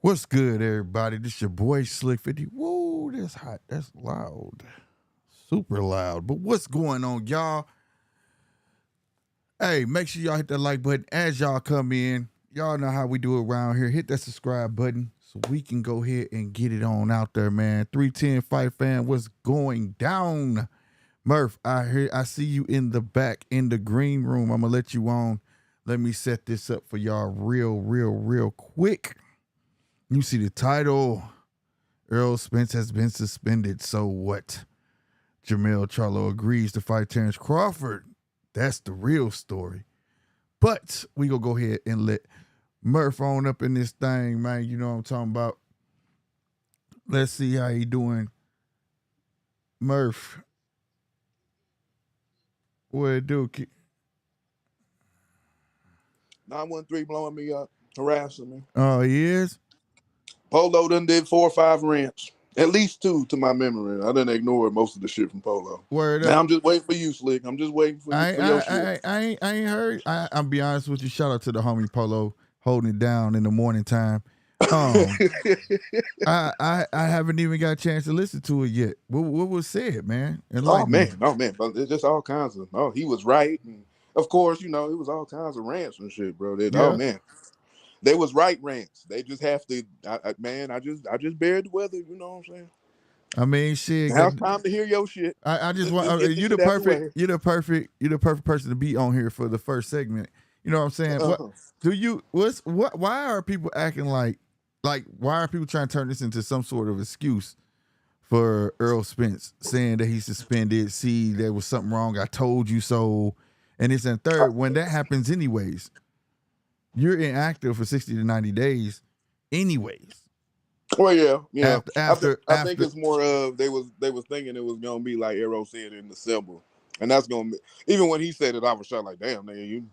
What's good, everybody? This your boy Slick 50. Whoa, that's hot. That's loud. Super loud. But what's going on, y'all? Hey, make sure y'all hit that like button as y'all come in. Y'all know how we do it around here. Hit that subscribe button so we can go ahead and get it on out there, man. 310 Fight Fan, what's going down? Murph, I see you in the back in the green room. I'm gonna let you on. Let me set this up for y'all real quick. You see the title. Errol Spence has been suspended. So what? Jermell Charlo agrees to fight Terence Crawford. That's the real story. But we gonna go ahead and let Murph on up in this thing, man. You know what I'm talking about. Let's see how he doing. Murph. What it do? 913 blowing me up, harassing me. Oh, he is? Polo done did 4 or 5 rants. At least 2 to my memory. I didn't ignore most of the shit from Polo. Word Now up. I'm just waiting for you, Slick. I'm just waiting for your shit. I ain't heard. I'll be honest with you. Shout out to the homie Polo holding it down in the morning time. I haven't even got a chance to listen to it yet. What was said, man? Oh man. But it's just all kinds of. Oh, he was right, and of course, it was all kinds of rants and shit, bro. Oh man, they was right rants. They just have to. I just bear the weather. You know what I'm saying? I mean, shit. Now it's time to hear your shit. I just want you the perfect. You're the perfect person to be on here for the first segment. You know what I'm saying? What do you? Why are people acting like why are people trying to turn this into some sort of excuse for Errol Spence saying that he's suspended? See, there was something wrong. I told you so. And it's in third when that happens anyways. You're inactive for 60 to 90 days anyways. Well, yeah. I think it's more of they was thinking it was gonna be like Errol said in December, and that's gonna be, even when he said it, I was shot like, damn, nigga, you.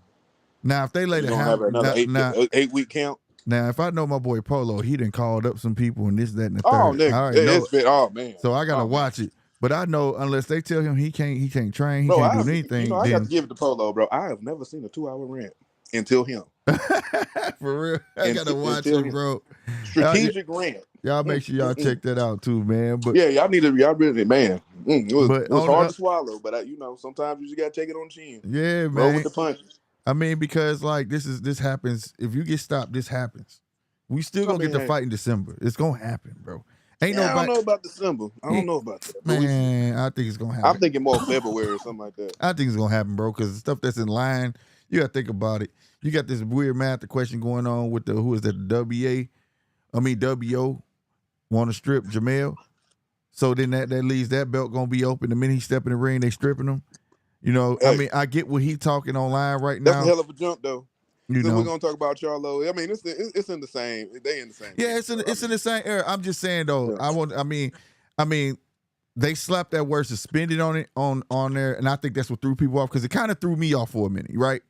Now if they let it have another 8-week count. Now if I know my boy Polo, he done called up some people and this, that, and the third. Oh, nigga, oh man. So I gotta watch it. But I know unless they tell him he can't train, he can't do anything. I got to give it to Polo, bro. I have never seen a 2-hour rant until him. For real, I gotta watch it, bro. Strategic rant. Y'all make sure y'all check that out too, man. But yeah, y'all really, man. It was hard to swallow, but sometimes you just gotta take it on the chin. Yeah, man. Roll with the punches. I mean, because like this happens. If you get stopped, this happens. We still gonna get the fight in December. It's gonna happen, bro. I don't know about December. I don't know about that. Man, I think it's gonna happen. I'm thinking more February or something like that. I think it's gonna happen, bro, because the stuff that's in line, you gotta think about it. You got this weird math question going on with who is that, the WO want to strip Jermell. So then that leaves that belt gonna be open. The minute he step in the ring, they stripping him. Hey, I mean, I get what he talking online right now. That's a hell of a jump, though. We're gonna talk about Charlo. I mean, it's in the same. They in the same. Yeah, it's in the same era. I'm just saying though. Yeah. I mean, they slapped that word suspended on it on there, and I think that's what threw people off because it kind of threw me off for a minute, right?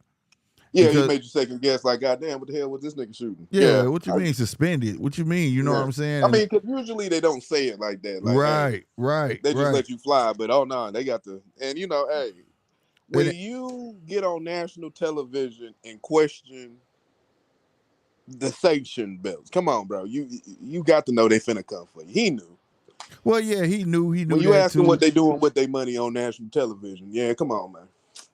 Yeah, you made you second guess, like, goddamn, what the hell was this nigga shooting? Yeah, what you mean suspended? What you mean? You know what I'm saying? I mean, because usually they don't say it like that. Like, right. They just let you fly, but they got the and hey, when you get on national television and question the sanction belts, come on, bro, you got to know they finna come for you. He knew. Well, yeah, he knew. When you ask them what they doing with their money on national television, yeah, come on, man.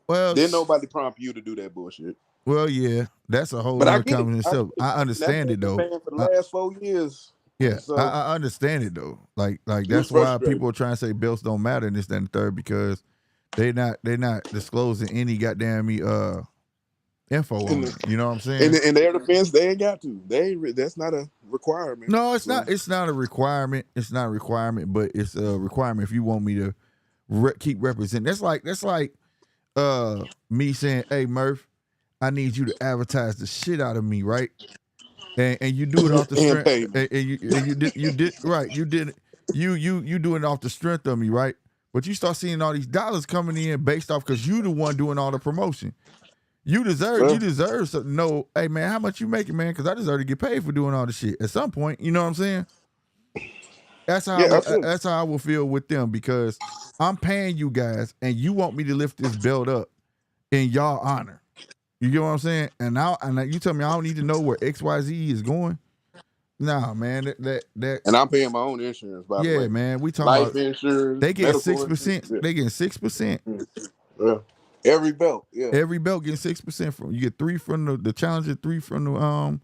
Well, didn't nobody prompt you to do that bullshit. Well, yeah, that's a whole other conversation. I understand it though. For the last 4 years. Yeah, so, I understand it though. Like that's why people are trying to say belts don't matter in this, that, and the third, because they're not disclosing any goddamn info on it. You know what I'm saying? In their defense, they ain't got to. That's not a requirement. No, it's not. It's not a requirement. It's not a requirement, but it's a requirement if you want me to keep representing. That's like me saying, "Hey, Murph, I need you to advertise the shit out of me, right?" And you do it off the strength. And you did right. You did you doing it off the strength of me, right? But you start seeing all these dollars coming in based off because you the one doing all the promotion. You deserve something. No, hey man, how much you making, man? Because I deserve to get paid for doing all the shit at some point. You know what I'm saying? That's how I will feel with them, because I'm paying you guys and you want me to lift this belt up in y'all honor. You get what I'm saying? And now you tell me I don't need to know where XYZ is going. Nah, man. And I'm paying my own insurance, by the Yeah, way. man. We talking Life about insurance, they get medical insurance. 6%. Yeah. They get 6%. Yeah. Every belt. Yeah. Every belt getting 6% from you. Get 3 from the challenger, 3 from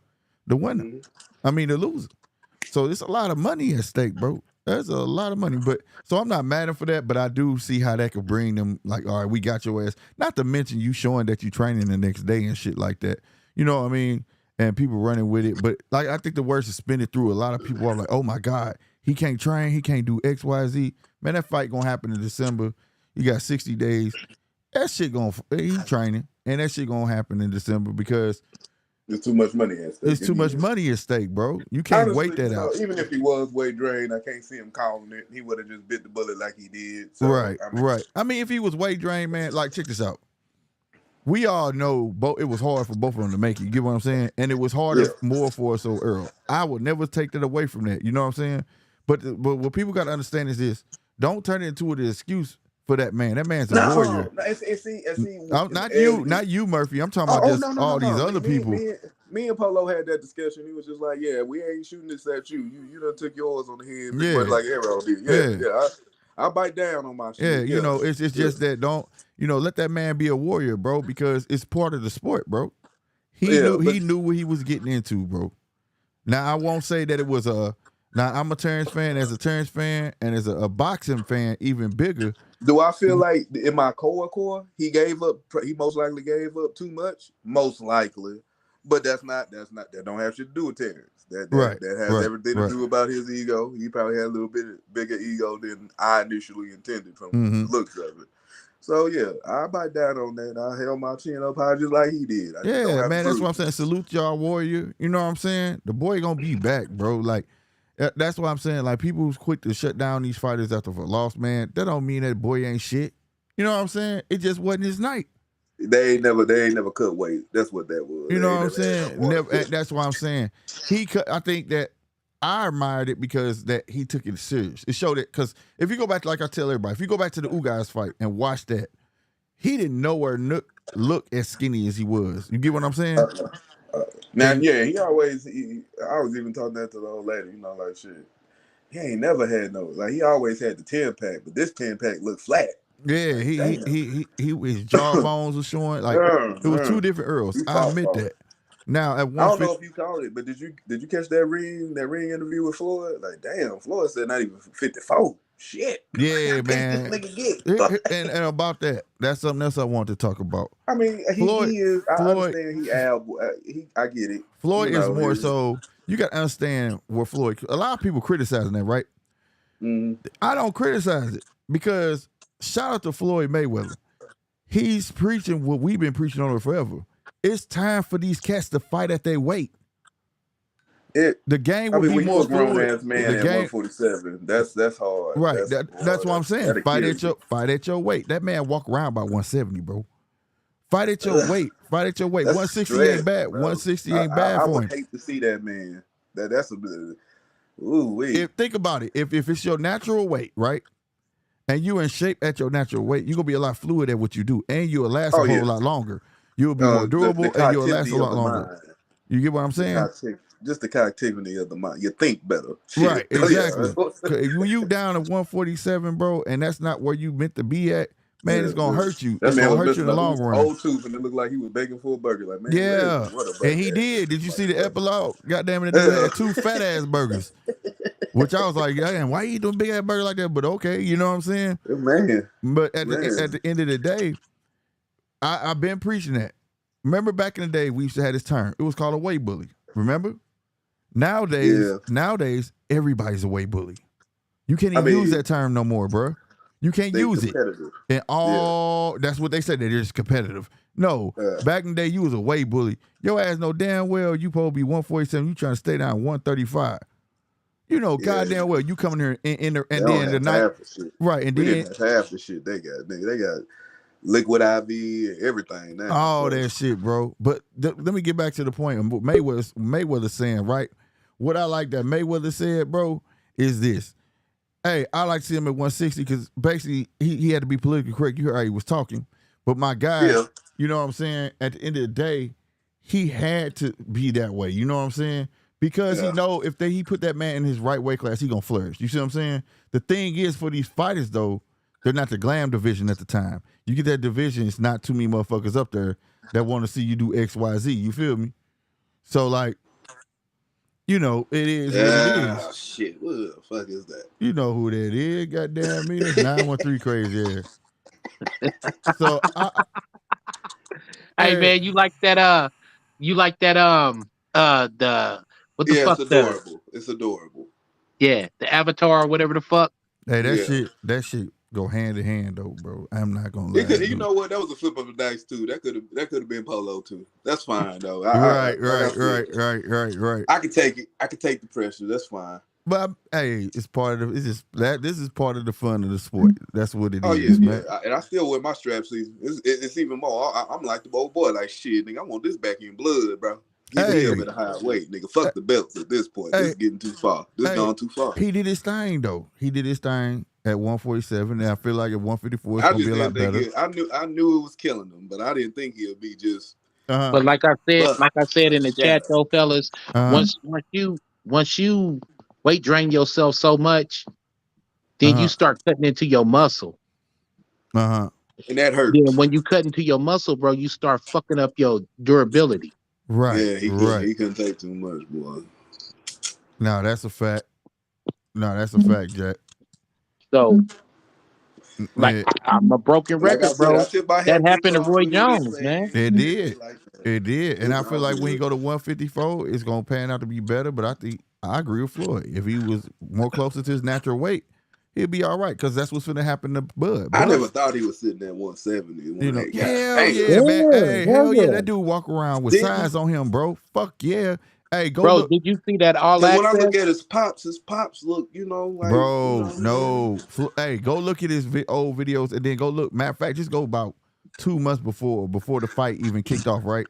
the winner. Mm-hmm. I mean the loser. So it's a lot of money at stake, bro. That's a lot of money. But so I'm not mad at him for that, but I do see how that could bring them like, all right, we got your ass. Not to mention you showing that you training the next day and shit like that. You know what I mean? And people running with it. But like I think the worst is spinning through. A lot of people are like, oh my God, he can't train, he can't do X, Y, Z. Man, that fight gonna happen in December. You got 60 days. That shit he training. And that shit gonna happen in December because There's too much money at stake. there's too much money at stake, bro. You can't wait that out. Even if he was weight drained, I can't see him calling it. He would have just bit the bullet like he did. So, Right, I mean, right. I mean, if he was weight drained, man, like check this out. We all know it was hard for both of them to make it. You get what I'm saying? And it was harder more for us, so Earl. I would never take that away from that. You know what I'm saying? But what people got to understand is this: don't turn it into an excuse for that man. That man's a warrior. Not you, Murphy. I'm talking about all these other people. Me and Polo had that discussion. He was just like, "Yeah, we ain't shooting this at you. You done took yours on the head, much like Errol did. Yeah. I bite down on my shit. Yeah, you know, it's just that don't let that man be a warrior, bro, because it's part of the sport, bro. He knew what he was getting into, bro. Now I won't say that it was a. Now I'm a Terence fan. As a Terence fan and as a boxing fan, even bigger. Do I feel like in my core he gave up? He most likely gave up too much. Most likely, but that don't have shit to do with Terence. That has everything to do about his ego. He probably had a little bit bigger ego than I initially intended from the looks of it. So yeah, I bite down on that. I held my chin up high just like he did. Man, that's what I'm saying. Salute y'all, warrior. You know what I'm saying? The boy gonna be back, bro. Like that's what I'm saying. Like people who's quick to shut down these fighters after a loss, man. That don't mean that boy ain't shit. You know what I'm saying? It just wasn't his night. They ain't never cut weight. That's what that was. You know what I'm saying? That's what I'm saying. I think that I admired it because that he took it serious. It showed it because if you go back, like I tell everybody, if you go back to the Ugas fight and watch that, he didn't nowhere look as skinny as he was. You get what I'm saying? He always. I was even talking that to the old lady. You know, like shit. He ain't never had no. Like he always had the 10-pack, but this 10-pack looked flat. Yeah, his jawbones were showing like it was two different Earls. I admit that. Now at one, I don't know if you called it, but did you catch that ring interview with Floyd? Like, damn, Floyd said not even 54. Shit. Yeah, man. This nigga get. And about that, that's something else I want to talk about. I mean, he is. I understand I get it. Floyd is more so. You got to understand where Floyd. A lot of people criticizing that, right? Mm-hmm. I don't criticize it because shout out to Floyd Mayweather. He's preaching what we've been preaching on it forever. It's time for these cats to fight at their weight. The game will be more fluid. Grown ass man at 147. That's hard. Right. That's what I'm saying. Fight at your weight. That man walk around by 170, bro. Fight at your weight. 160 ain't bad. 160 ain't bad for him. I would hate to see that man. That's a bit. Ooh, think about it. If it's your natural weight, right? And you in shape at your natural weight, you're gonna be a lot fluid at what you do, and you'll last a whole lot longer. You'll be more durable, and you'll last a lot longer. You get what I'm saying? Just the connectivity of the mind. You think better. Right, exactly. When you down at 147, bro, and that's not where you meant to be at, man, it's gonna hurt you. It's gonna hurt you in the long run. Old tooth, and it looked like he was begging for a burger. Like, man, and he did. Did you see the epilogue? Goddamn it, they had 2 fat ass burgers. Which I was like, damn, why you eating big ass burger like that? But okay, you know what I'm saying? Man. But at the end of the day, I've been preaching that. Remember back in the day, we used to have this term. It was called a weight bully. Remember? Nowadays, everybody's a weight bully. You can't even use that term no more, bro. You can't use it. And that's what they said. They're just competitive. No, back in the day, you was a weight bully. Your ass know damn well you supposed to be 147. You trying to stay down 135. You know, goddamn well, you coming here and then the night, right? And then half the shit they got liquid IV and everything now. All that shit, bro. But let me get back to the point. What Mayweather saying, right? What I like that Mayweather said, bro, is this. Hey, I like to see him at 160 because basically he had to be politically correct. You heard how he was talking, but my guy, you know what I'm saying? At the end of the day, he had to be that way. You know what I'm saying? because he Yeah. know if he put that man in his right weight class, he gonna flourish. You see what I'm saying? The thing is, for these fighters though, they're not the glam division at the time. You get that division, it's not too many motherfuckers up there that want to see you do X, Y, Z. You feel me? So like, it is what it Ah, is. shit. What the fuck is that? You know who that is? Goddamn me, that's 913 crazy ass. So Hey hey, man, you like that the what the Yeah, it's fuck the adorable. It's adorable. yeah, the Avatar or whatever the fuck. hey, that Yeah. shit go hand in hand though, bro. I'm not gonna It lie, could, you dude. know what? That was a flip of the dice too. That could have been Polo too. That's fine though. Right, Like I right, said, right, right, right, right. I could take it. I could take the pressure. That's fine. But hey, it's part of it's just that this is part of the fun of the sport. That's what it Oh yeah, is, yeah. man. And I still wear my strap season. It's even more. I'm like the old boy. Like shit, nigga. I want this back in blood, bro. Get me up Hey, at a higher weight, nigga. Fuck the belts at this point. This hey, is getting too far. This hey. gone too far. He did his thing though. He did his thing at 147, and I feel like at 154 it's I gonna be just a didn't lot think better. it. I knew it was killing him, but I didn't think he'd be just Uh But fuck like I said a in the chat shadow. though, fellas, huh. once you weight drain yourself so much, Uh then you huh. start cutting into your muscle. Uh huh. And that Then hurts. when you cut into your muscle, bro, you start fucking up your durability. Right. Yeah, he couldn't. Right. He couldn't take too much, boy. No, that's a fact. No, that's a fact, Jack. So, like, Yeah, I'm a broken Like I record, said, I bro. tip my That hat to happened to Roy Crawford. He didn't Jones, play. man. it He didn't play did. like that. It did. And I It's feel all like when he good. go to 154, it's gonna pan out to be better. But I agree with Floyd. If he was more closer to his natural weight, he'd be all right. Cause that's what's gonna happen to Bud. I Bud, never thought he was sitting at 170. God hell damn. yeah, man. Yeah, Hey, hell hell yeah. yeah. That dude walk around with Did size on him, bro. Fuck yeah. Hey, go Bro, look. did you see that all because when I access? look at his pops look, like Bro, what I'm saying? no. Hey, go look at his old videos and then go look. Matter of fact, just go about 2 months before the fight even kicked off, right?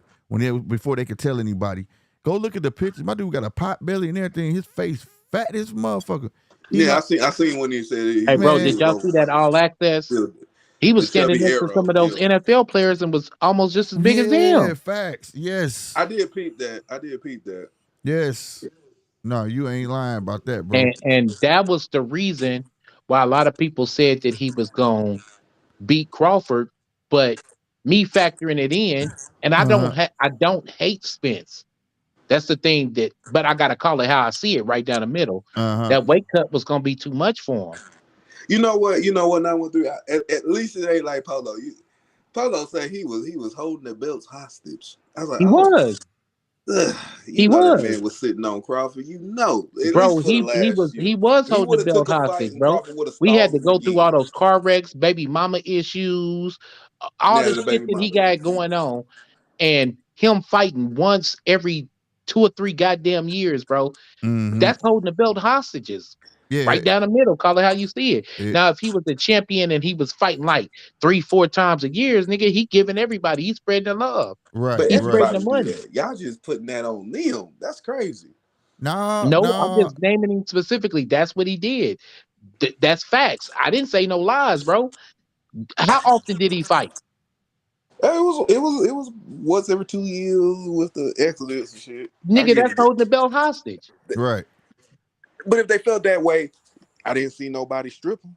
Before they could tell anybody. Go look at the pictures. My dude got a pot belly and everything. His face fat as motherfucker. He Yeah, like, I seen when he said Hey, bro, he did man, was y'all over see that like all access? He was the standing chubby next to some arrow. of those Yeah, NFL players and was almost just as big as yeah, them. facts. Yes. I did peep that. I did peep that. Yes. No, you ain't lying about that, bro. And that was the reason why a lot of people said that he was going to beat Crawford. But me factoring it in, and Uh-huh. I don't hate Spence. That's the thing but I got to call it how I see it, right down the middle. Uh-huh. That weight cut was going to be too much for him. You know what? 913. At least it ain't like Polo. Polo said he was holding the belts hostage. I was like, He oh, was. ugh, He that was. man was sitting on Crawford. At least Bro, for the last he year, was he holding would the have belt took a fight hostage, and bro. Crawford would have We had stalled to him go through all again. those car wrecks, baby mama issues, all Now the the shit baby that he mama got is. going on, and him fighting once every 2 or 3 goddamn years, bro. Mm-hmm. That's holding the belt hostages. Yeah. Right down the middle, call it how you see it. It, Now, if he was the champion and he was fighting like 3, 4 times a year, nigga, he giving everybody, he's spreading the love. right, But He's right. spreading the everybody do money. that. Y'all just putting that on them. That's crazy. No, No, I'm no. just naming him specifically. That's what he did. That's facts. I didn't say no lies, bro. How often did he fight? It was once every 2 years with the accidents and shit. I Nigga, get that's it. holding the belt hostage. Right. But if they felt that way, I didn't see nobody stripping.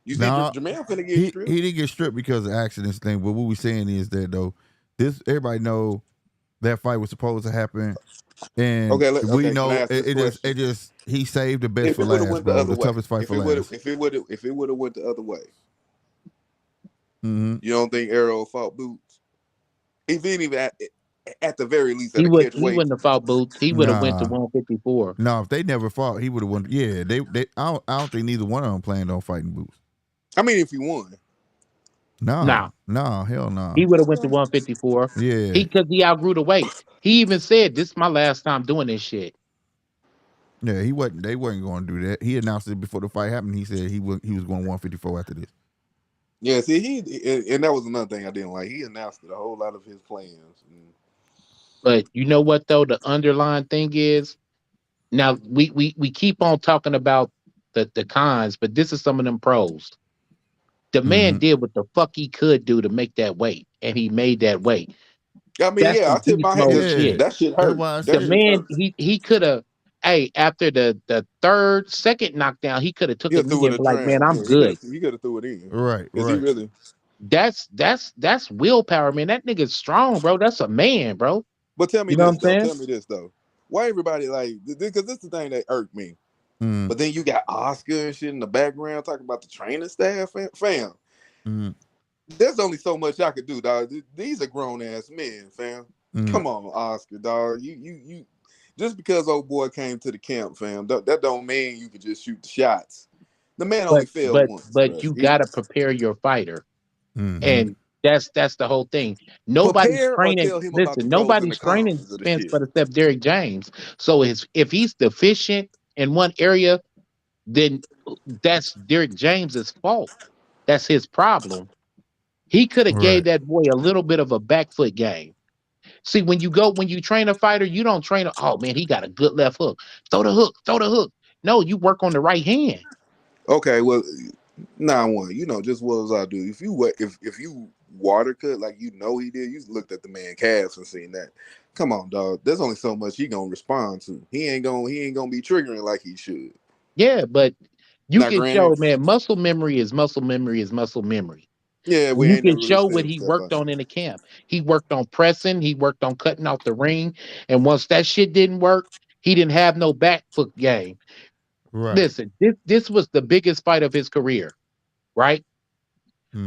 You see, No, Jermell finna get he stripped. didn't get stripped because of accidents thing. But what we saying is that though, this everybody know that fight was supposed to happen, and Okay, we okay. Can I know ask this it question? just he saved the best If for it would have last, went the bro. other The way, toughest fight if for it would have, last. if it would have went the other way, Mm-hmm. you don't think Errol fought Boots? If he didn't even at the very least at a catch He weight. wouldn't have fought Boots. He would have went to Nah, 154. no. If they never fought, he would have won. Yeah, they. I don't think neither one of them planned on fighting Boots. I mean, if he won, Nah, Nah, nah, hell he nah. would have went to 154. Yeah, Because he outgrew the weight. He even said, "This is my last time doing this shit." yeah. He wasn't. They wasn't going to do that. He announced it before the fight happened. He said he was going 154 after this. yeah. See, and that was another thing I didn't like. He announced it, a whole lot of his plans. But you know what though? The underlying thing is now we keep on talking about the cons, but this is some of them pros. The man Mm-hmm. did what the fuck he could do to make that weight, and he made that weight. I mean, That's yeah, I some tip beast my hat mode because Yeah, shit. that shit that's hurt. why I The That said, shit man, hurt. he could have, hey, after the second knockdown, he could have took He a threw knee in and a be like, man, tram. I'm Yeah, good. he could have threw it in right, because he right. really. That's willpower, man. That nigga's strong, bro. That's a man, bro. But tell me You know what this I'm though. saying? Tell me this though. Why everybody like? Because this is the thing that irked me. Mm, But then you got Oscar and shit in the background talking about the training staff. Fam, mm, there's only so much I could do, dog. These are grown ass men, fam. mm. Come on, Oscar, dog. You. Just because old boy came to the camp, fam, that don't mean you could just shoot the shots. The man only But failed but once, bro. but you gotta prepare your fighter. Mm-hmm. And that's the whole thing. Nobody's Prepare or training. tell him about the Listen, pros and the nobody's training cons of the Spence shit. but except Derrick James. So if he's deficient in one area, then that's Derrick James's fault. That's his problem. He could have gave Right. that boy a little bit of a back foot game. See, when you train a fighter, you don't train a, oh man, he got a good left hook. Throw the hook, throw the hook. No, you work on the right hand. Okay, well, 9-1. You know just what as I do. If you water cut like you know he did, you looked at the man calves and seen that. Come on, dog. There's only so much he gonna respond to. He ain't gonna be triggering like he should. Yeah, but you Now, can granted, show, man, muscle memory is muscle memory is muscle memory. yeah, we You ain't can never really show what established he that worked fight. on in the camp. He worked on pressing, he worked on cutting out the ring. And once that shit didn't work, he didn't have no back foot game. Right. Listen, this was the biggest fight of his career, right?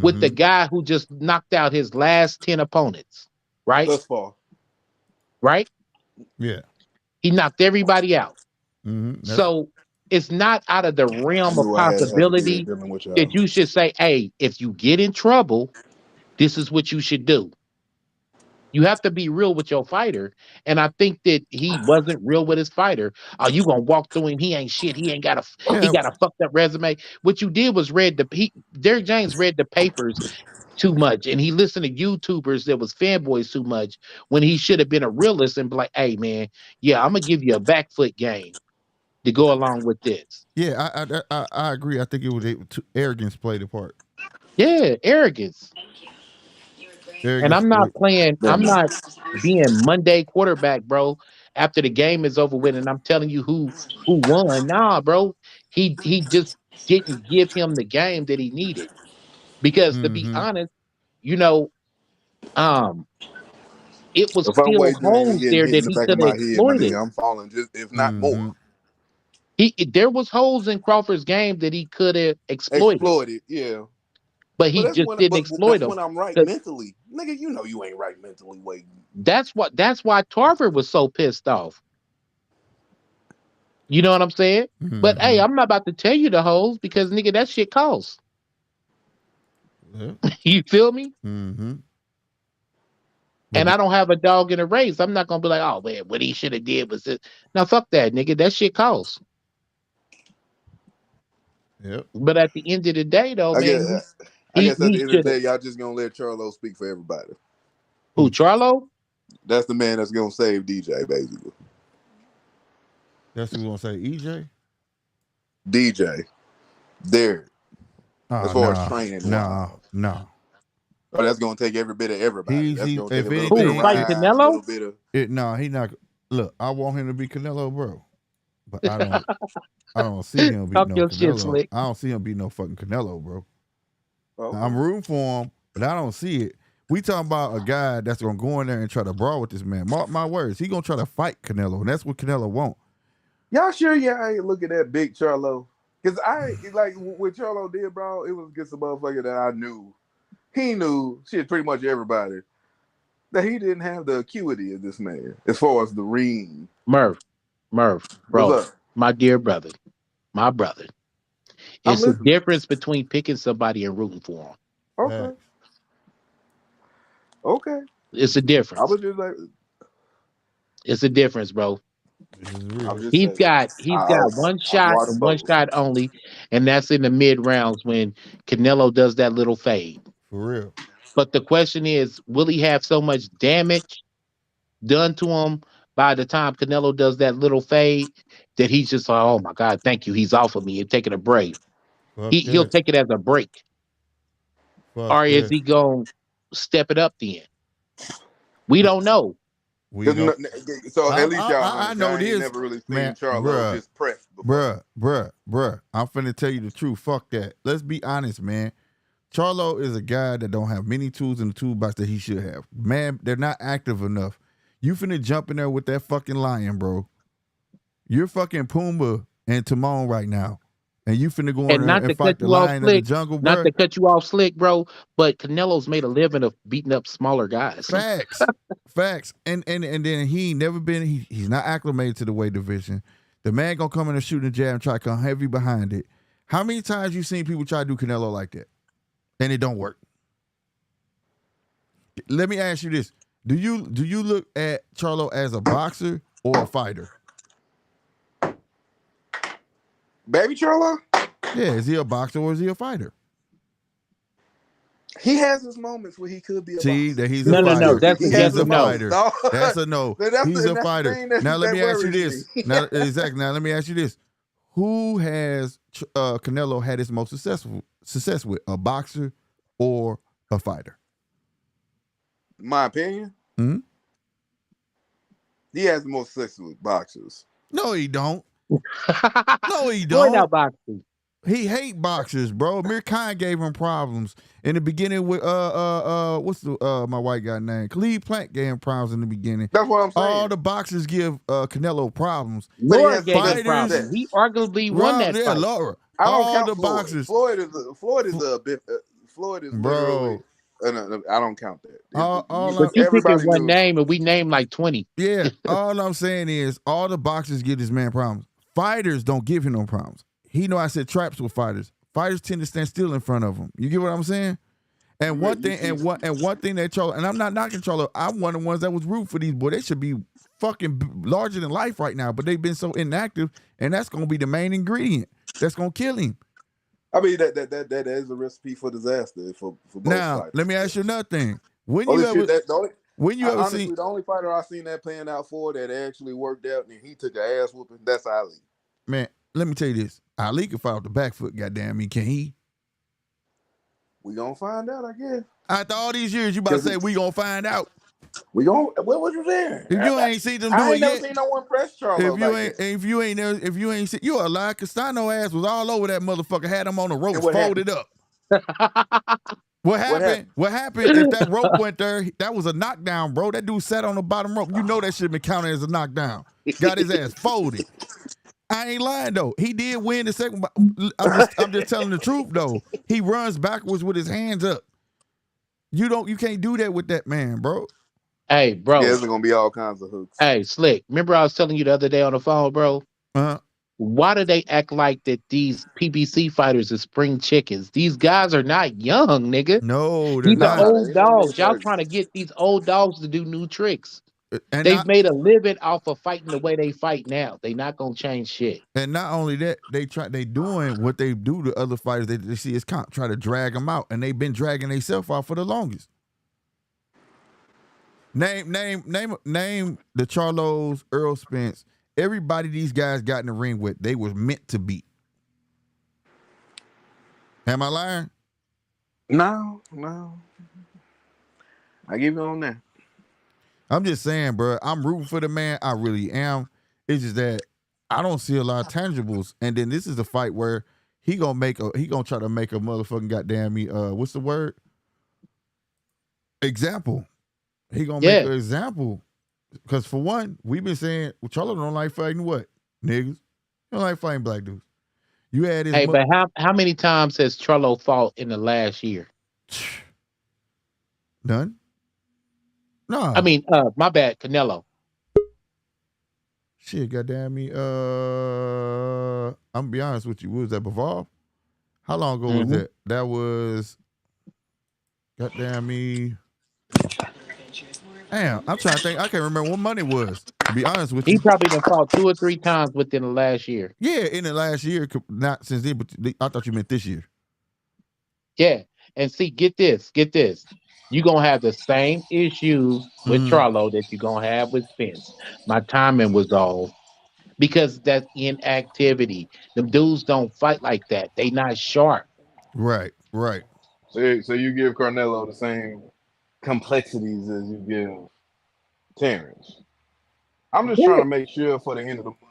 With the Mm-hmm. guy who just knocked out his last 10 opponents, right? Thus far, Right? Yeah. He knocked everybody out. Mm-hmm. That's So it's not out of the I realm of knew I had to have a beard possibility dealing with that y'all. you should say, hey, if you get in trouble, this is what you should do. You have to be real with your fighter. And I think that he wasn't real with his fighter. Oh, you gonna walk through him, he ain't shit. He yeah. got a fucked up resume. What you did was Derrick James read the papers too much and he listened to YouTubers that was fanboys too much when he should have been a realist and be like, hey man, yeah, I'm gonna give you a back foot game to go along with this. Yeah. I agree. I think it was arrogance played a part. Yeah, arrogance. And Arrogance. I'm not playing, That I'm man. not being Monday quarterback, bro, after the game is over with and I'm telling you who won. Nah, bro. He just didn't give him the game that he needed. Because to be Mm-hmm. honest, you know, um, it was If I'm still wagering and holes getting there hit in that the he back of could have my head, my exploited. nigga, I'm falling just if not Mm-hmm. more. There was holes in Crawford's game that he could have exploited, Exploited, yeah. but But he just didn't exploit that's them. when I'm right 'Cause mentally, nigga. You know you ain't right mentally waiting. that's why Tarver was so pissed off. You know what I'm saying? But hey, Mm-hmm. I'm not about to tell you the holes because nigga, that shit costs. Yeah. You feel me? Mm-hmm. But And I don't have a dog in a race. I'm not gonna be like, oh man, what he should have did was this. Now fuck that, nigga. That shit costs. yep. But at the end of the day, though, I guess man, I guess at the he end of should the have. day, y'all just gonna let Charlo speak for everybody. Who, Charlo? That's the man that's gonna save DJ, basically. That's who gonna say EJ. DJ, Derek, as Oh far as no, training no, wise. no. Oh, that's gonna take every bit of everybody. That's He. gonna take a If little bit of Who anything, fighting Ryan, a Canelo? little bit of no, he not. Look, I want him to be Canelo, bro. But I don't. I don't see him beat Talk no your shit, Canelo. slick. I don't see him beat no fucking Canelo, bro. okay. I'm rooting for him, but I don't see it. We talking about a guy that's gonna go in there and try to brawl with this man. Mark my words, he gonna try to fight Canelo, and that's what Canelo want. Y'all sure y'all ain't look at that big Charlo? Cause I like what Charlo did, bro. It was against a motherfucker that I knew. He knew shit pretty much everybody that he didn't have the acuity of this man as far as the ring. Murph, Murph, What's bro, up? my dear brother, my brother. I'm It's a listening. difference between picking somebody and rooting for them. Okay. Facts. Okay. It's a I difference. was just like, It's a difference, bro. This is I'm real just He's saying. got he's I, got one I'm shot water and one both. shot only, and that's in the mid rounds when Canelo does that little fade. for real. But the question is, will he have so much damage done to him by the time Canelo does that little fade that he's just like, oh my God, thank you. He's off of me and taking a break. Fuck He'll that. take it as a break. Fuck Or is that. he gonna step it up then? We don't know. We don't. So at least y'all I honest. know Y'all ain't this, never really man, seen Charlo bruh, just press before. bruh. I'm finna tell you the truth. Fuck that. Let's be honest, man. Charlo is a guy that don't have many tools in the toolbox that he should have. Man, they're not active enough. You finna jump in there with that fucking lion, bro. You're fucking Pumbaa and Timon right now. And you finna go in And there not and to cut fight the you off lion of the slick, jungle, not bruh. to cut you off slick, bro, but Canelo's made a living of beating up smaller guys. Facts. Facts. And then he ain't never been, he's not acclimated to the weight division. The man gonna come in and shoot a jab and try to come heavy behind it. How many times you seen people try to do Canelo like that? And it don't work. Let me ask you this. Do you look at Charlo as a boxer or a fighter? Baby Charlo, Yeah, is he a boxer or is he a fighter? he has his moments where he could be a See, boxer. that he's a No. fighter. That's a He yes has He's or a his no. moments, fighter. dog. That's a no. He's a That's the fighter. thing Now let that me ask you worries this. me. Now exactly. Now let me ask you this. Who has Canelo had his most success with? A boxer or a fighter? My opinion, Hmm? he has the most success with boxers. No, he don't. No, he Floyd don't. out boxing. He hate boxers, bro. Amir Khan gave him problems in the beginning with what's the my white guy name? Khalid Plant gave him problems in the beginning. That's what I'm All saying. the boxers give Canelo problems. But he Lord has gave him success. Fighters, problems. He arguably won Rob, that yeah, fight. Laura. I don't All count the Floyd. boxers, Floyd is literally. bro. I don't count that. All But I'm you picking Everybody one knew. name and we named like 20. yeah, all I'm saying is all the boxers give this man problems. Fighters don't give him no problems. He know I said traps with fighters. Fighters tend to stand still in front of him. You get what I'm saying? And one thing, one thing that Charlo, and I'm not knocking Charlo. I'm one of the ones that was rooting for these boys. They should be fucking larger than life right now, but they've been so inactive, and that's gonna be the main ingredient. That's gonna kill him. I mean that is a recipe for disaster for both Now, let fighters. me ask you another thing. Only shit that the only, When you ever honestly seen, the only fighter I seen that playing out for that actually worked out and he took an ass whooping, that's Ali. man, let me tell you this. Ali can fight off the back foot, goddamn me. Can he? We gonna find out, I guess. After all these years, you about to say we gonna find out. We gonna what was you saying? If you ain't seen them do I it ain't never yet, seen no one press Charlo like that. if you ain't seen, you a lie. Castano ass was all over that motherfucker. Had him on the ropes, And what folded happened? up. What What happened? happened? What happened? If that rope went there, that was a knockdown, bro. That dude sat on the bottom rope. You know that shit been counted as a knockdown. Got his ass folded. I ain't lying though. He did win the second. I'm just telling the truth though. He runs backwards with his hands up. You can't do that with that man, bro. Hey, Yeah, bro. there's gonna be all kinds of hooks. Hey, Slick. Remember I was telling you the other day on the phone, bro? Uh-huh. Why do they act like that these PBC fighters are spring chickens? These guys are not young, nigga. No, they're These are not. old They in their dogs. Y'all 30s. trying to get these old dogs to do new tricks. And They've not made a living off of fighting the way they fight now. They not gonna change shit. and not only that, they doing what they do to other fighters. They see as comp, try to drag them out, and they've been dragging themselves out for the longest. Name the Charlos, Errol Spence. Everybody these guys got in the ring with, they was meant to beat. Am I lying? No. I give you on that. I'm just saying, bro. I'm rooting for the man. I really am. It's just that I don't see a lot of tangibles. And then this is a fight where he gonna try to make a motherfucking goddamn me. What's the word? Example. He gonna make Yeah. an example. Because for one, we've been saying Charlo don't like fighting what niggas. He don't like fighting black dudes. You had his Hey, but how many times has Charlo fought in the last year? None. Nah. I mean, my bad, Canelo. Shit, goddamn me. I'm gonna be honest with you. What was that, Bivol? How long ago was Mhm. that? That was goddamn me. Damn, I'm trying to think. I can't remember what money was. To be honest with He you. probably done fought 2 or 3 times within the last year. Yeah, in the last year, not since then, but I thought you meant this year. Yeah. And see, get this. You're gonna have the same issue with Mm, Charlo that you're gonna have with Spence. My timing was off because that's inactivity. Them dudes don't fight like that. They not sharp. right. So you give Carnelo the same complexities as you give. Terrence. I'm just trying Yeah, to make sure for the end of the month.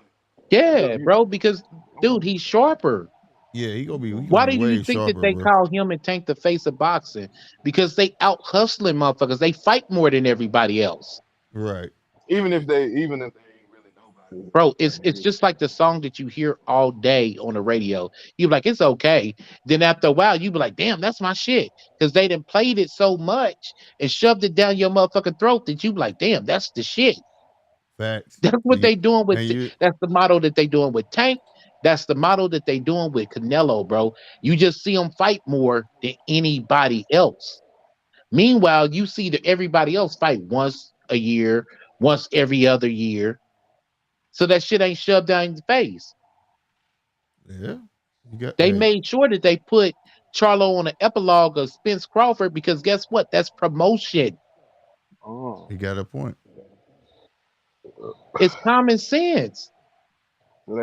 yeah, bro. Because dude, he's sharper. Yeah, he gonna Why be do you way think that sharper, they bro. call him and Tank the face of boxing? Because they out hustling motherfuckers. They fight more than everybody else. Right. Even if they ain't really nobody, Bro, like it's they just like the song that you hear all day on the radio. You be like, it's okay. Then after a while, you be like, damn, that's my shit. Because they done played it so much and shoved it down your motherfucking throat that you be like, damn, that's the shit. Facts. That's what You, they doing with. and you That's the model that they doing with Tank. That's the model that they doing with Canelo, bro. You just see them fight more than anybody else. Meanwhile, you see that everybody else fight once a year, once every other year. So that shit ain't shoved down your face. yeah. You got They hey, made sure that they put Charlo on an epilogue of Spence Crawford because guess what? That's promotion. oh, you got a point. It's common sense so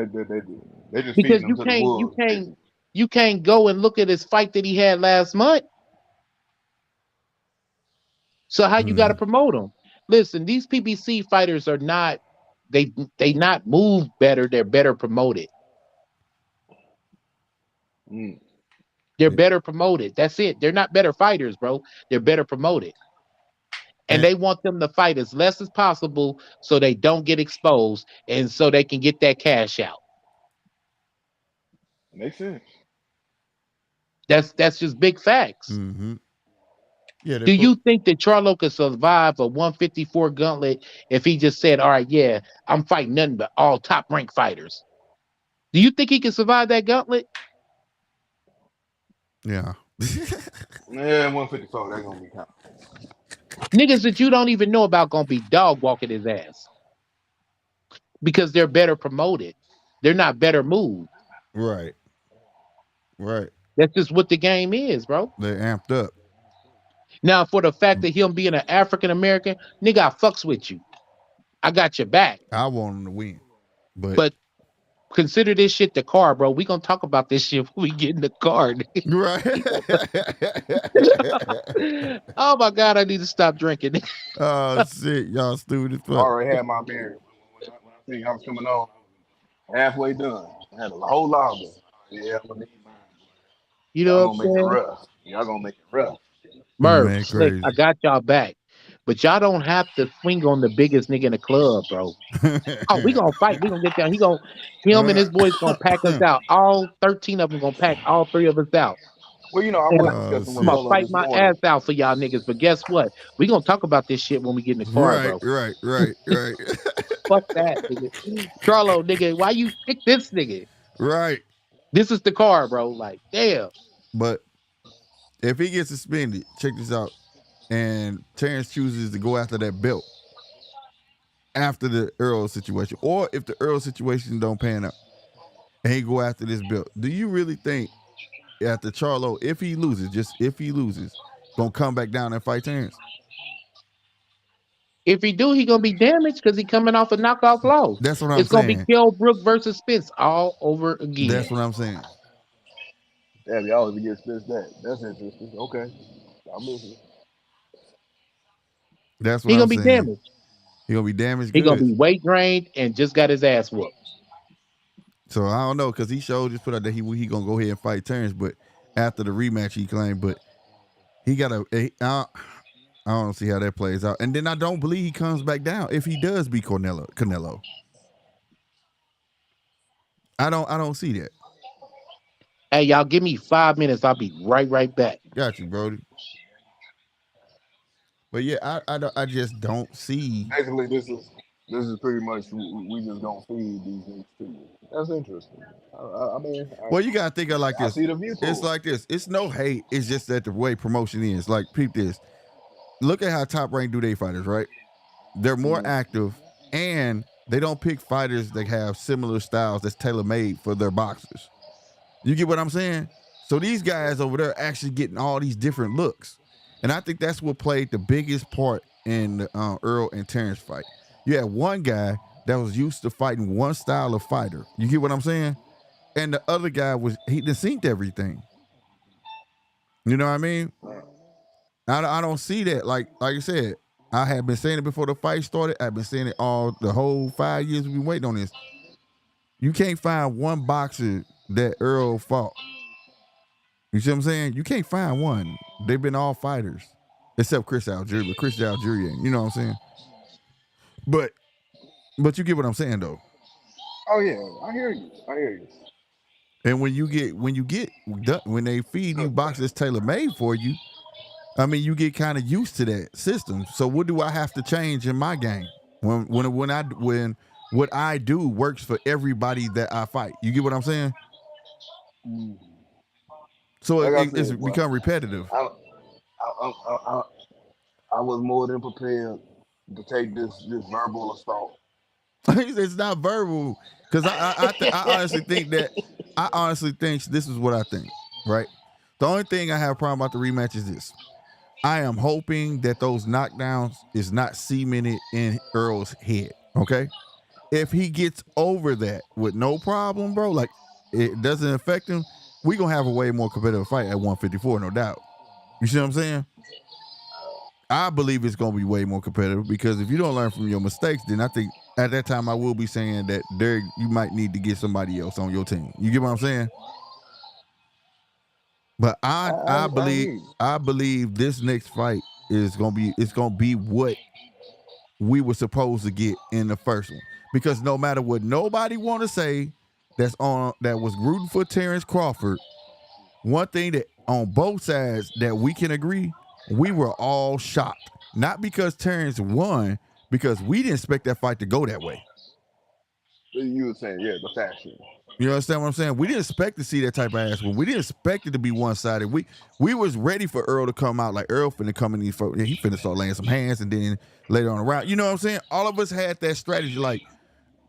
they just feeding because them to the wolves, basically. you can't go and look at his fight that he had last month. So how you got to Mm. promote them? Listen, these PBC fighters are not they they not move better. They're better promoted. Mm. They're Yeah. better promoted. That's it. They're not better fighters, bro. They're better promoted. And And they want them to fight as less as possible so they don't get exposed and so they can get that cash out. Makes sense. That's just big facts. mm-hmm. Yeah, they Do put you think that Charlo could survive a 154 gauntlet if he just said, "All right, yeah, I'm fighting nothing but all top ranked fighters"? Do you think he can survive that gauntlet? yeah. Yeah, 154. They're gonna be kind. Niggas that you don't even know about gonna be dog walking his ass because they're better promoted. They're not better moved. Right. Right. That's just what the game is, bro. They're amped up. Now, for the fact that him being an African American, nigga, I fucks with you. I got your back. I want them to win. But But consider this shit the car, bro. We gonna talk about this shit when we get in the car. right. Oh my god, I need to stop drinking. Oh shit, y'all stupid as I fuck. already had my beer. When I think I was coming on, halfway done. I had a whole lager. Yeah, I'm gonna need mine. You Y'all know what gonna I'm make it saying? rough. Y'all gonna make it rough. Murph, Man, slick, crazy. I got y'all back. But y'all don't have to swing on the biggest nigga in the club, bro. Oh, we gonna fight. We gonna get down. Him and his boys gonna pack us out. All 13 of them gonna pack all three of us out. Well, I And was Oh discussing with I'm gonna shit. Mello fight this my ass morning. out for y'all niggas. But guess what? We gonna talk about this shit when we get in the car, Right, bro. right, right, right. Fuck that, nigga. Charlo, nigga, why you pick this nigga? right. This is the car, bro. Like, damn. But if he gets suspended, check this out. And Terrence chooses to go after that belt after the Earl situation, or if the Earl situation don't pan out and he go after this belt, do you really think after Charlo, if he loses, just if he loses, gonna come back down and fight Terrence? If he do, he gonna be damaged because he coming off a knockoff loss. That's what I'm It's gonna be saying. Kell Brook versus Spence all over That's again. what I'm saying. Damn, y'all always get this that. That's interesting. Okay, I'm listening. That's what He I'm gonna be saying. damaged. He gonna be damaged He gonna goods. be weight drained and just got his ass whooped. So I don't know because he showed just put out that he gonna go ahead and fight Terrence, but after the rematch he claimed, but he got I don't see how that plays out. And then I don't believe he comes back down if he does beat Canelo. I don't see that. Hey, y'all, give me 5 minutes. I'll be right back. Got you, Brody. But yeah, I just don't see. Basically, this is pretty much we just gonna feed these things to you. That's interesting. I mean, Well, you gotta think of it like I this. see the view It's to it. like this. It's no hate. It's just that the way promotion is. Like, peep this. Look at how top ranked do they fighters, right? They're more Mm. active and they don't pick fighters that have similar styles that's tailor made for their boxers. You get what I'm saying? So these guys over there actually getting all these different looks. And I think that's what played the biggest part in the Earl and Terrence fight. You had one guy that was used to fighting one style of fighter. You get what I'm saying? And the other guy he done synced everything. You know what I mean? I don't see that. Like I said, I had been saying it before the fight started. I've been saying it all the whole 5 years we've been waiting on this. You can't find one boxer that Earl fought. You see what I'm saying? You can't find one. They've been all fighters. Except Chris Algieri, but Chris Algieri ain't. You know what I'm saying? But you get what I'm saying though. Oh yeah, I hear you. I hear you. And when they feed you boxes tailor made for you, I mean you get kind of used to that system. So what do I have to change in my game when what I do works for everybody that I fight? You get what I'm saying? So Like I it's said, become repetitive. I was more than prepared to take this verbal assault. It's not verbal because I honestly think this is what I think. Right. The only thing I have a problem about the rematch is this. I am hoping that those knockdowns is not cemented in Earl's head. Okay. If he gets over that with no problem, bro, like it doesn't affect him, we gonna have a way more competitive fight at 154, no doubt. You see what I'm saying? I believe it's gonna be way more competitive because if you don't learn from your mistakes, then I think at that time I will be saying that you might need to get somebody else on your team. You get what I'm saying? But I believe this next fight is gonna be what we were supposed to get in the first one. Because no matter what nobody want to say that was rooting for Terence Crawford, one thing that on both sides that we can agree, we were all shocked. Not because Terence won, because we didn't expect that fight to go that way. You were saying, yeah, the fashion. You understand what I'm saying? We didn't expect to see that type of ass win. We didn't expect it to be one-sided. We was ready for Earl to come out. Like Earl finna come in, he finna start laying some hands, and then later on around. You know what I'm saying? All of us had that strategy. Like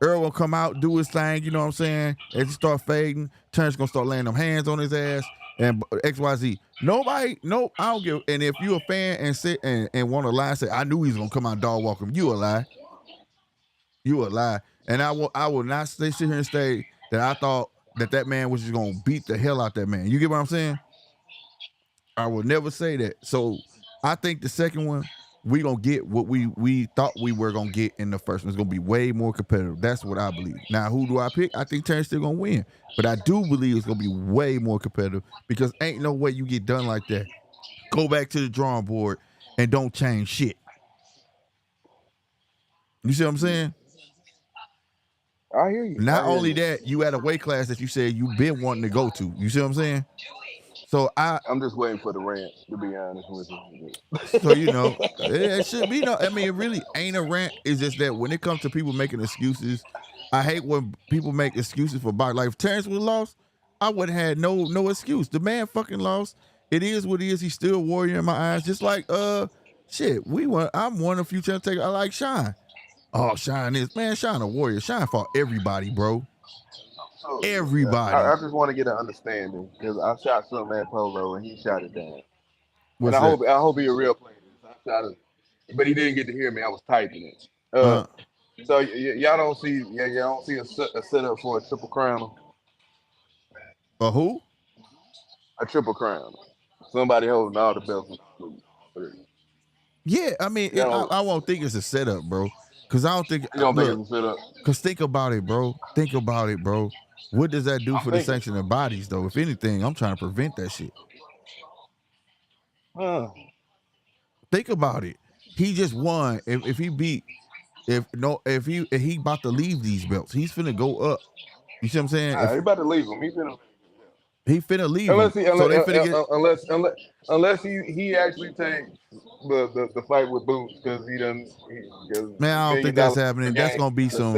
Earl will come out, do his thing. You know what I'm saying? As he start fading, Terence gonna start laying them hands on his ass and XYZ. I don't give. And if you a fan and sit and want to lie, and say I knew he was gonna come out dog walk him. You a lie. You a lie. And I will not sit here and say that I thought that man was just gonna beat the hell out that man. You get what I'm saying? I will never say that. So I think the second one, we gonna get what we thought we were gonna get in the first one. It's gonna be way more competitive. That's what I believe. Now, who do I pick? I think Terence still gonna win, but I do believe it's gonna be way more competitive because ain't no way you get done like that. Go back to the drawing board and don't change shit. You see what I'm saying? I hear you. Not only that, you at a weight class that you said you've been wanting to go to. You see what I'm saying? So I'm just waiting for the rant, to be honest with you. So it should be no. I mean, it really ain't a rant. It's just that when it comes to people making excuses, I hate when people make excuses for boxing. Like if Terence would have lost, I would have had no excuse. The man fucking lost. It is what it is. He's still a warrior in my eyes. Just like shit. I'm one of the few champs. I like Shine. Oh, Shine a warrior. Shine fought everybody, bro. Everybody. I just want to get an understanding because I shot something at Polo and he shot it down. What's and that? I hope he a real player. I shot it, but he didn't get to hear me. I was typing it. So y'all don't see a setup for a triple crown. A who? A triple crown. Somebody holding all the belts. Yeah, I mean, I won't think it's a setup, bro. Because I don't think. You don't think it's a setup? Because think about it, bro. What does that do for the sanctioning bodies, though? If anything, I'm trying to prevent that shit. Think about it. He just won. If he about to leave these belts, he's finna go up. You see what I'm saying? He about to leave them. He finna leave unless he actually takes the fight with Boots because he doesn't. Man, I don't think that's happening. That's gonna be some.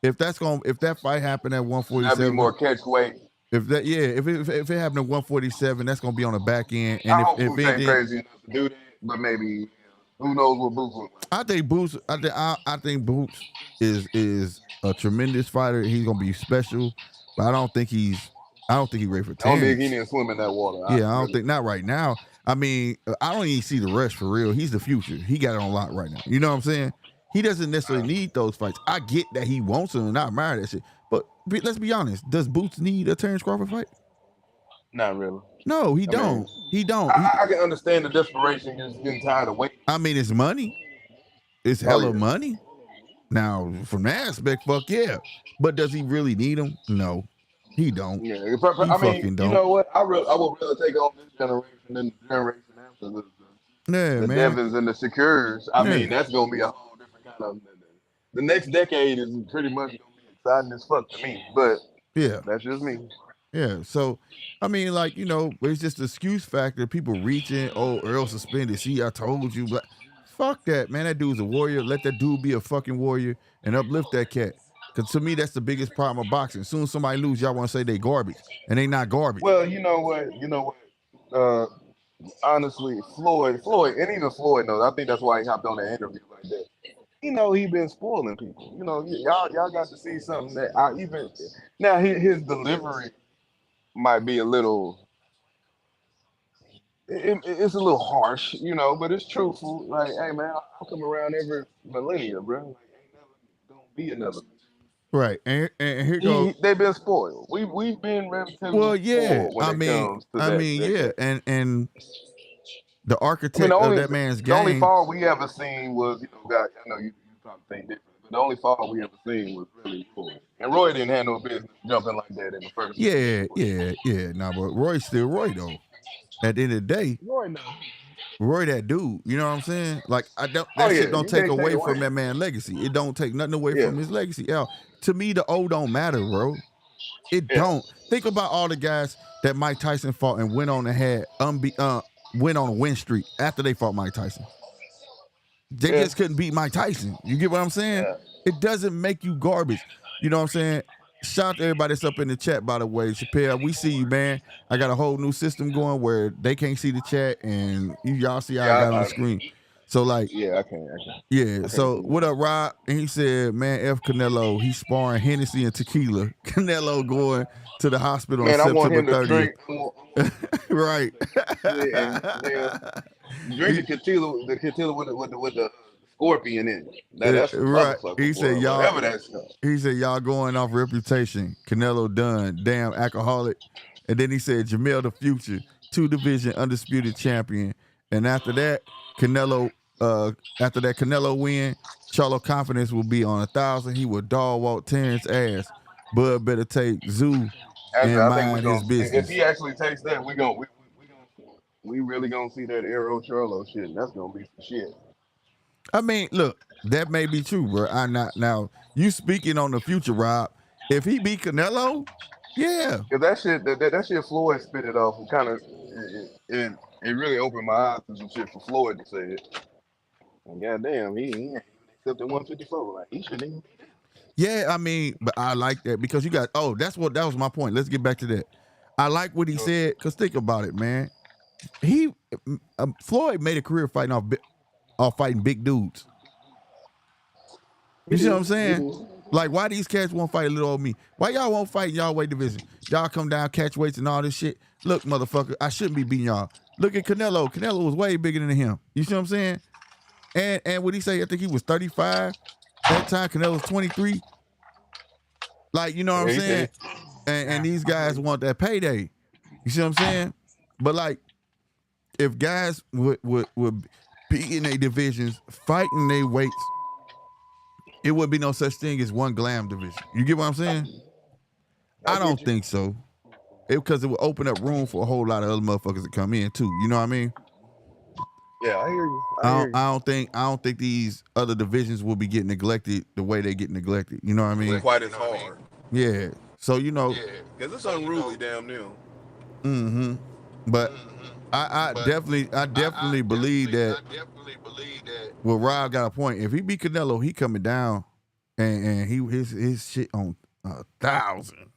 If that fight happened at 147, that'd be more catch weight. If it happened at 147, that's gonna be on the back end. And if it ain't crazy enough to do that, but maybe who knows what Boots will. I think Boots is a tremendous fighter. He's gonna be special, but I don't think he's ready for 10. I don't think he need to swim in that water. I don't think not right now. I mean, I don't even see the rest for real. He's the future. He got it on lock right now. You know what I'm saying? He doesn't necessarily need those fights. I get that he wants them and I admire that shit. But let's be honest. Does Boots need a Terence Crawford fight? Not really. No, he don't. He don't. I can understand the desperation just getting tired of waiting. I mean, it's money. it's Oh hella yeah. money. Now, from that aspect, fuck yeah. But does he really need them? No, he don't. Yeah, He I mean, fucking you don't. know what? I would rather take on this generation than the generation after Yeah, the man. Devons and the Secures. I Yeah, mean, that's gonna be a whole different kind of. The next decade is pretty much gonna be exciting as fuck to me, but yeah, that's just me. yeah. So, I mean, like, it's just the excuse factor. People reaching, oh, Earl suspended. See, I told you. But fuck that, man. That dude's a warrior. Let that dude be a fucking warrior and uplift that cat. Because to me, that's the biggest problem of boxing. As soon as somebody lose, y'all want to say they garbage. And they not garbage. Well, you know what? Honestly, Floyd, and even Floyd knows. I think that's why he hopped on that interview like that. He been spoiling people. Y'all got to see something that I even now his delivery might be a little. It's a little harsh, but it's truthful. Like, hey man, I'll come around every millennia, bro. Like, ain't never gonna be another. Right. And here go. They've been spoiled. We've been relatively Well, yeah. spoiled when it comes to I that. mean, yeah. And the I mean, architect of that man's the only game. fall we ever seen was, guys. I know you probably think different, but the only fall we ever seen was really Roy. And Roy didn't have no business jumping like that in the first. Yeah. Nah, but Roy's still Roy though. At the end of the day, Roy, no. Roy that dude. You know what I'm saying? Like Oh that shit yeah, don't you take can't take away away. from that man's legacy. It don't take nothing away Yeah. from his legacy. To me, the O don't matter, bro. It Yeah. don't. Think about all the guys that Mike Tyson fought and went on and had went on a win streak after they fought Mike Tyson. They Yeah. just couldn't beat Mike Tyson. You get what I'm saying? Yeah. It doesn't make you garbage. You know what I'm saying? Shout out to everybody that's up in the chat, by the way. Chappelle, we see you, man. I got a whole new system going where they can't see the chat and y'all see how I got on the screen. So, like, yeah, I can't. yeah. So, what up, Rob? And he said, man, F. Canelo, he's sparring Hennessy and tequila. Canelo going to the hospital Man, on I want September him to 30th. Right. Drink the tequila with the scorpion in it. That's the right. motherfucker. He said, y'all. Whatever that's called. He said, y'all going off reputation. Canelo done. Damn alcoholic. And then he said, Jermell the future, 2-division undisputed champion. And after that, Canelo win, Charlo confidence will be on 1,000. He will dog walk Terrence ass. Bud better take Zoo and mind his business. If he actually takes that, we really gonna see that Errol Charlo shit. And that's gonna be some shit. I mean, look, that may be true, bro. Now you speaking on the future, Rob. If he beat Canelo, yeah. Cause that shit Floyd spit it off and kind of it really opened my eyes to some shit for Floyd to say it. And goddamn, he ain't accepted 154. Like he shouldn't even be there. Yeah, I mean, but I like that because that was my point. Let's get back to that. I like what he said because think about it, man. Floyd made a career fighting off fighting big dudes. You see what I'm saying? Like, why these cats won't fight a little old me? Why y'all won't fight in y'all weight division? Y'all come down, catch weights and all this shit. Look, motherfucker, I shouldn't be beating y'all. Look at Canelo. Canelo was way bigger than him. You see what I'm saying? And what he say? I think he was 35. That time Canelo was 23. Like, you know what I'm saying? And these guys want that payday. You see what I'm saying? But like, if guys would be in their divisions, fighting their weights, it would be no such thing as one glam division. You get what I'm saying? I don't think so. Because it would open up room for a whole lot of other motherfuckers to come in too. You know what I mean? Yeah, I hear you. I don't think these other divisions will be getting neglected the way they get neglected. You know what I mean? Quite as hard. Yeah. So because it's unruly, damn near. Mm-hmm. But I definitely believe that. Well, Rob got a point. If he beat Canelo, he coming down, and his shit on 1,000,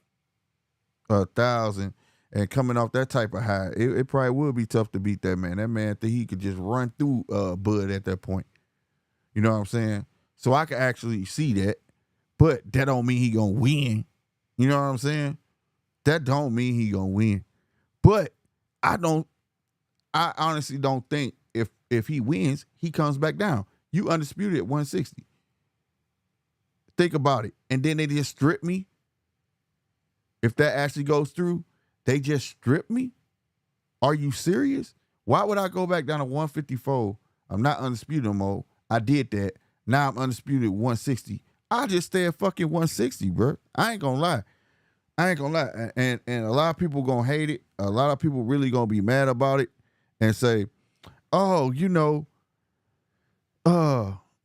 and coming off that type of high, it probably would be tough to beat that man. That man think he could just run through Bud at that point. You know what I'm saying? So I can actually see that, but that don't mean he gonna win. You know what I'm saying? That don't mean he gonna win. But I honestly don't think if he wins, he comes back down. You undisputed at 160. Think about it. And then they just strip me. If that actually goes through, they just strip me? Are you serious? Why would I go back down to 154? I'm not undisputed no more. I did that. Now I'm undisputed 160. I just stay at fucking 160, bro. I ain't gonna lie. And a lot of people gonna hate it. A lot of people really gonna be mad about it and say, oh,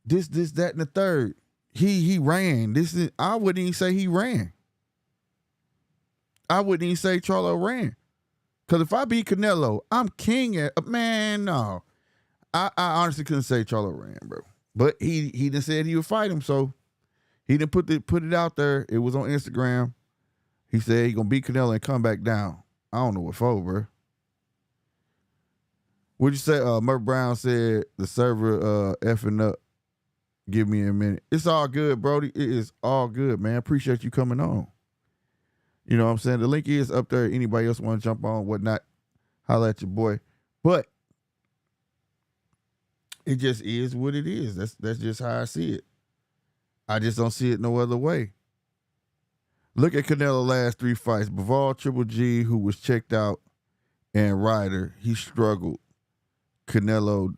this, that, and the third. He ran. I wouldn't even say he ran. I wouldn't even say Charlo ran. Because if I beat Canelo, I'm king at, man, no. I honestly couldn't say Charlo ran, bro. But he done said he would fight him, so he didn't put it out there. It was on Instagram. He said he gonna beat Canelo and come back down. I don't know what for, bro. What'd you say? Murph Brown said the server effing up. Give me a minute. It's all good, Brody. It is all good, man. Appreciate you coming on. You know what I'm saying? The link is up there. Anybody else want to jump on, whatnot, holla at your boy. But it just is what it is. That's just how I see it. I just don't see it no other way. Look at Canelo's last 3 fights. Bivol, Triple G, who was checked out, and Ryder, he struggled. Canelo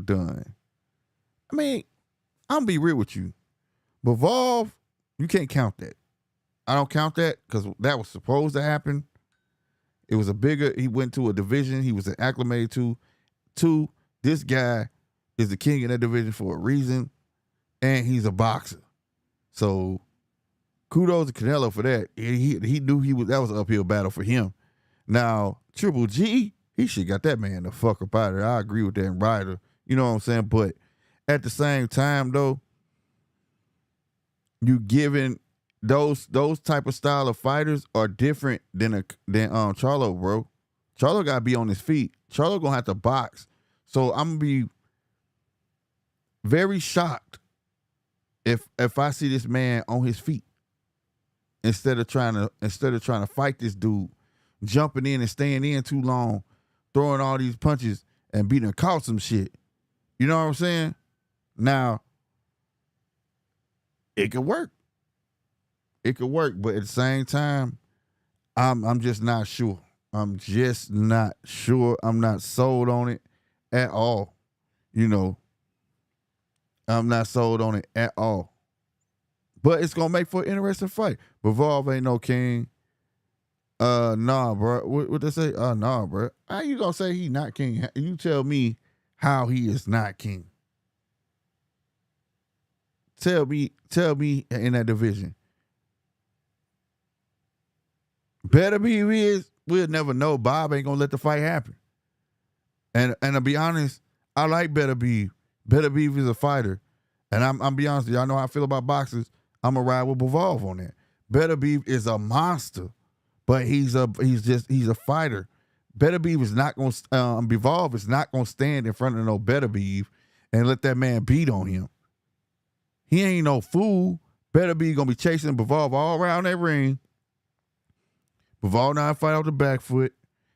done. I mean, I'm gonna be real with you. Bivol, you can't count that. I don't count that because that was supposed to happen. It was he went to a division he was acclimated to. 2, this guy is the king in that division for a reason, and he's a boxer. So kudos to Canelo for that. He knew that was an uphill battle for him. Now, Triple G, he should got that man the fuck up out of there. I agree with that, Ryder. You know what I'm saying? But at the same time, though, you giving those type of style of fighters are different than Charlo, bro. Charlo gotta be on his feet. Charlo gonna have to box. So I'm gonna be very shocked if I see this man on his feet instead of trying to fight this dude, jumping in and staying in too long, throwing all these punches and beating caught some shit. You know what I'm saying? Now, it could work. It could work, but at the same time, I'm just not sure. I'm just not sure. I'm not sold on it at all. You know, I'm not sold on it at all. But it's gonna make for an interesting fight. Bivol ain't no king. Nah, bro. What they say? Nah, bro. How you gonna say he not king? You tell me how he is not king. Tell me in that division. Better be who he is. We'll never know. Bob ain't gonna let the fight happen. And to be honest, I like Better Beef. Better Beef is a fighter. And I'm be honest with you, I know how I feel about boxers. I'm gonna ride with Bivol on that. Better Beef is a monster, but he's a fighter. Better Beef is not gonna Bivol is not gonna stand in front of no Better Beef and let that man beat on him. He ain't no fool. Better Beef gonna be chasing Bivol all around that ring. Bivol not fight off the back foot.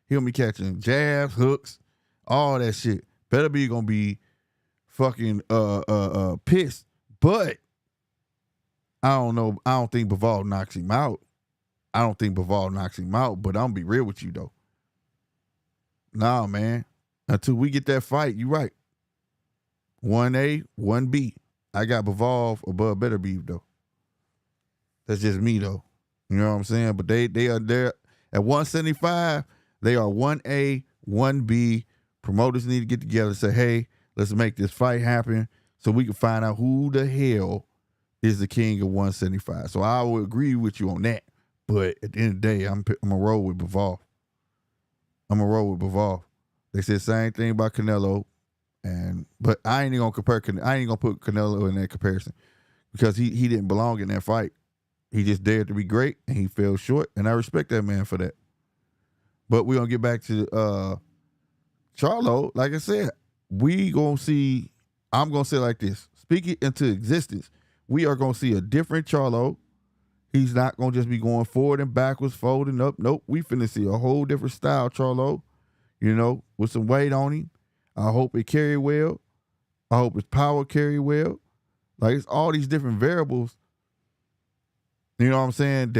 He'll be catching jabs, hooks, all that shit. Better Beef gonna be fucking pissed. But I don't know. I don't think Bivol knocks him out. But I'm gonna be real with you though. Nah, man. Until we get that fight, you right. 1A, 1B. I got Bivol above Better Beef though. That's just me though. You know what I'm saying? But they are there at 175. They are 1A, 1B. Promoters need to get together and say, hey, let's make this fight happen so we can find out who the hell is the king of 175. So I will agree with you on that. But at the end of the day, I'm going to roll with Bivol. They said the same thing about Canelo. But I ain't going to put Canelo in that comparison because he didn't belong in that fight. He just dared to be great, and he fell short, and I respect that man for that. But we're going to get back to Charlo. Like I said, I'm going to say it like this. Speak it into existence. We are going to see a different Charlo. He's not going to just be going forward and backwards, folding up. Nope, we finna see a whole different style Charlo, with some weight on him. I hope it carry well. I hope his power carry well. Like, it's all these different variables. You know what I'm saying?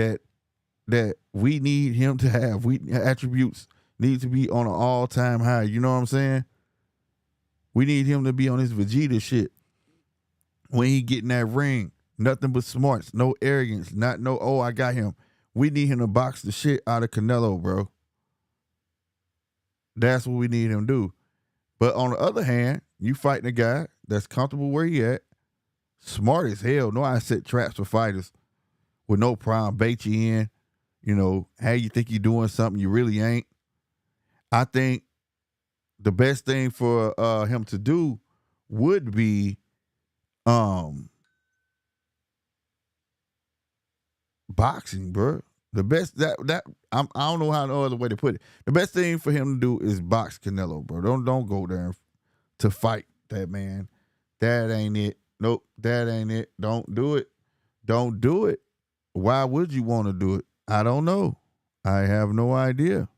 That we need him to have. Attributes need to be on an all-time high. You know what I'm saying? We need him to be on his Vegeta shit. when he get in that ring. Nothing but smarts, no arrogance, not no, oh, I got him. We need him to box the shit out of Canelo, bro. That's what we need him to do. But on the other hand, you fighting a guy that's comfortable where he at, smart as hell, know how to set traps for fighters with no problem, bait you in, how you think you're doing something you really ain't. I think the best thing for him to do would be um boxing, bro. The best that I don't know how no other way to put it. The best thing for him to do is box Canelo, bro. Don't go there to fight that man. That ain't it. Nope, that ain't it. Don't do it. Don't do it. Why would you want to do it? I don't know. I have no idea.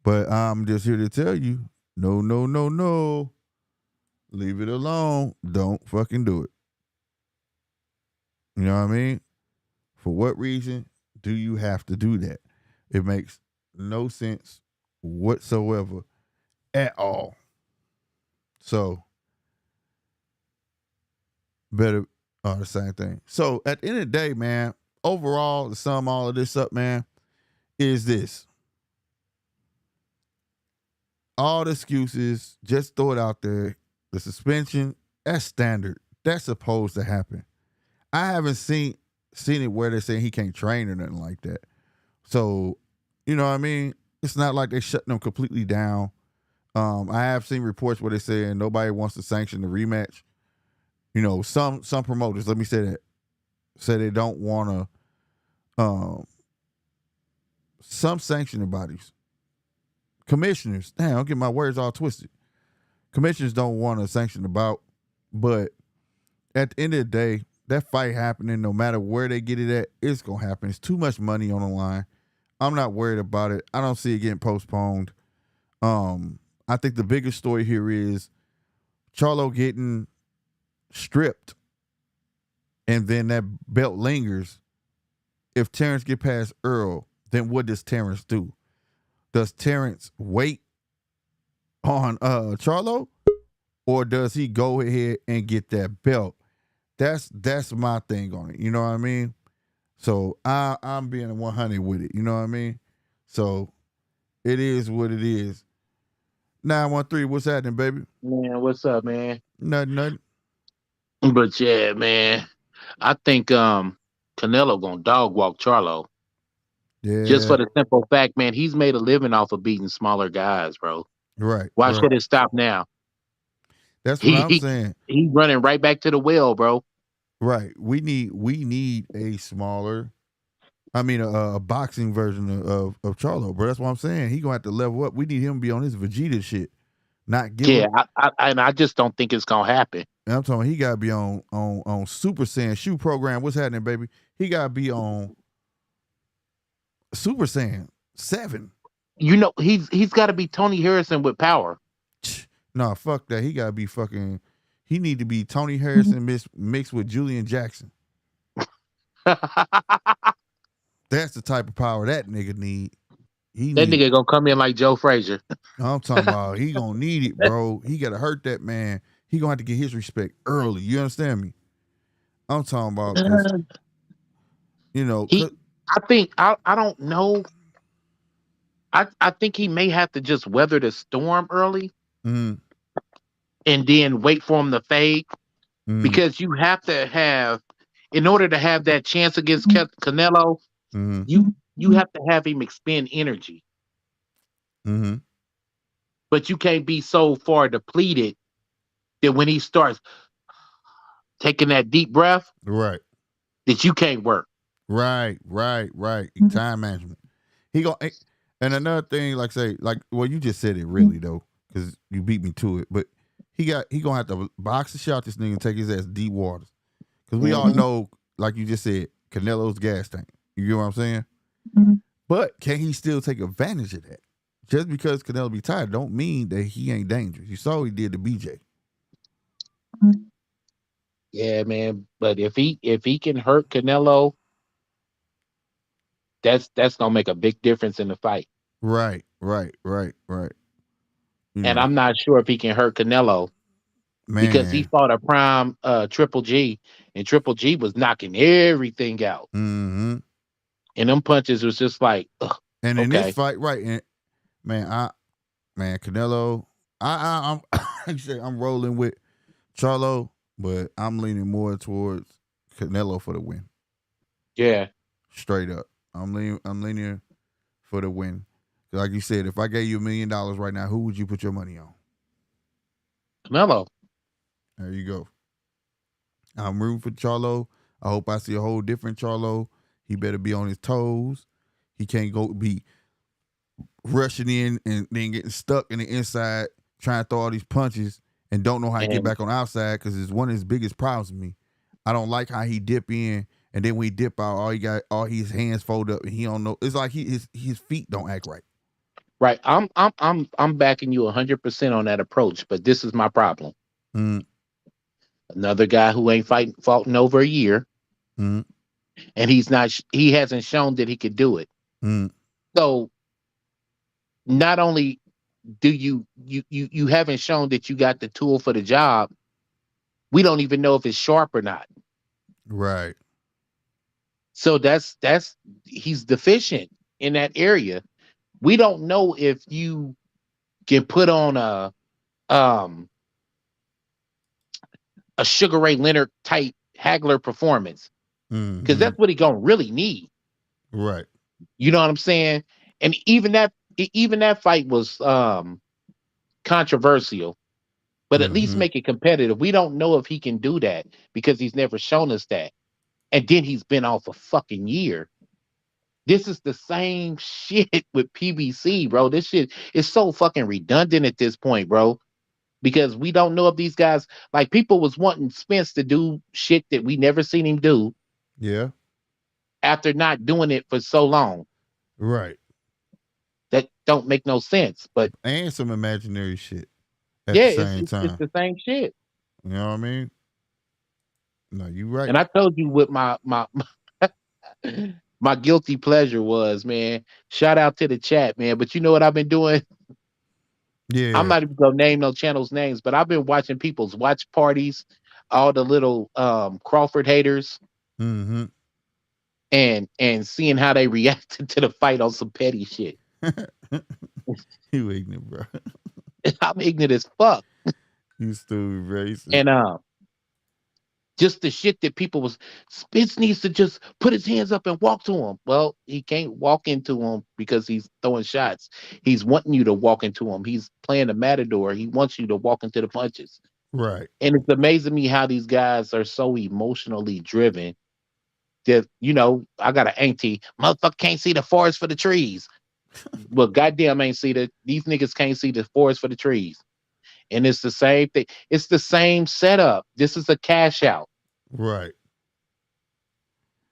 But I'm just here to tell you, no, no, no, no. Leave it alone. Don't fucking do it. You know what I mean? For what reason do you have to do that? It makes no sense whatsoever at all. So, better the same thing. So, at the end of the day, man, overall, to sum all of this up, man, is this. All the excuses, just throw it out there. The suspension, that's standard. That's supposed to happen. I haven't seen it where they're saying he can't train or nothing like that. So, you know what I mean? It's not like they're shutting him completely down. I have seen reports where they saying nobody wants to sanction the rematch. Some promoters, let me say that, say they don't want to. Some sanctioning bodies, commissioners, damn, I'll get my words all twisted. Commissioners don't want to sanction the bout, but at the end of the day, that fight happening, no matter where they get it at, it's gonna happen. It's too much money on the line. I'm not worried about it. I don't see it getting postponed. I think the biggest story here is Charlo getting stripped, and then that belt lingers. If Terence get past Errol, then what does Terence do? Does Terence wait on Charlo, or does he go ahead and get that belt? That's my thing on it. You know what I mean? So I'm being 100 with it. You know what I mean? So it is what it is. 913, what's happening, baby? Man, what's up, man? Nothing. But yeah, man, I think Canelo gonna dog walk Charlo. Just Yeah, for the simple fact, man, he's made a living off of beating smaller guys, bro. right. Why should it stop now? That's what He I'm he saying. he's running right back to the well, bro. Right. We need a smaller, a boxing version of Charlo, bro. That's what I'm saying. He gonna have to level up. We need him to be on his Vegeta shit, not give Yeah, him. I just don't think it's gonna happen. And I'm talking. He gotta be on Super Saiyan shoe program. What's happening, baby? He gotta be on Super Saiyan 7. He's got to be Tony Harrison with power. Nah, fuck that. He gotta be fucking. He need to be Tony Harrison mixed with Julian Jackson. That That's the type of power that nigga need. He need. nigga gonna come in like Joe Frazier. I'm talking about he gonna need it, bro. He gotta hurt that man. He gonna have to get his respect early. You understand me? I'm talking about because he, I think I don't know. I think he may have to just weather the storm early mm, and then wait for him to fade mm, because you have to have, in order to have that chance against Canelo, mm, you have to have him expend energy, mm, but you can't be so far depleted that when he starts taking that deep breath right, that you can't work. right. Time management. He gonna and another thing, like say, like well, you just said it really though, because you beat me to it. But he gonna have to box the shot this nigga and take his ass deep waters. Because we all Mhm. know, like you just said, Canelo's gas tank. You get what I'm saying? But can he still take advantage of that? Just because Canelo be tired don't mean that he ain't dangerous. You saw what he did to BJ. Yeah, man. But if he can hurt Canelo, that's gonna make a big difference in the fight. Right. And I'm not sure if he can hurt Canelo because he Man. fought a prime Triple G, and Triple G was knocking everything out. Mm-hmm. And them punches was just like, ugh, And in this okay, fight, right, and man, Canelo, I'm like I said, I'm rolling with Charlo, but I'm leaning more towards Canelo for the win. yeah, Straight up. I'm leaning for the win. Like you said, if I gave you $1 million right now, who would you put your money on? Canelo. There you go. I'm rooting for Charlo. I hope I see a whole different Charlo. He better be on his toes. He can't go be rushing in and then getting stuck in the inside, trying to throw all these punches and don't know how to get And back on the outside because it's one of his biggest problems with me. I don't like how he dip in and then when he dip out, all his hands fold up and he don't know. It's like his feet don't act right. right, I'm backing you 100% on that approach, but this is my problem. Mm, Another guy who ain't fought in over a year, mm, and he hasn't shown that he could do it. mm. So not only do you haven't shown that you got the tool for the job, we don't even know if it's sharp or not. Right. So that's he's deficient in that area. We don't know if you can put on um a Sugar Ray Leonard type Hagler performance, because Mm-hmm. that's what he gonna really need. Right. You know what I'm saying? And even that fight was controversial, but at least Mm-hmm. make it competitive. We don't know if he can do that because he's never shown us that. And then he's been off a fucking year. This is the same shit with PBC, bro. This shit is so fucking redundant at this point, bro. Because we don't know if these guys, like, people was wanting Spence to do shit that we never seen him do Yeah. after not doing it for so long. Right. That don't make no sense. But And some imaginary shit at yeah, the it's same it's time. the same shit. You know what I mean? No, you right. And I told you what my my guilty pleasure was, man. Shout out to the chat, man. But you know what I've been doing? I'm Yeah. not even gonna name no channels names, but I've been watching people's watch parties, all the little Crawford haters, Mm-hmm. and seeing how they reacted to the fight on some petty shit. You ignorant, bro. I'm ignorant as fuck. You stupid, bro. You stupid. And just the shit that people was, Spence needs to just put his hands up and walk to him. Well, he can't walk into him because he's throwing shots. He's wanting you to walk into him. He's playing the matador. He wants you to walk into the punches. Right. And it's amazing me how these guys are so emotionally driven that, I got an auntie, motherfucker can't see the forest for the trees. Well, goddamn ain't see these niggas can't see the forest for the trees. And it's the same thing. It's the same setup. This is a cash out. Right.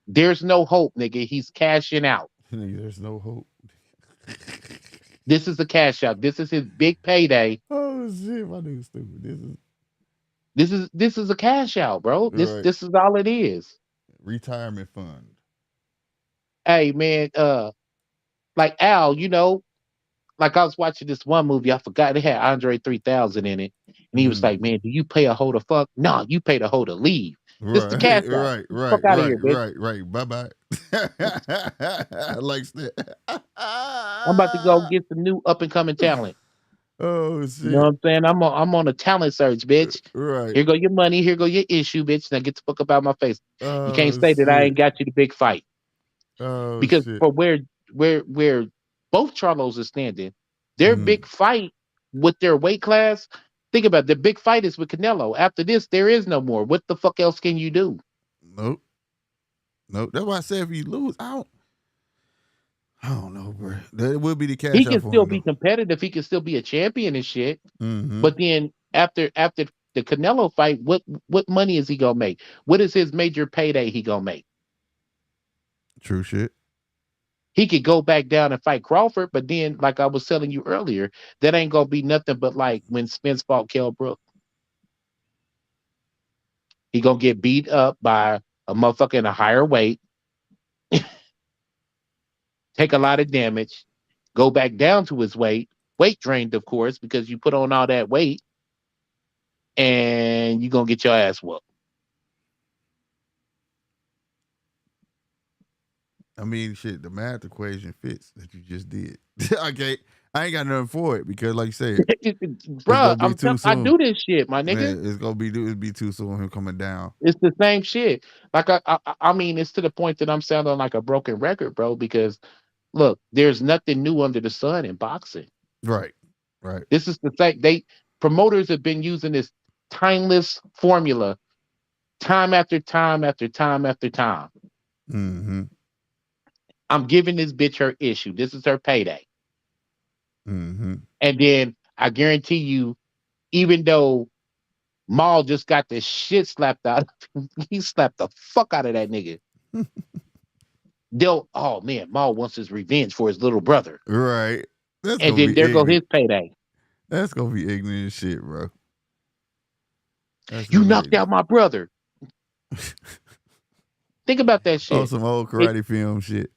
There's no hope, nigga. He's cashing out. There's no hope. This is a cash out. This is his big payday. Oh shit, my nigga stupid. This is This is a cash out, bro. This right. this is all it is. Retirement fund. Hey man, like Al, like I was watching this one movie, I forgot it had Andre 3000 in it. And he was Mm. like, man, do you pay a hoe to fuck? No, you pay the hoe to leave. This the Right, cash out. right, Get the fuck right, out of here, right, bitch. right, right. Bye bye. I like that. I'm about to go get some new up and coming talent. Oh You know what shit. I'm saying? I'm on a talent search, bitch. Right. Here go your money. Here go your issue, bitch. Now get the fuck up out my face. You can't Oh say that I shit. ain't got you the big fight, Oh because shit. for where both Charlos are standing, their Mm. big fight with their weight class. Think about it, the big fight is with Canelo. After this, there is no more. What the fuck else can you do? Nope. Nope. That's why I said if you lose, I don't know, bro. That would be the He cash out can for still him be though. competitive. He can still be a champion and shit. Mm-hmm. But then after the Canelo fight, what money is he gonna make? What is his major payday he gonna make? True shit. He could go back down and fight Crawford, but then, like I was telling you earlier, that ain't gonna be nothing but like when Spence fought Kell Brook. He gonna get beat up by a motherfucker in a higher weight, take a lot of damage, go back down to his weight drained, of course, because you put on all that weight, and you gonna get your ass whooped. I mean, shit, the math equation fits that you just did. I ain't got nothing for it because, like you said, it's Bruh, gonna be too I soon. do this shit, my nigga. Man, it'd be too soon him coming down. It's the same shit. Like I mean, it's to the point that I'm sounding like a broken record, bro. Because look, there's nothing new under the sun in boxing. Right, right. This is the thing. Promoters have been using this timeless formula time after time after time after time. Mm-hmm. I'm giving this bitch her issue. This is her payday. Mm-hmm. And then I guarantee you, even though Maul just got the shit slapped out of him, he slapped the fuck out of that nigga. Oh man, Maul wants his revenge for his little brother. Right. That's And gonna then be there go ignorant. his payday. That's gonna be ignorant as shit, bro. That's You really knocked out ignorant. my brother. Think about that Oh, shit. some old It, karate film shit.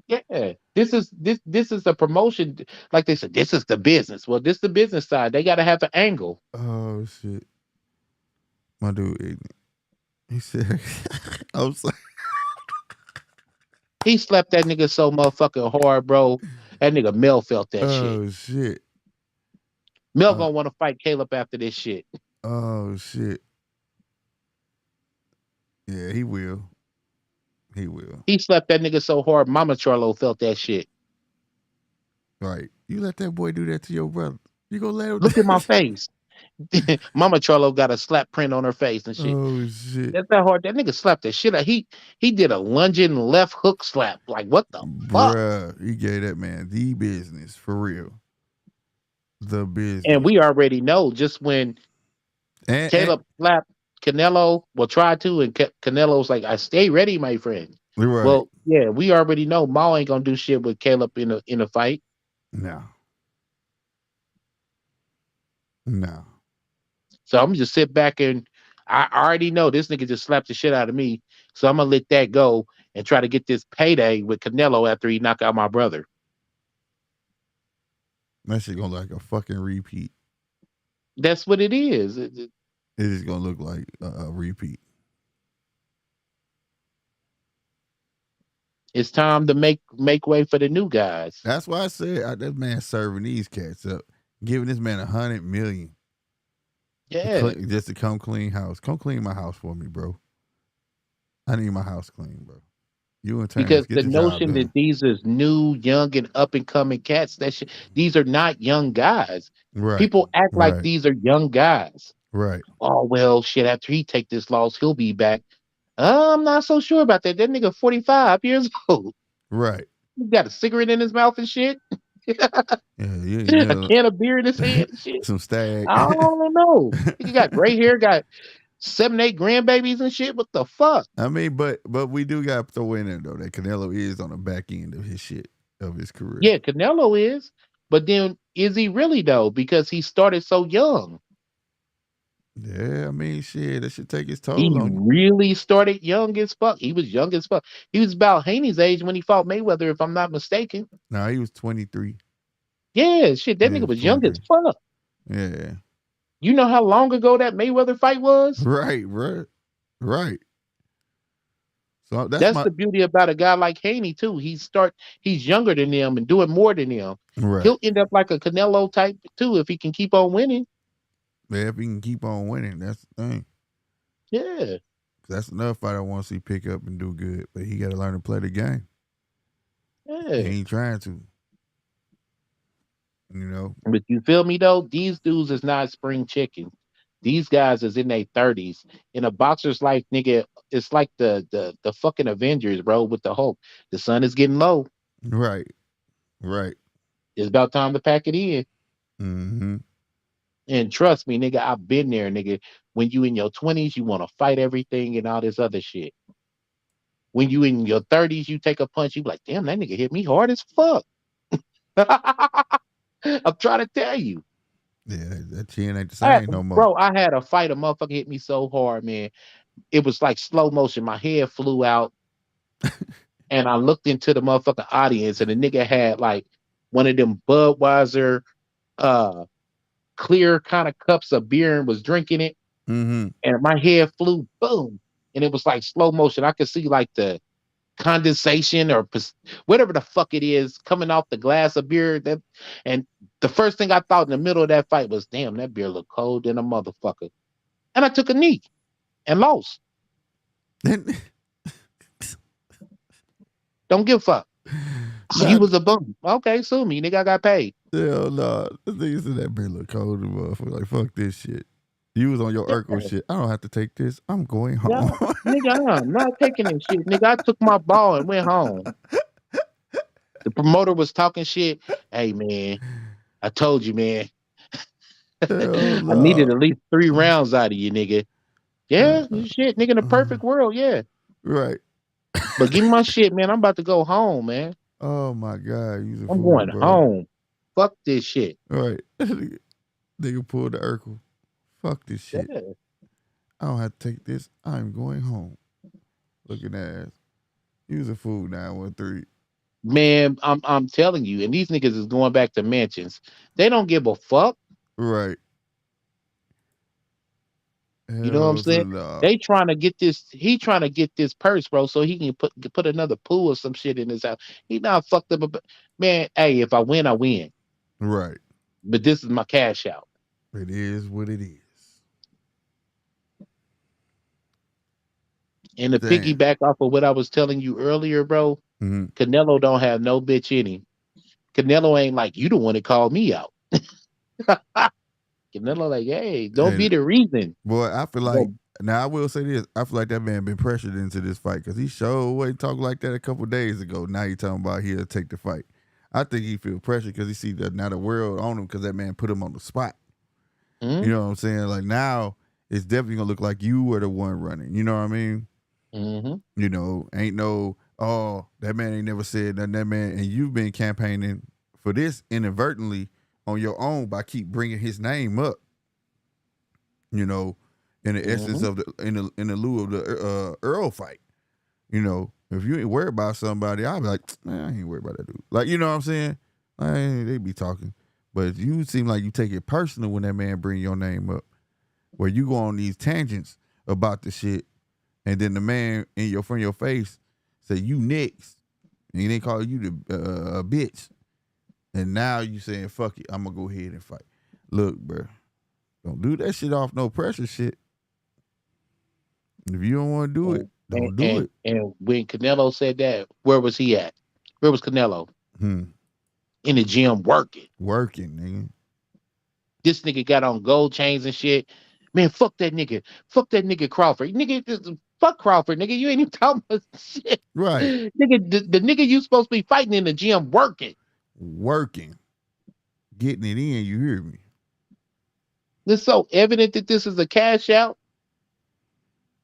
yeah. This is a promotion. Like they said, this is the business. Well, this is the business side. They gotta have an angle. Oh shit. My dude ignorant. He said I'm sorry. He slapped that nigga so motherfucking hard, bro. That nigga Mel felt that shit. Oh shit. Mel Uh, gonna want to fight Caleb after this shit. oh shit. Yeah, he will. He will. He slapped that nigga so hard, Mama Charlo felt that shit. Right. You let that boy do that to your brother. You gonna let Look at my him? face. Mama Charlo got a slap print on her face and shit. Oh shit. That's that hard. That nigga slapped the shit out. He did a lunging left hook slap. Like what the fuck? Bruh, he gave that man the business for real. The And business. we already know just when And Caleb slapped Canelo, well, tried to, and Canelo's like, "I stay ready, my friend." right. Well, yeah, we already know Maul ain't gonna do shit with Caleb in a fight. No. No. So I'm gonna just sit back and I already know this nigga just slapped the shit out of me. So I'm gonna let that go and try to get this payday with Canelo after he knock out my brother. That shit gonna look like a fucking repeat. That's what it is. It is gonna look like a repeat. It's time to make way for the new guys. That's why I said that man serving these cats up, giving this man 100 million Yeah, just to come clean house. Come clean my house for me, bro. I need my house clean, bro. You and Terrence because get the the job notion that done. these is new, young, and up and coming cats, these are not young guys. Right. People act like Right. these are young guys. Right. Oh well, shit. After he take this loss, he'll be back. I'm not so sure about that. That nigga 45 years old. Right. He got a cigarette in his mouth and shit. Yeah. A can of beer in his hand and shit. Some stag. I don't know. He got gray hair, got 7, 8 grandbabies and shit. What the fuck? I mean, but we do got to throw in there though that Canelo is on the back end of his shit of his career. Yeah, Canelo is. But then is he really though? Because he started so young. Yeah, I mean, shit, that should take its He toll on you. really started young as fuck. He was young as fuck. He was about Haney's age when he fought Mayweather, if I'm not mistaken. Nah, he was 23. Yeah, shit, that Yeah, he nigga was was young as 23. fuck. Yeah. You know how long ago that Mayweather fight was? Right, bro. Right. So that's That's my the beauty about a guy like Haney too. He's younger than them and doing more than them. right. He'll end up like a Canelo type too if he can keep on winning. Yeah, if he can keep on winning, that's the thing. Yeah. That's another fight I want to see pick up and do good, but he got to learn to play the game. He Yeah. ain't trying to, you know. But you feel me though? These dudes is not spring chickens. These guys is in their 30s. In a boxer's life, nigga, it's like the fucking Avengers, bro, with the Hulk. The sun is getting low. Right. Right. It's about time to pack it in. Mm-hmm. And trust me, nigga, I've been there, nigga. When you in your 20s, you want to fight everything and all this other shit. When you in your 30s, you take a punch, you be like, damn, that nigga hit me hard as fuck. I'm trying to tell you. Yeah, that chin ain't the same no more. Bro, I had a fight, a motherfucker hit me so hard, man. It was like slow motion. My head flew out, and I looked into the motherfucking audience, and the nigga had like one of them Budweiser, uh, clear kind of cups of beer and was drinking it, Mm-hmm. and my head flew, boom, and it was like slow motion. I could see like the condensation or whatever the fuck it is coming off the glass of beer. And the first thing I thought in the middle of that fight was, damn, that beer looked cold than a motherfucker. And I took a knee and lost. Don't give a fuck. You was a bum. Okay, sue me, nigga. I got paid. Hell no. The thing is that beer look cold, motherfucker. Like, fuck this shit. You was on your Urkel shit. I don't have to take this. I'm going home. Yeah, nigga, I'm not taking this shit. Nigga, I took my ball and went home. The promoter was talking shit. Hey, man, I told you, man. Hell I needed no. at least 3 rounds out of you, nigga. Yeah, shit, nigga, in a perfect world, yeah. Right. But give me my shit, man. I'm about to go home, man. Oh my God, you's a I'm fool, going bro. home. Fuck this shit. Right. Nigga pulled the Urkel. Fuck this shit. Yeah. I don't have to take this. I'm going home. Looking ass. You was a fool, 913. Man, I'm telling you, and these niggas is going back to mansions. They don't give a fuck. Right. You know what I'm Hell saying? to no. They trying to get this. He trying to get this purse, bro, so he can put another pool or some shit in his house. He not fucked up. Man, hey, if I win, I win. Right. But this is my cash out. It is what it is. And to Damn. piggyback off of what I was telling you earlier, bro, Mm-hmm. Canelo don't have no bitch in him. Canelo ain't like, you the one that called me out. Canelo like, hey, don't be the reason. Boy, I feel like, now I will say this, I feel like that man been pressured into this fight because he showed way talk like that a couple days ago. Now he talking about he'll take the fight. I think he feel pressure because he see that now the world on him because that man put him on the spot. Mm-hmm. You know what I'm saying? Like now it's definitely gonna look like you were the one running. You know what I mean? Mm-hmm. You know, ain't no, oh, that man ain't never said nothing. That man, and you've been campaigning for this inadvertently on your own by keep bringing his name up. You know, in the essence of the in the lieu of the Earl fight. You know, if you ain't worried about somebody, I'll be like, man, I ain't worried about that dude. Like, you know what I'm saying? They be talking, but you seem like you take it personal when that man bring your name up, where you go on these tangents about the shit, and then the man in your front of your face say you next, and they call you the a bitch, and now you saying fuck it, I'm gonna go ahead and fight. Look, bro, don't do that shit off no pressure shit. If you don't want to do it, don't do it. And when Canelo said that, where was he at? Where was Canelo? In the gym working. Working, nigga. This nigga got on gold chains and shit. Man, fuck that nigga. Fuck that nigga Crawford. Nigga, fuck Crawford, nigga. You ain't even talking about shit. Right. Nigga, the nigga you supposed to be fighting in the gym working. Working. Getting it in, you hear me? It's so evident that this is a cash out.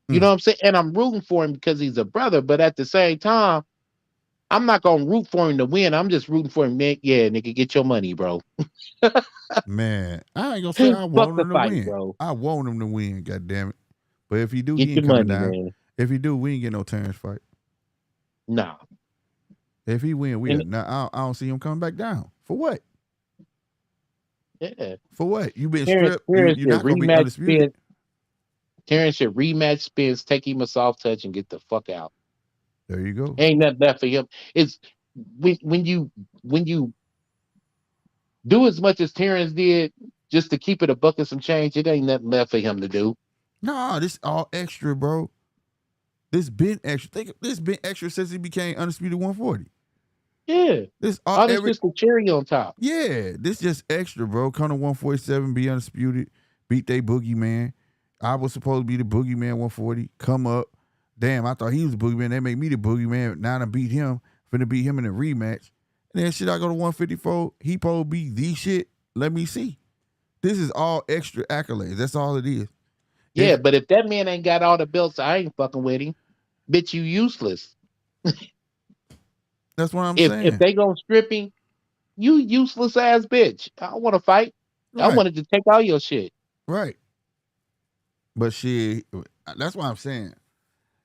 You know what I'm saying? And I'm rooting for him because he's a brother, but at the same time, I'm not gonna root for him to win. I'm just rooting for him, man. Yeah, nigga, get your money, bro. Man, I ain't gonna say I Fuck want the him to fight, win. bro. I want him to win, goddammit. But if he do, Get he your ain't coming money, down. man. If he do, we ain't get no Terence fight. Nah. If he win, we now I don't see him coming back down. For what? Yeah. For what? You been Terence stripped. You're not gonna be undisputed. Terence should rematch Spence, take him a soft touch, and get the fuck out. There you go. Ain't nothing left for him. It's when you do as much as Terence did just to keep it a buck and some change, it ain't nothing left for him to do. Nah, this all extra, bro. This been extra. This been extra since he became undisputed 140. Yeah. This This just the cherry on top. Yeah, this just extra, bro. Come to 147, be undisputed, beat they boogeyman. I was supposed to be the boogeyman 140. Come up. Damn, I thought he was the boogeyman. They make me the boogeyman. Now I beat him. Finna beat him in a rematch. And then shit, I go to 154. He supposed to be the shit. Let me see. This is all extra accolades. That's all it is. Yeah, but if that man ain't got all the belts, I ain't fucking with him. Bitch, you useless. That's what I'm saying. If they gonna strip him, you useless ass bitch. I want to fight. Right. I wanted to take all your shit. Right. But shit, that's why I'm saying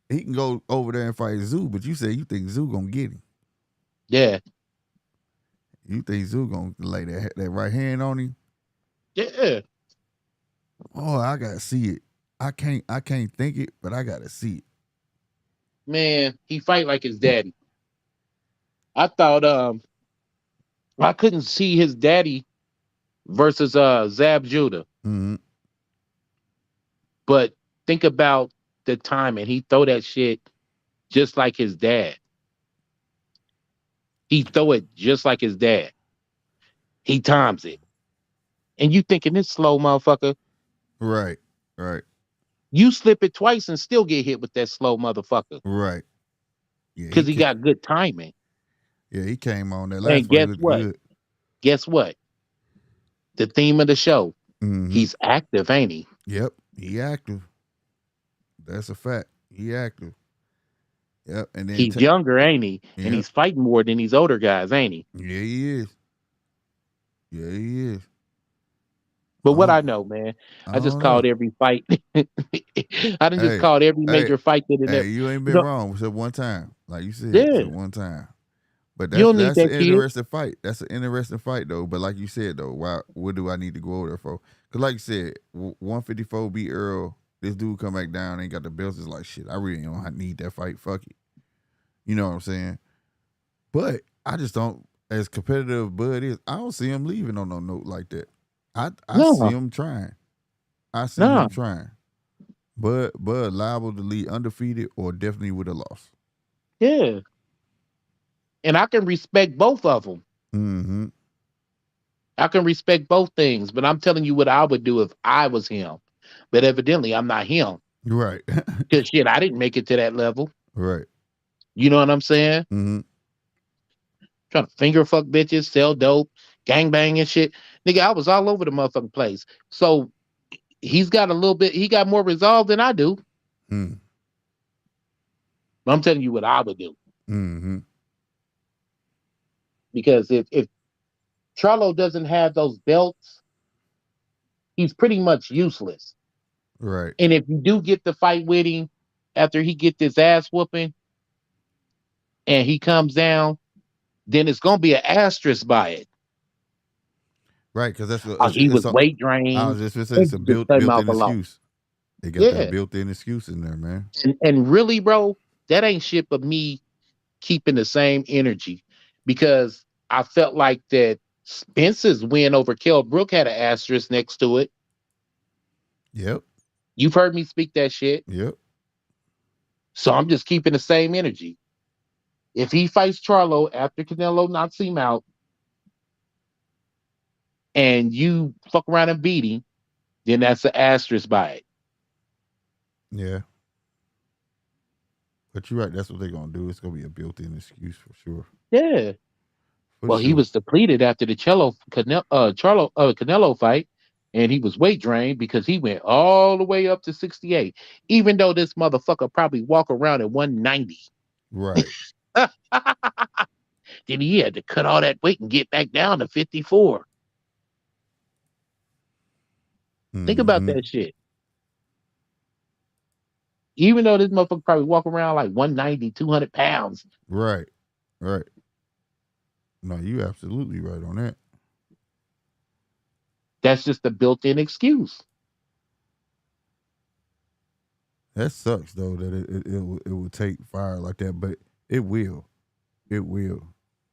he can go over there and fight Zoo, but you say you think Zoo gonna get him. Yeah. You think Zoo gonna lay that right hand on him? Yeah, Oh, I gotta see it. I can't think it, but I gotta see it. man, he fight like his daddy. I thought I couldn't see his daddy versus Zab Judah, Mm-hmm. but think about the timing. He throw that shit just like his dad. He throw it just like his dad. He times it. And you thinking this slow motherfucker, Right, right, you slip it twice and still get hit with that slow motherfucker. right. Yeah, Because he got good timing. he came on that last And fight. He guess looked what? good. Guess what? The theme of the show. Mm-hmm. He's active, ain't he? Yep, he active. That's a fact. He active. Yep, and then He's younger, ain't he? And yep, he's fighting more than these older guys, ain't he? yeah, he is. Yeah, he is. But I what I don't, know, man, I I just don't know. called every fight. I done just Hey, called every hey, major fight that it hey, ever. you ain't You been know, wrong except one time. Like you said, yeah, except one time. But you that's don't need that's an that kid. interesting fight. That's an interesting fight though. But like you said though, why? What do I need to go over there for? Because like you said, 154 beat Earl. This dude come back down, ain't got the belts. It's like shit. I really don't need that fight. Fuck it. You know what I'm saying? But I just don't. As competitive Bud is, I don't see him leaving on no note like that. I see No, him trying. I see him no, trying. Bud liable to lead undefeated or definitely with a loss. yeah. And I can respect both of them. Mm-hmm. I can respect both things, but I'm telling you what I would do if I was him. But evidently, I'm not him. Right. Because shit, I didn't make it to that level. Right. You know what I'm saying? Mm-hmm. Trying to finger fuck bitches, sell dope, gang bang and shit. Nigga, I was all over the motherfucking place. So he's got a little bit, he got more resolve than I do. Mm. But I'm telling you what I would do. Mm-hmm. Because if Charlo doesn't have those belts, he's pretty much useless. Right. And if you do get the fight with him after he get this ass whooping and he comes down, then it's gonna be an asterisk by it. Right. Because that's what He was it's a, weight I was drained. just gonna say And it's a you just cut him off built-in a lot. excuse. They got that Yeah. built-in excuse in there, man. And really, bro, that ain't shit but me keeping the same energy because I felt like that Spence's win over Kell Brook had an asterisk next to it. Yep. You've heard me speak that shit. Yep. So I'm just keeping the same energy. If he fights Charlo after Canelo knocks him out and you fuck around and beat him, then that's an asterisk by it. Yeah. But you're right. That's what they're gonna do. It's gonna be a built-in excuse for sure. Yeah. For Well, he sure. was depleted after the Canelo fight, and he was weight drained because he went all the way up to 68, even though this motherfucker probably walk around at 190. Right. Then he had to cut all that weight and get back down to 54. Think about Mm-hmm. that shit. Even though this motherfucker probably walk around like 190, 200 pounds, Right. Right. No, you absolutely right on that. that's just a built-in excuse. That sucks though that it will take fire like that, but it will. It will.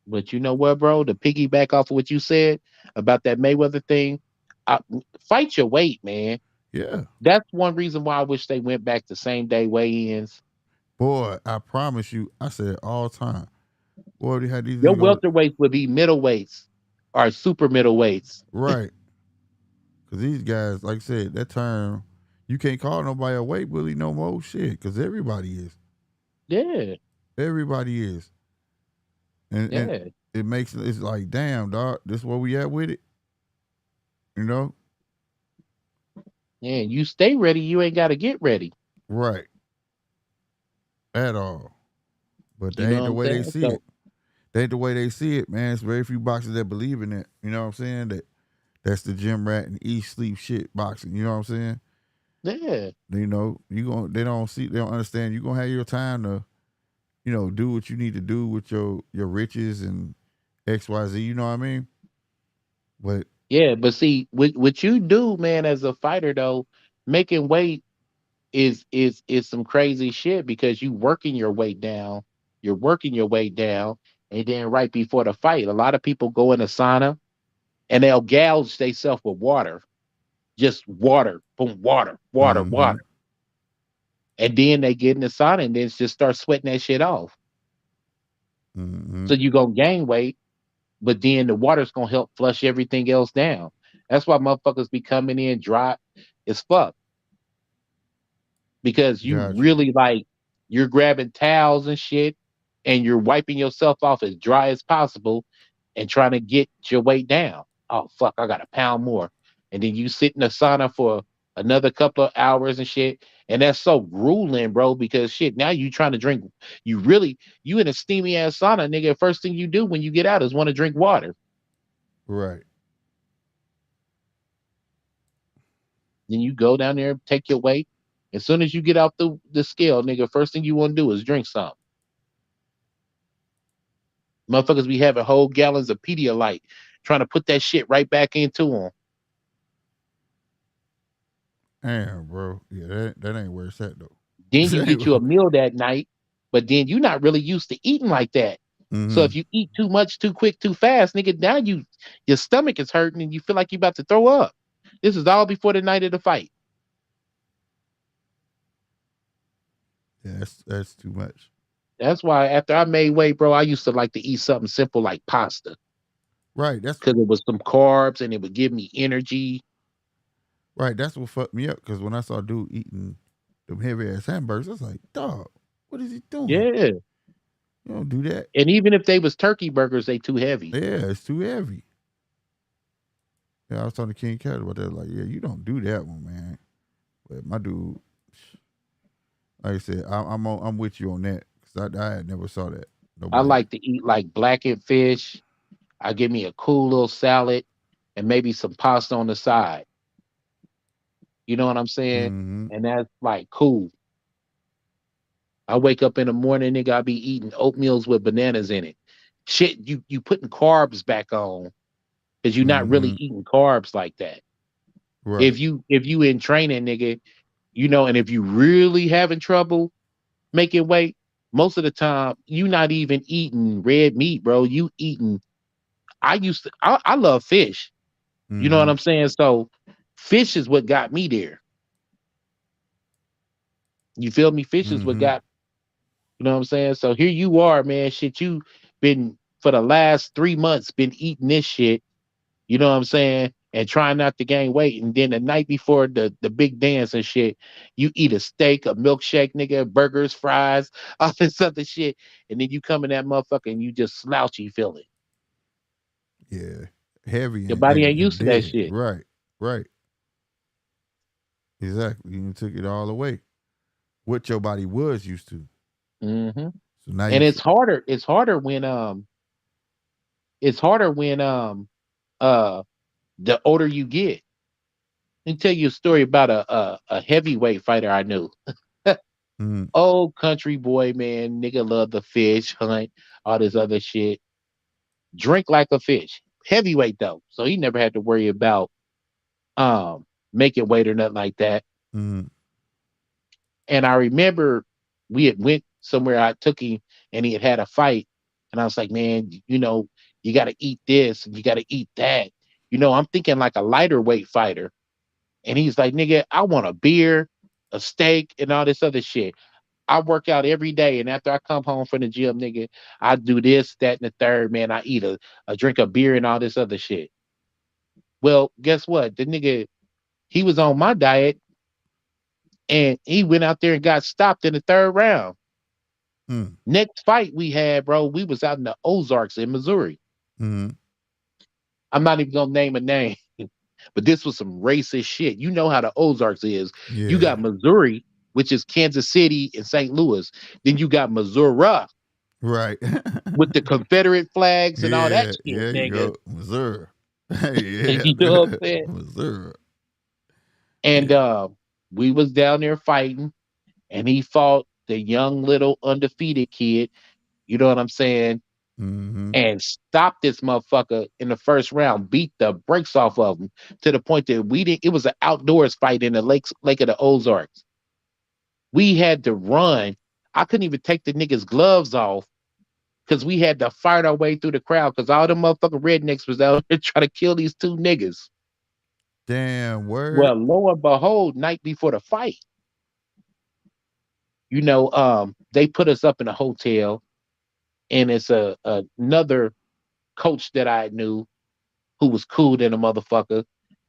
But you know what, bro? To piggyback off of what you said about that Mayweather thing, I, fight your weight, man. Yeah. That's one reason why I wish they went back to same day weigh-ins. Boy, I promise you, I said it all the time. Boy, they had these Your niggas go welterweights would be middleweights or super middleweights. right. Cause these guys, like I said, that term, you can't call nobody a weight bully no more shit. Cause everybody is. Yeah, Everybody is. And yeah, it makes it's like, damn, dog, this where we at with it. You know? yeah. You stay ready, you ain't got to get ready. Right. At all. But You that know ain't what the I'm way they saying? see So, it. That ain't the way they see it, man. It's very few boxers that believe in it. You know what I'm saying? That's the gym rat and eat, sleep, shit boxing. You know what I'm saying? yeah, You know, they don't understand. You're gonna have your time to, do what you need to do with your riches and XYZ, you know what I mean? But Yeah, but see, what you do, man, as a fighter though, making weight is some crazy shit because you working your weight down. You're working your weight down, and then right before the fight, a lot of people go in a sauna and they'll gouge themselves with water, just water, boom, water, water, Mm-hmm. water, and then they get in the sauna and then just start sweating that shit off. Mm-hmm. So you gonna gain weight, but then the water's gonna help flush everything else down. That's why motherfuckers be coming in dry as fuck because you Got you. really like you're grabbing towels and shit and you're wiping yourself off as dry as possible and trying to get your weight down. Oh fuck, I got a pound more. And then you sit in the sauna for another couple of hours and shit. And that's so grueling, bro, because shit, now you trying to drink you in a steamy ass sauna, nigga. First thing you do when you get out is want to drink water. Right. Then you go down there, take your weight. As soon as you get off the scale, nigga, first thing you want to do is drink something. Motherfuckers be having whole gallons of Pedialyte, trying to put that shit right back into them. Damn, bro. Yeah, that ain't where it's at though. Then you get you a meal that night, but then you're not really used to eating like that. So Mm-hmm. if you eat too much, too quick, too fast, nigga, now your stomach is hurting and you feel like you're about to throw up. This is all before the night of the fight. Yeah, that's too much. That's why after I made weight, bro, I used to like to eat something simple like pasta Right. That's because it was some carbs and it would give me energy. right. That's what fucked me up. Because when I saw dude eating them heavy ass hamburgers, I was like, dog, what is he doing? Yeah. You don't do that. And even if they was turkey burgers, they too heavy. Yeah, it's too heavy. Yeah, I was talking to King Cat about that. Like, yeah, you don't do that one, man. But my dude, like I said, I'm with you on that because I had never saw that. I Nobody. like to eat like blackened fish. I give me a cool little salad and maybe some pasta on the side. You know what I'm saying? Mm-hmm. And that's like cool. I wake up in the morning, nigga, I be eating oatmeals with bananas in it. Shit, you putting carbs back on because you're not really Mm-hmm. eating carbs like that. Right. If you in training, nigga, and if you really having trouble making weight, most of the time you not even eating red meat, bro. You eating I love fish. You know what Mm-hmm. I'm saying? So fish is what got me there. You feel me? Fish is what Mm-hmm. got, you know what I'm saying? So here you are, man. Shit, you been for the last 3 months been eating this shit, you know what I'm saying? And trying not to gain weight. And then the night before the big dance and shit, you eat a steak, a milkshake, nigga, burgers, fries, all this other shit. And then you come in that motherfucker and you just slouchy feeling. Yeah. Heavy Your and, body and, ain't and used to that dead. shit. Right. Right. Exactly. You took it all away. What your body was used to. hmm So now And you. it's harder when uh the older you get. Let me tell you a story about a heavyweight fighter I knew. Mm, Old country boy, man, nigga love the fish, hunt, all this other shit. Drink like a fish. Heavyweight though. So he never had to worry about um making weight or nothing like that. mm, And I remember we had went somewhere I took him and he had a fight. And I was like, man, you gotta eat this and you gotta eat that. I'm thinking like a lighter weight fighter. And he's like, nigga, I want a beer, a steak, and all this other shit. I work out every day, and after I come home from the gym, nigga, I do this, that, and the third. Man, I eat a drink of beer and all this other shit. Well, guess what? The nigga, he was on my diet, and he went out there and got stopped in the third round. mm, Next fight we had, bro, we was out in the Ozarks in Missouri. mm. I'm not even gonna name a name, but this was some racist shit. You know how the Ozarks is. You Yeah. got Missouri, which is Kansas City and St. Louis. Then you got Missouri Right. with the Confederate flags and all that Yeah. shit, Yeah. You nigga. go, Missouri. Yeah. You know what I'm saying? Missouri. And Yeah. we was down there fighting, and he fought the young little undefeated kid. You know what I'm saying? Mm-hmm. and stopped this motherfucker in the first round, beat the brakes off of him to the point that we didn't. It was an outdoors fight in the lake of the Ozarks. We had to run. I couldn't even take the niggas' gloves off because we had to fight our way through the crowd because all the motherfucking rednecks was out there trying to kill these two niggas. Damn word. Well, lo and behold, night before the fight, they put us up in a hotel, and it's another coach that I knew who was cool than a motherfucker.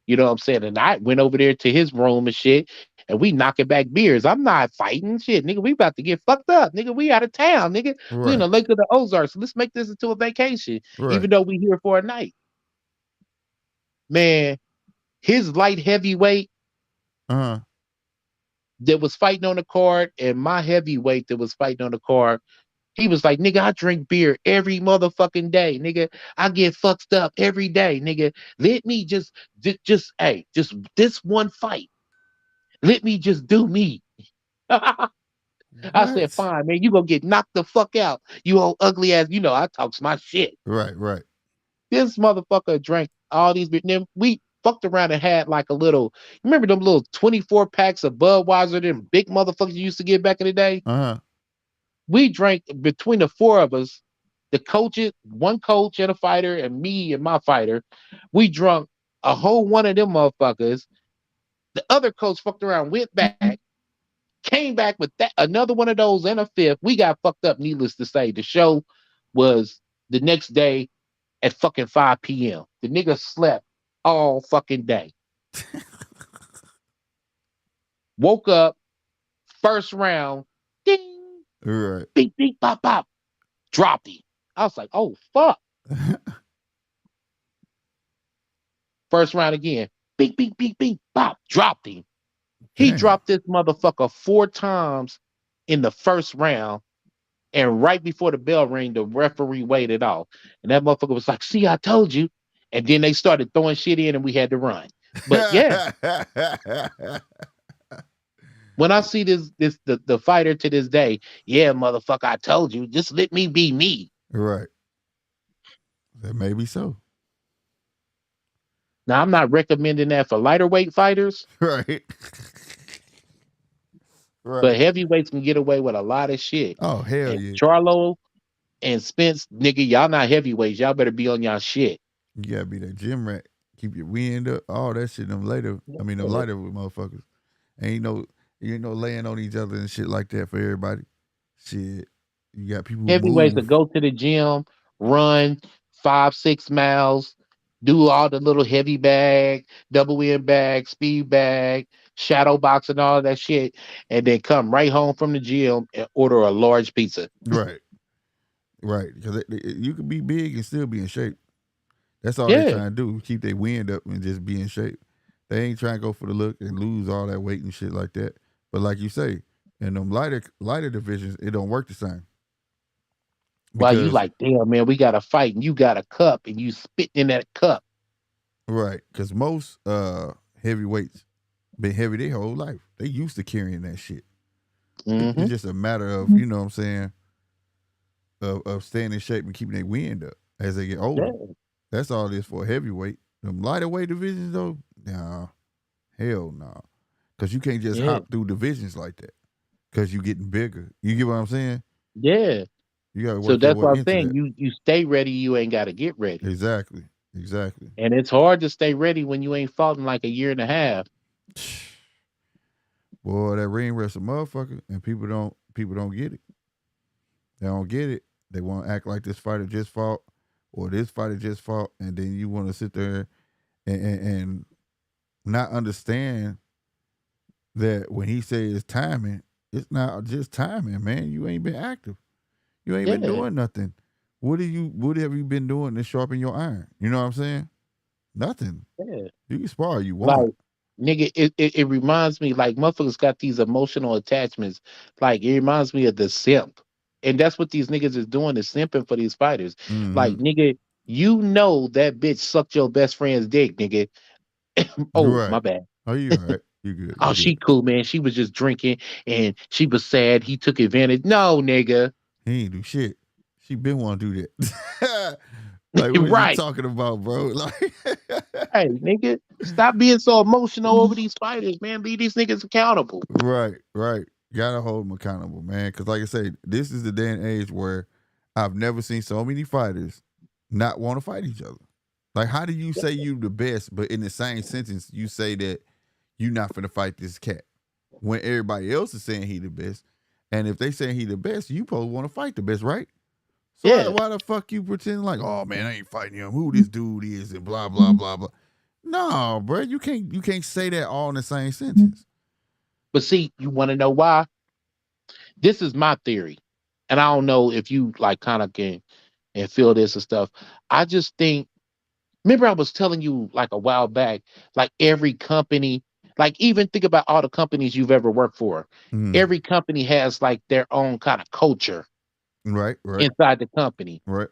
You know what I'm saying? And I went over there to his room and shit, and we knocking back beers. I'm not fighting shit, nigga. We about to get fucked up, nigga. We out of town, nigga. We in Right. the Lake of the Ozarks. So let's make this into a vacation, Right. even though we here for a night. Man, his light heavyweight Uh-huh. that was fighting on the card, and my heavyweight that was fighting on the card. He was like, nigga, I drink beer every motherfucking day, nigga. I get fucked up every day, nigga. Let me just this one fight. Let me just do me. I said, What? fine, man. You gonna get knocked the fuck out. You old ugly ass. I talks my shit. Right, right. This motherfucker drank all these beer. Then we fucked around and had like a little. Remember them little 24 packs of Budweiser? Them big motherfuckers you used to get back in the day. Uh-huh. We drank between the four of us, the coaches, one coach and a fighter, and me and my fighter. We drunk a whole one of them motherfuckers. The other coach fucked around, went back, came back with that another one of those and a fifth. We got fucked up, needless to say. The show was the next day at fucking 5 p.m. The nigga slept all fucking day. Woke up, first round, ding, Right. beep, beep, pop, pop, dropped him. I was like, oh, fuck. First round again. Beep, beep, beep, beep, pop. Dropped him. He Damn. dropped this motherfucker 4 times in the first round. And right before the bell rang, the referee waited off. And that motherfucker was like, see, I told you. And then they started throwing shit in and we had to run. But yeah, when I see the fighter to this day, yeah, motherfucker, I told you, just let me be me. Right. That may be so. Now I'm not recommending that for lighter weight fighters, Right. but Right. heavyweights can get away with a lot of shit. Oh, hell And yeah. Charlo and Spence, nigga, y'all not heavyweights. Y'all better be on y'all shit. You gotta be that gym rat. Keep your wind up. All that shit. Them later. I mean, them lighter motherfuckers. Ain't no laying on each other and shit like that for everybody. Shit. You got people who Heavyweights that move. go to the gym, run 5, 6 miles, do all the little heavy bag, double end bag, speed bag, shadow box, and all of that shit, and then come right home from the gym and order a large pizza. Right. Right. Because you can be big and still be in shape. That's all they Yeah, trying to do. Keep their wind up and just be in shape. They ain't trying to go for the look and lose all that weight and shit like that. But like you say, in them lighter divisions, it don't work the same. while you Because like, damn man, we got to fight, and you got a cup, and you spitting in that cup. right, because most heavyweights been heavy their whole life. They used to carrying that shit. It's Hmm. just a matter of, you know what I'm saying, of staying in shape and keeping their wind up as they get older. Yeah, That's all it is for a heavyweight. Them lighter weight divisions though, nah, hell no. Nah. Cause you can't just yeah, hop through divisions like that. Cause you getting bigger. You get what I'm saying? yeah. You gotta So work your that's way what I'm into saying. that. You stay ready. You ain't got to get ready. Exactly. Exactly. And it's hard to stay ready when you ain't fought in like a year and a half. Boy, that ring wrestle motherfucker, and people don't get it. They don't get it. They want to act like this fighter just fought, or this fighter just fought, and then you want to sit there and not understand that when he says timing, it's not just timing, man. You ain't been active. You ain't been Yeah, doing nothing. What have you been doing to sharpen your iron? You know what I'm saying? Nothing. yeah. You can spar all you want. Like, nigga, it reminds me, like, motherfuckers got these emotional attachments. Like, it reminds me of the simp. And that's what these niggas is doing, is simping for these fighters. Mm-hmm. Like, nigga, you know that bitch sucked your best friend's dick, nigga. Oh, Right. my bad. Oh, you all right. You good. You Oh, good. she cool, man. She was just drinking and she was sad. He took advantage. No, nigga. He ain't do shit. She been want to do that. Like, what is you Right. talking about, bro? Like, Hey, nigga, stop being so emotional over these fighters, man. Leave these niggas accountable. right, right. Gotta hold them accountable, man. Because, like I say, this is the day and age where I've never seen so many fighters not want to fight each other. Like, how do you say you the best, but in the same sentence you say that you not finna fight this cat when everybody else is saying he the best? And if they saying he the best, you probably want to fight the best, right? So Yeah. why the fuck you pretend like, oh man, I ain't fighting him. Who this dude is and blah blah blah blah. No, bro, you can't say that all in the same sentence. But see, you want to know why? This is my theory. And I don't know if you like kind of can and feel this and stuff. I just think, remember I was telling you like a while back, like every company, like even think about all the companies you've ever worked for. Mm. Every company has like their own kind of culture Right, right, inside the company. right.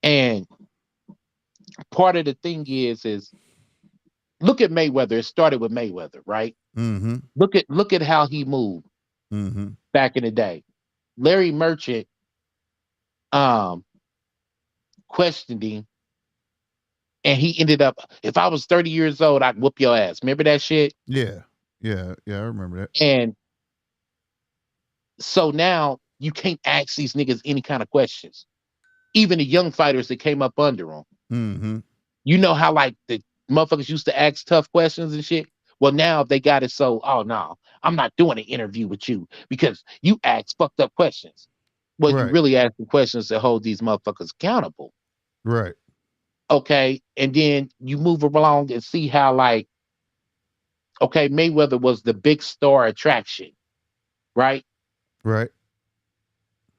And part of the thing is look at Mayweather. It started with Mayweather, right? Mm-hmm. Look at how he moved Mm-hmm. back in the day. Larry Merchant um questioned him, and he ended up, if I was 30 years old, I'd whoop your ass. Remember that shit? Yeah. Yeah. Yeah, I remember that. And so now you can't ask these niggas any kind of questions. Even the young fighters that came up under them. Mm-hmm. You know how like the motherfuckers used to ask tough questions and shit? Well, now they got it so, oh no, I'm not doing an interview with you because you ask fucked up questions. Well, you Right. really asking questions to hold these motherfuckers accountable. Right. Okay. And then you move along and see how like, okay, Mayweather was the big star attraction, right? Right.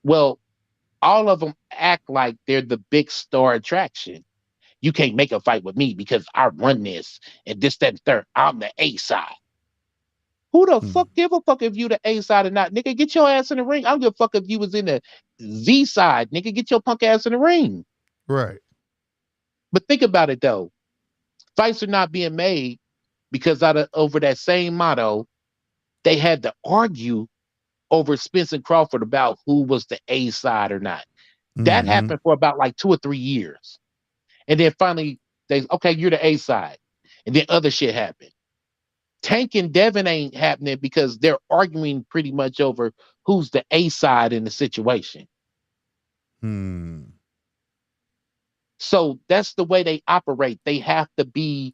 Well, all of them act like they're the big star attraction. You can't make a fight with me because I run this and this, that, and third. I'm the A side. Who the Mm. fuck give a fuck if you the A side or not? Nigga, get your ass in the ring. I don't give a fuck if you was in the Z side. Nigga, get your punk ass in the ring. Right. But think about it though. Fights are not being made because over that same motto, they had to argue over Spence and Crawford about who was the A side or not. That Mm-hmm. happened for about like 2 or 3 years. And then finally, okay, you're the A side. And then other shit happened. Tank and Devin ain't happening because they're arguing pretty much over who's the A side in the situation. Hmm. So that's the way they operate. They have to be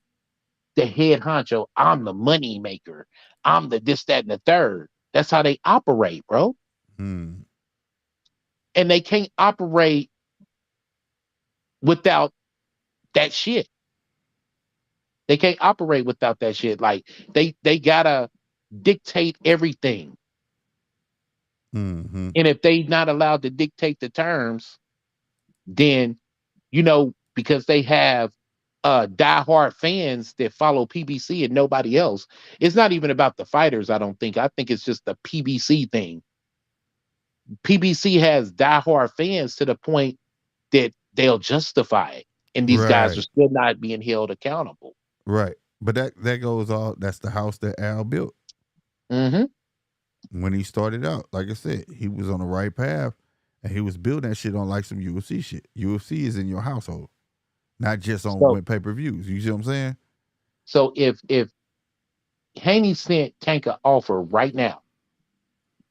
the head honcho. I'm the money maker. I'm the this, that, and the third. That's how they operate, bro. Hmm. And they can't operate without that shit. They can't operate without that shit. Like they gotta dictate everything. Mm-hmm. And if they not allowed to dictate the terms, then because they have diehard fans that follow PBC and nobody else. It's not even about the fighters, I don't think. I think it's just the PBC thing. PBC has diehard fans to the point that they'll justify it. And these guys are Right. still not being held accountable. Right. But that goes all. That's the house that Al built Hmm. when he started out. Like I said, he was on the right path, and he was building that shit on like some UFC shit. UFC is in your household, not just on So when pay-per-views. You see what I'm saying? so if Haney sent Tank an offer right now,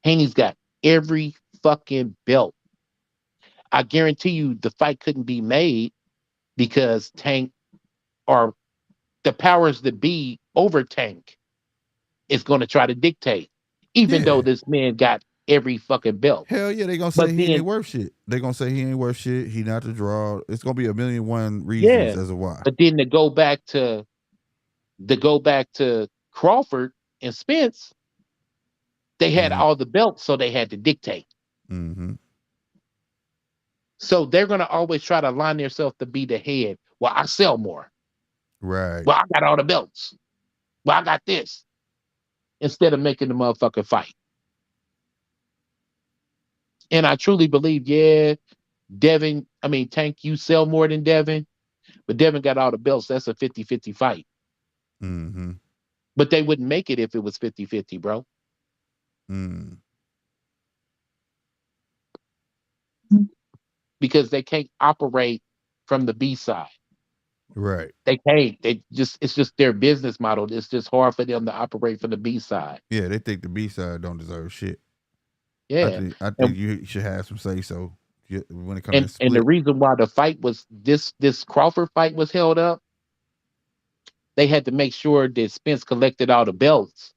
Haney's got every fucking belt. I guarantee you the fight couldn't be made because Tank or the powers that be over Tank is going to try to dictate, even though Yeah. this man got every fucking belt. Hell yeah, they gonna But say he ain't then, worth shit. They gonna say he ain't worth shit. He not the draw. It's gonna be a million one reasons yeah, as to why. but then to go back to Crawford and Spence, they had Mm-hmm. all the belts, so they had to dictate. Mm-hmm. So they're gonna always try to line themselves to be the head. Well, I sell more. Right. Well, I got all the belts. Well, I got this. Instead of making the motherfucker fight. And I truly believe, yeah, Tank, you sell more than Devin, but Devin got all the belts. That's a 50-50 fight. Mm-hmm. But they wouldn't make it if it was 50-50, bro. Mm. because they can't operate from the B side. Right. They can't. It's just their business model. It's just hard for them to operate from the B side. Yeah, they think the B side don't deserve shit. Yeah. I think And you should have some say so when it comes to and the split. reason why the fight was this Crawford fight was held up, they had to make sure that Spence collected all the belts.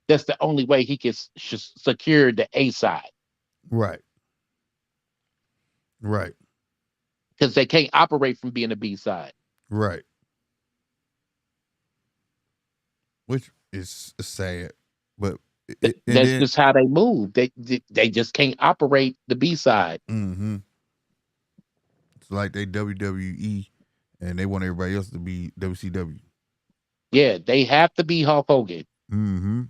That's the only way he could secure the A side Right. Right. because they can't operate from being a B side. Right. Which is sad, but and That's then just how they move. They just can't operate the B side. mm-hmm. It's like they WWE and they want everybody else to be WCW. Yeah, they have to be Hulk Hogan. Mm-hmm.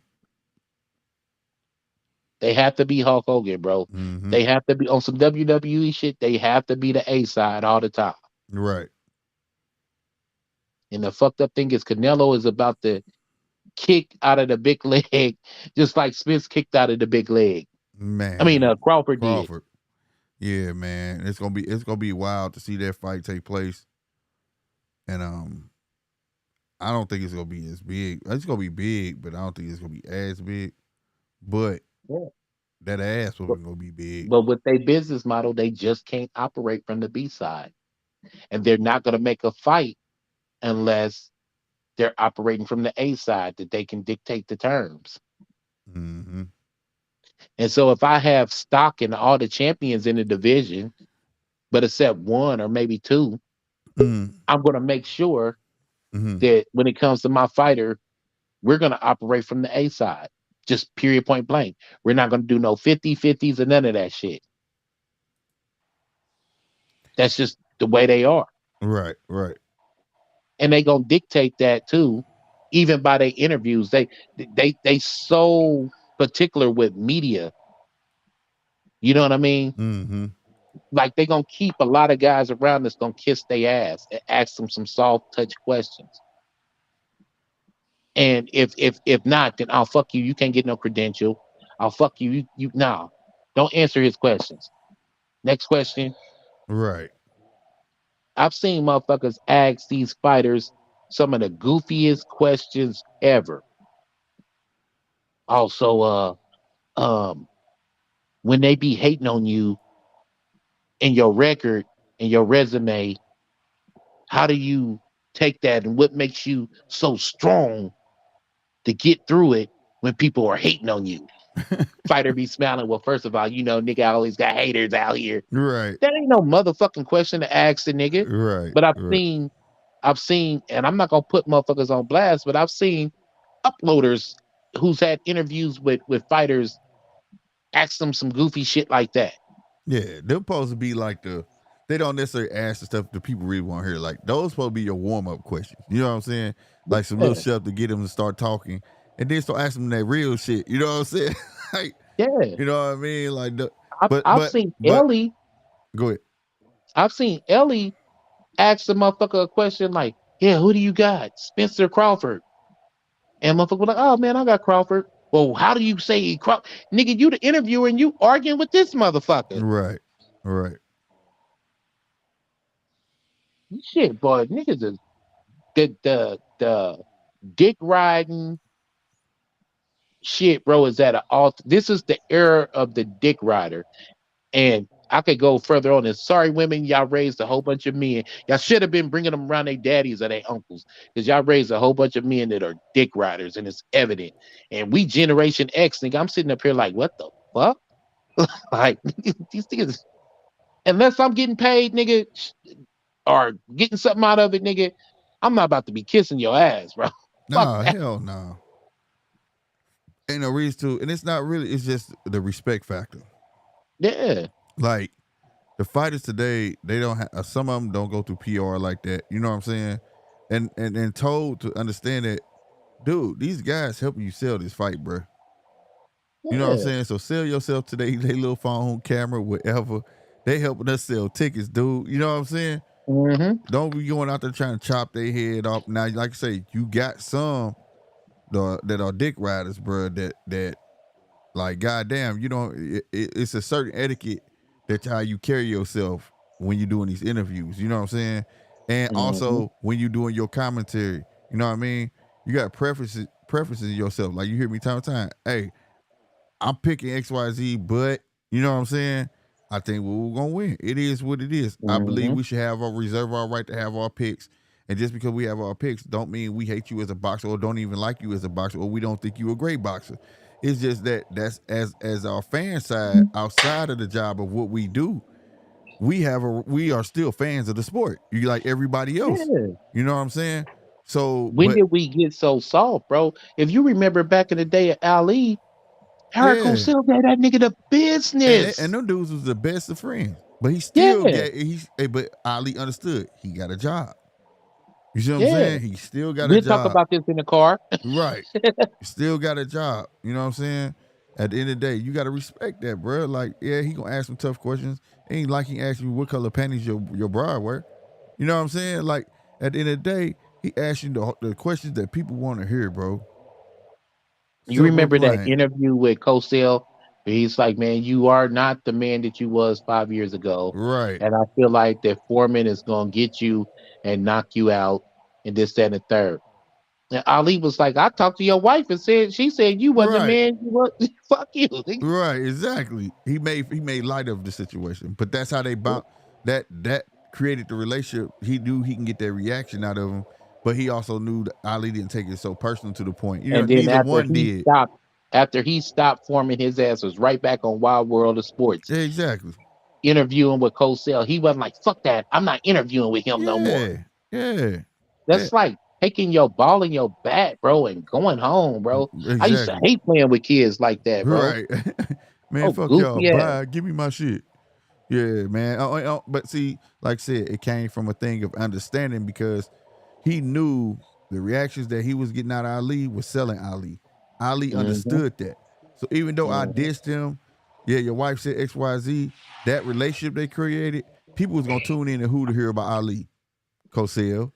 They have to be Hulk Hogan, bro. Mm-hmm. They have to be on some WWE shit. They have to be the A side all the time. Right. And the fucked up thing is Canelo is about to kick out of the big leg, just like Spence kicked out of the big leg. I mean, Man. Crawford did. Crawford. Yeah, man. It's gonna be wild to see that fight take place. And I don't think it's gonna be as big. It's gonna be big, but I don't think it's gonna be as big. But Yeah. that ass But, was gonna be big. but with their business model, they just can't operate from the B side. And they're not going to make a fight unless they're operating from the A side that they can dictate the terms. Mm-hmm. And so if I have stock in all the champions in the division, but except one or maybe two, Mm-hmm. I'm going to make sure Mm-hmm. that when it comes to my fighter, we're going to operate from the A side. Just period point blank. We're not going to do no 50-50s or none of that shit. That's just the way they are. Right, right. And they going to dictate that too, even by their interviews. They so particular with media. You know what I mean? Mm-hmm. Like they gonna keep a lot of guys around that's gonna kiss their ass and ask them some soft touch questions. And if not, then I'll fuck you. You can't get no credential. I'll fuck you. You nah. Don't answer his questions. Next question. Right. I've seen motherfuckers ask these fighters some of the goofiest questions ever. Also, um, when they be hating on you in your record and your resume, how do you take that and what makes you so strong to get through it when people are hating on you? Fighter be smiling. Well, first of all, nigga always got haters out here. Right. That ain't no motherfucking question to ask the nigga. Right. But Right. I've seen, and I'm not gonna put motherfuckers on blast, but I've seen uploaders who's had interviews with fighters ask them some goofy shit like that. Yeah, they're supposed to be like they don't necessarily ask the stuff that people really want to hear. Like those supposed to be your warm up questions. You know what I'm saying? Like some little Yeah, stuff to get them to start talking, and then start asking them that real shit. You know what I'm saying? Like, yeah. you know what I mean? Like, I've, but I've but seen but Ellie. go ahead. I've seen Ellie ask the motherfucker a question like, "Yeah, who do you got? Spencer Crawford?" And motherfucker was like, "Oh man, I got Crawford." Well, how do you say Crawford? Nigga, you the interviewer and you arguing with this motherfucker. Right, right. Shit, boy, niggas is the dick riding shit, bro. Is at an alt. This is the era of the dick rider, and I could go further on this. Sorry, women, y'all raised a whole bunch of men. Y'all should have been bringing them around their daddies or their uncles, because y'all raised a whole bunch of men that are dick riders, and it's evident. And we Generation X, nigga. I'm sitting up here like, what the fuck? Like these niggas. Unless I'm getting paid, nigga, or getting something out of it, nigga, I'm not about to be kissing your ass, bro. Fuck No, that. hell no. Ain't no reason to, and it's not really. It's just the respect factor. Yeah. Like the fighters today, they don't have. Some of them don't go through PR like that. You know what I'm saying? And told to understand that, dude, these guys helping you sell this fight, bro. You know what I'm Yeah. saying? So sell yourself today, they little phone, camera, whatever. They helping us sell tickets, dude. You know what I'm saying? Mm-hmm. Don't be going out there trying to chop their head off. Now, like I say, you got some that are dick riders, bro. That like, goddamn, you know, it's a certain etiquette that's how you carry yourself when you're doing these interviews. You know what I'm saying? And Mm-hmm. also when you're doing your commentary. You know what I mean? You got preferences yourself. Like you hear me time to time. Hey, I'm picking XYZ, but you know what I'm saying? I think we're gonna win. It is what it is. I believe Mm-hmm. we should have our reserve our right to have our picks. And just because we have our picks, don't mean we hate you as a boxer or don't even like you as a boxer or we don't think you a great boxer. It's just that that's as our fan side outside of the job of what we do, we are still fans of the sport. You like everybody else. Yeah. You know what I'm saying? So, When but did we get so soft, bro? If you remember back in the day of Ali, Eric yeah, O'Sil gave that nigga the and business. them dudes was the best of friends. But he still Yeah. get but Ali understood he got a job. You see what I'm Yeah. saying? He still got a We'll talk job. about this in the car. Right. Still got a job. You know what I'm saying? At the end of the day, you gotta respect that, bro. Like, yeah, he gonna ask some tough questions. Ain't like he asked you what color panties your bra wear. You know what I'm saying? Like, at the end of the day, he asked you the questions that people want to hear, bro. You Simple and remember that plain. interview with Cosell? Where he's like, man, you are not the man that you was 5 years ago. Right. And I feel like that Foreman is going to get you and knock you out and this, that, and the third. And Ali was like, I talked to your wife and she said you wasn't the Right. man you was. Fuck you. Right, exactly. He made light of the situation, but that's how they bound that created the relationship. He knew he can get that reaction out of him, but he also knew that Ali didn't take it so personal to the point. You know, And then neither one did. after he stopped Foreman, his ass was right back on Wild World of Sports Yeah, exactly. interviewing with Cosell. He wasn't like, fuck that. I'm not interviewing with him no more. Yeah, yeah, yeah. That's like taking your ball in your bat, bro, and going home, bro. I used to Exactly. hate playing with kids like that, bro. Right, man. Oh, Fuck y'all. goofy ass. Bye. Give me my shit. Yeah, man. But see, like I said, it came from a thing of understanding because he knew the reactions that he was getting out of Ali was selling Ali. Ali Mm-hmm, understood that. So even though I mm-hmm. dissed him, yeah, your wife said XYZ, that relationship they created, people was gonna tune in and who to hear about Ali, Cosell.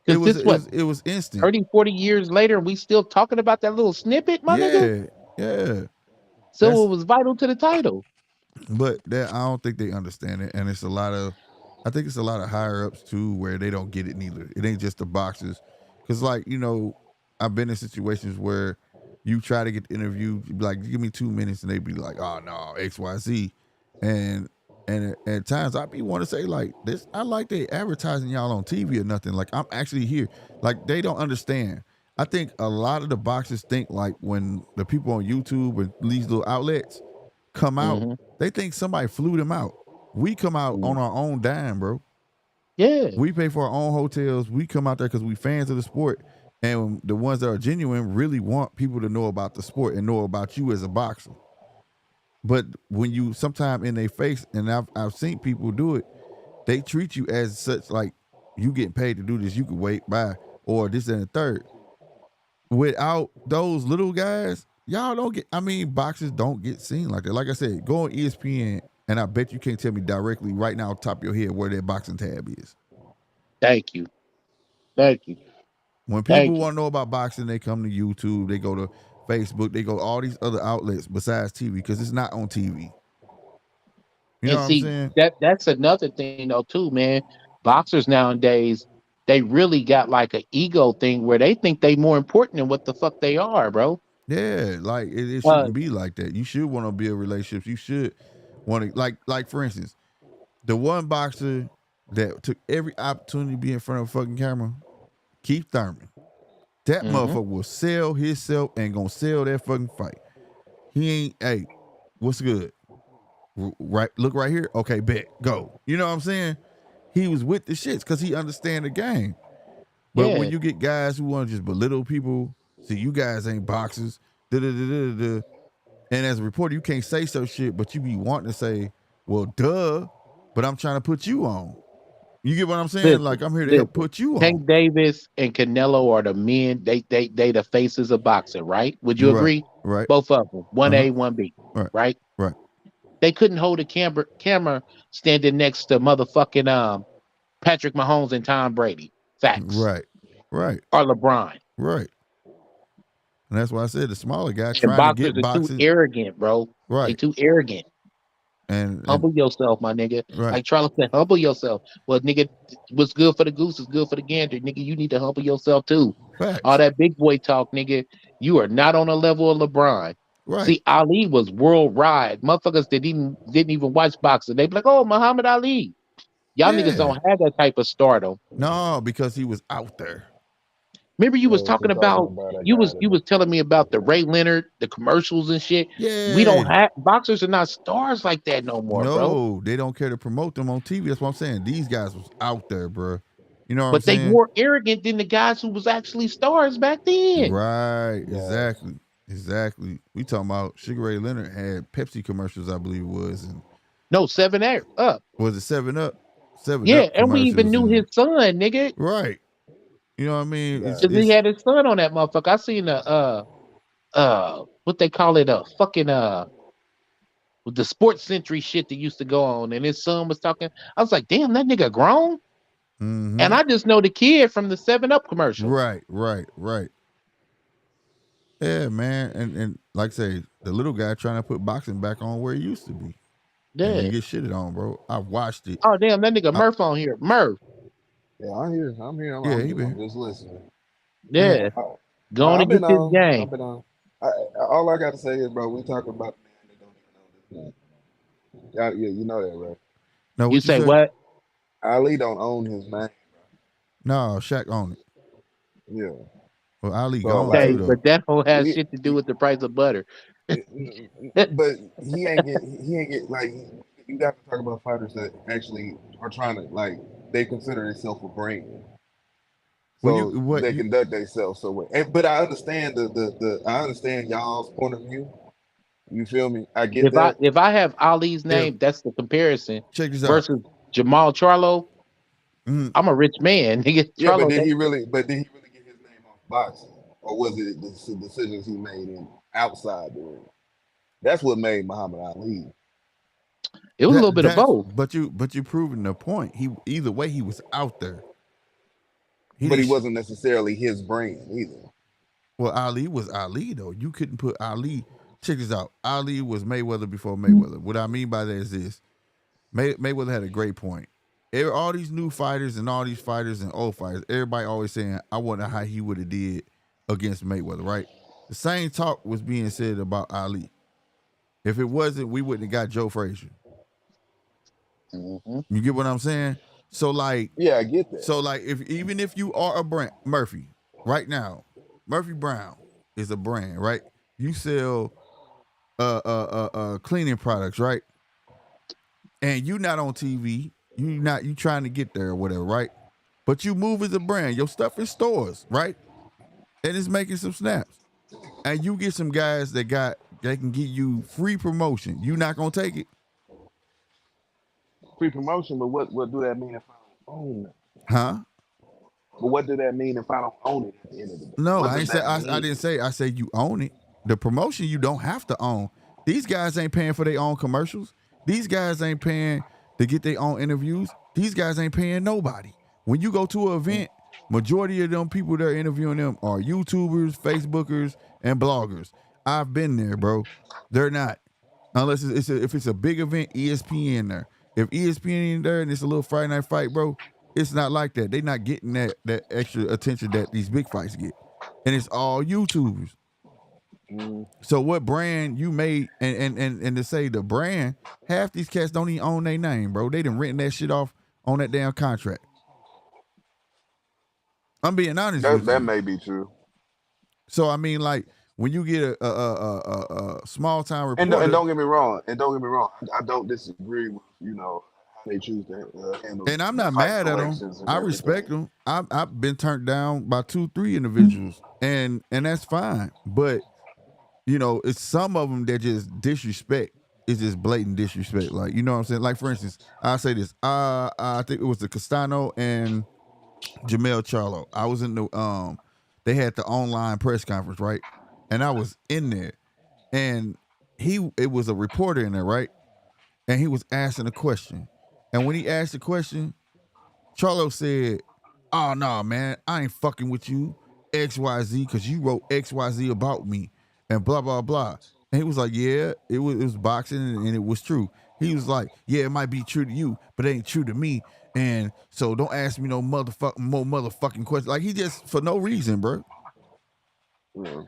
It Because was this, it what, was it was instant. 30, 40 years later, and we still talking about that little snippet, my nigga? Yeah, yeah. So That's it was vital to the title. But that I don't think they understand it, and I think it's a lot of higher ups too where they don't get it neither. It ain't just the boxers, because like I've been in situations where you try to get the interview, you be like give me 2 minutes, and they be like, oh no, XYZ, and at times I be want to say like this, I like they advertising y'all on TV or nothing. Like I'm actually here. Like they don't understand. I think a lot of the boxers think like when the people on YouTube and these little outlets come out, Mm-hmm. they think somebody flew them out. We come out Mm. on our own dime, bro. Yeah. We pay for our own hotels. We come out there because we fans of the sport. And the ones that are genuine really want people to know about the sport and know about you as a boxer. But when you sometime in their face, and I've seen people do it, they treat you as such like you getting paid to do this. You could wait by or this and the third. Without those little guys, y'all don't get. I mean, boxers don't get seen like that. Like I said, go on ESPN, and I bet you can't tell me directly right now, top of your head, where their boxing tab is. Thank you. Thank you. When people Thank you. want to know about boxing, they come to YouTube, they go to Facebook, they go to all these other outlets besides TV because it's not on TV. You know And what I'm see, saying? that's another thing though, too, man. Boxers nowadays, they really got like an ego thing where they think they more important than what the fuck they are, bro. Yeah, like it Uh, shouldn't be like that. You should want to build relationships. You should want to like for instance, the one boxer that took every opportunity to be in front of a fucking camera, Keith Thurman. That mm-hmm. motherfucker will sell himself and gonna sell that fucking fight. He ain't, hey, what's good? Right, look right here. Okay, bet, go. You know what I'm saying? He was with the shits because he understand the game. But when Yeah. you get guys who want to just belittle people, see, you guys ain't boxers, da da da da da. And as a reporter, you can't say so shit, but you be wanting to say, well, duh, but I'm trying to put you on. You get what I'm saying? Like Listen, I'm here to help listen. put you on. Tank Davis and Canelo are the men. They the faces of boxing, right? Would you Right, agree? right, Both of them, one uh huh, A, one B, right, right? right, They couldn't hold a camera standing next to motherfucking Patrick Mahomes and Tom Brady. Facts. right, right, Or LeBron. right. And that's why I said the smaller guy And trying to boxers get are too boxing. arrogant, bro. They Right. too arrogant. And Humble yourself, my nigga. right, Like Charles said, humble yourself. Well, nigga, what's good for the goose is good for the gander. Nigga, you need to humble yourself too. All facts. that big boy talk, nigga. You are not on a level of LeBron. Right. See, Ali was worldwide. Motherfuckers that didn't even watch boxing. They be like, oh, Muhammad Ali. Y'all niggas Yeah. don't have that type of stardom. No, because he was out there. Remember, you was What talking you talking about about? I you got was it. you was telling me about the Ray Leonard, the commercials and shit. We don't Yeah. have boxers are not stars like that no more, bro. No, they don't care to promote them on TV. That's what I'm saying. These guys was out there, bro. You know what I'm But they saying? more arrogant than the guys who was actually stars back then. Right. Yeah. Exactly. Exactly. We talking about Sugar Ray Leonard had Pepsi commercials, I believe it was, and No, 7 up. was it 7 Up? 7 Up Yeah, and we even commercials knew his and son, nigga. right. You know what I mean? Yeah. Cause he It's had his son on that motherfucker. I seen what they call it, fucking with the sports century shit that used to go on, and his son was talking. I was like, damn, that nigga grown. And mm-hmm. I just know the kid from the 7 Up commercial. Right. Yeah, man. And like I say, the little guy trying to put boxing back on where it used to be. And he Yeah. get shitted on, bro. I watched it. Oh damn, that nigga I, Murph on here. Murph. Yeah, I'm here. yeah, he I'm been. just listening. Man, Yeah. I, Go on I've and get been this on. game. I've been on. I, all I got to say is, bro, we talking about the man that don't even own this man. Yeah, you know that, right? no, You what you say say? what? Ali don't own his name. No, Shaq on it. Yeah. Well, Ali So gone too, Okay, like, though. but that don't have we, shit to do with the price of butter. but he ain't get like you got to talk about fighters that actually are trying to like they consider themselves a brand, When you so what they you conduct themselves so well. But I understand the I understand y'all's point of view. You feel me? I get that. If I have Ali's if name, that's the comparison check this out. versus Jamal Charlo. Mm, I'm a rich man. Nigga, Yeah, but Charlo. did he really? But did he really get his name off boxing, or was it the decisions he made in outside the ring? That's what made Muhammad Ali. It was a little bit of that's both. but you proving the point. He either way he was out there. He But he didn't. wasn't necessarily his brand either. Well, Ali was Ali though. You couldn't put Ali. Check this out. Ali was Mayweather before Mayweather. What I mean by that is this: Mayweather had a great point. All these new fighters and all these fighters and old fighters, everybody always saying, "I wonder how he would have did against Mayweather." Right? The same talk was being said about Ali. If it wasn't, we wouldn't have got Joe Frazier. Hmm. You get what I'm saying? So like, Yeah, I get that. if even if you are a brand, Murphy, right now, Murphy Brown is a brand, right? You sell cleaning products, right? And you not on TV, you trying to get there or whatever, right? But you move as a brand. Your stuff in stores, right? And it's making some snaps. And you get some guys that can give you free promotion. You not gonna take it, Free promotion, but what do that mean if I don't own it? huh? But what do that mean if I don't own it at the end of the day? No, What I does ain't say. that I mean? didn't say. I said you own it. The promotion you don't have to own. These guys ain't paying for their own commercials. These guys ain't paying to get their own interviews. These guys ain't paying nobody. When you go to an event, majority of them people that are interviewing them are YouTubers, Facebookers, and bloggers. I've been there, bro. They're not. Unless if it's a big event, ESPN there. If ESPN there and it's a little Friday night fight, bro, it's not like that. They not getting that extra attention that these big fights get. And it's all YouTubers. Mm, So what brand you made and to say the brand, half these cats don't even own their name, bro. They done written that shit off on that damn contract. I'm being honest with that you. may be true. So I mean, like when you get a small town And reporter, don't get me wrong. And don't get me wrong. I don't disagree with how they choose to handle and I'm the not fight mad at them. selections and I respect everything. them. I've been turned down by 2-3 individuals, and that's fine. But it's some of them that just disrespect. It's just blatant disrespect. Like, you know what I'm saying? Like, for instance, I'll say this. I think it was the Castano and Jermell Charlo. I was in they had the online press conference, right? And I was in there, and it was a reporter in there, right? And he was asking a question. And when he asked the question, Charlo said, "Oh no, man, I ain't fucking with you, XYZ, because you wrote XYZ about me and blah blah blah." And he was like, "Yeah, it was boxing and it was true." He was like, "Yeah, it might be true to you, but it ain't true to me. And so don't ask me no more motherfucking questions." Like he just for no reason, bro. Yeah.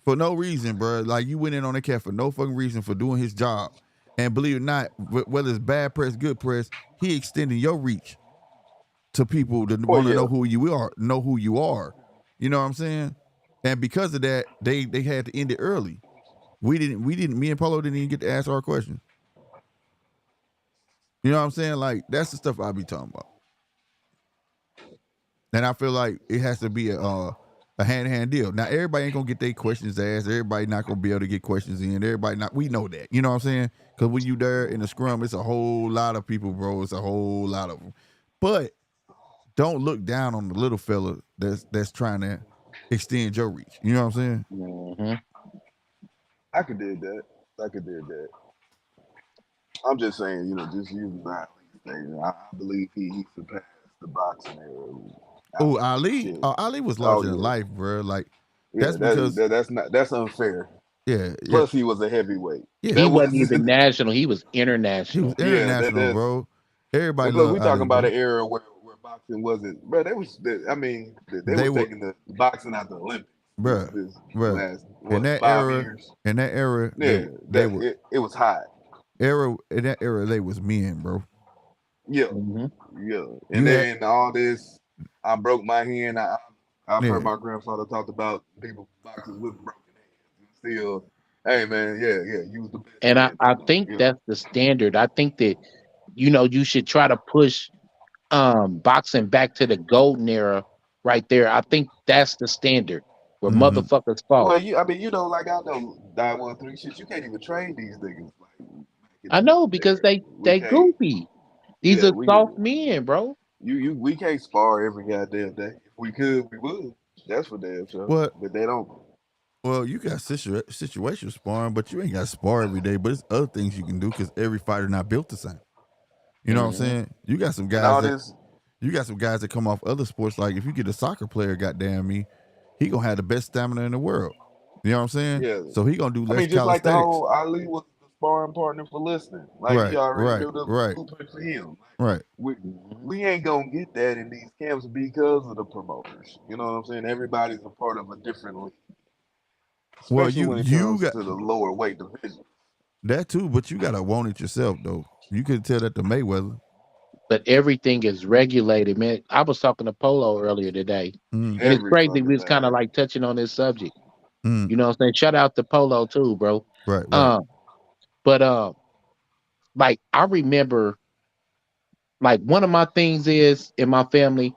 For no reason, bro. Like you went in on a cat for no fucking reason for doing his job. And believe it or not, whether it's bad press, good press, he extending your reach to people that Oh want to yeah. know who you are, know who you are. You know what I'm saying? And because of that, they had to end it early. We didn't. Me and Polo didn't even get to ask our questions. You know what I'm saying? Like that's the stuff I be talking about. And I feel like it has to be a hand in hand deal. Now everybody ain't gonna get their questions asked. Everybody not gonna be able to get questions in. Everybody not. We know that. You know what I'm saying? Because when you there in the scrum, it's a whole lot of people, bro. It's a whole lot of them. But don't look down on the little fella that's trying to extend your reach. You know what I'm saying? Mm-hmm. I could do that. I could do that. I'm just saying, just using that thing. I believe he surpassed the boxing era. Oh, I mean, Ali. shit. Ali was Oh larger than yeah, life, bro. Like yeah. that's because That's unfair. yeah, yeah, Plus, he was a heavyweight. yeah. He That wasn't was even national. He was He was international. yeah. international, That's bro. Everybody and plus loved we talking Ali, about bro. an era where boxing wasn't. Bro, I mean, they They was were, taking the boxing out the Olympics. This bruh, this bruh. last In what that 5 years? era, in that era, Yeah, they were it was hot. in that era they was men, bro. Yeah, Mm-hmm. yeah. And You had then all this, I broke my hand. I've heard yeah. my grandfather talk about people boxers with broken hands. And still, hey man, yeah, you was the best And at I that moment. think that's the standard. I think that you should try to push boxing back to the golden era right there. I think that's the standard where Mm-hmm. motherfuckers fought. Well, I mean, like I know 913 shit. You can't even train these niggas like back in I the know because era. We they can't. goofy. These Yeah, are soft men, bro. we can't spar every goddamn day. If we could, we would. That's for damn sure. Well, But they don't. you got situational sparring, but you ain't got to spar every day. But it's other things you can do because every fighter not built the same. You know what I'm Hmm. saying? And all this. You got some guys that come off other sports. Like if you get a soccer player, goddamn me, he gonna have the best stamina in the world. You know what I'm saying? Yeah, So he gonna do I less mean, just like the calisthenics. whole Ali was the sparring partner for listening. Like he Right, already right, knew the right, blueprint for him. right. We Hmm. we ain't gonna get that in these camps because of the promoters. You know what I'm saying? Everybody's a part of a different league, Well, especially when it you comes got to the lower weight division. that too, but you gotta want it yourself though. You could tell that to Mayweather. But everything is regulated, man. I was talking to Polo earlier today, Mm, and it's Every crazy. We fucking was kind of thing. like touching on this subject. mm, You know what I'm saying? Shout out to Polo too, bro. right, right. Um, but like I remember, like one of my things is in my family.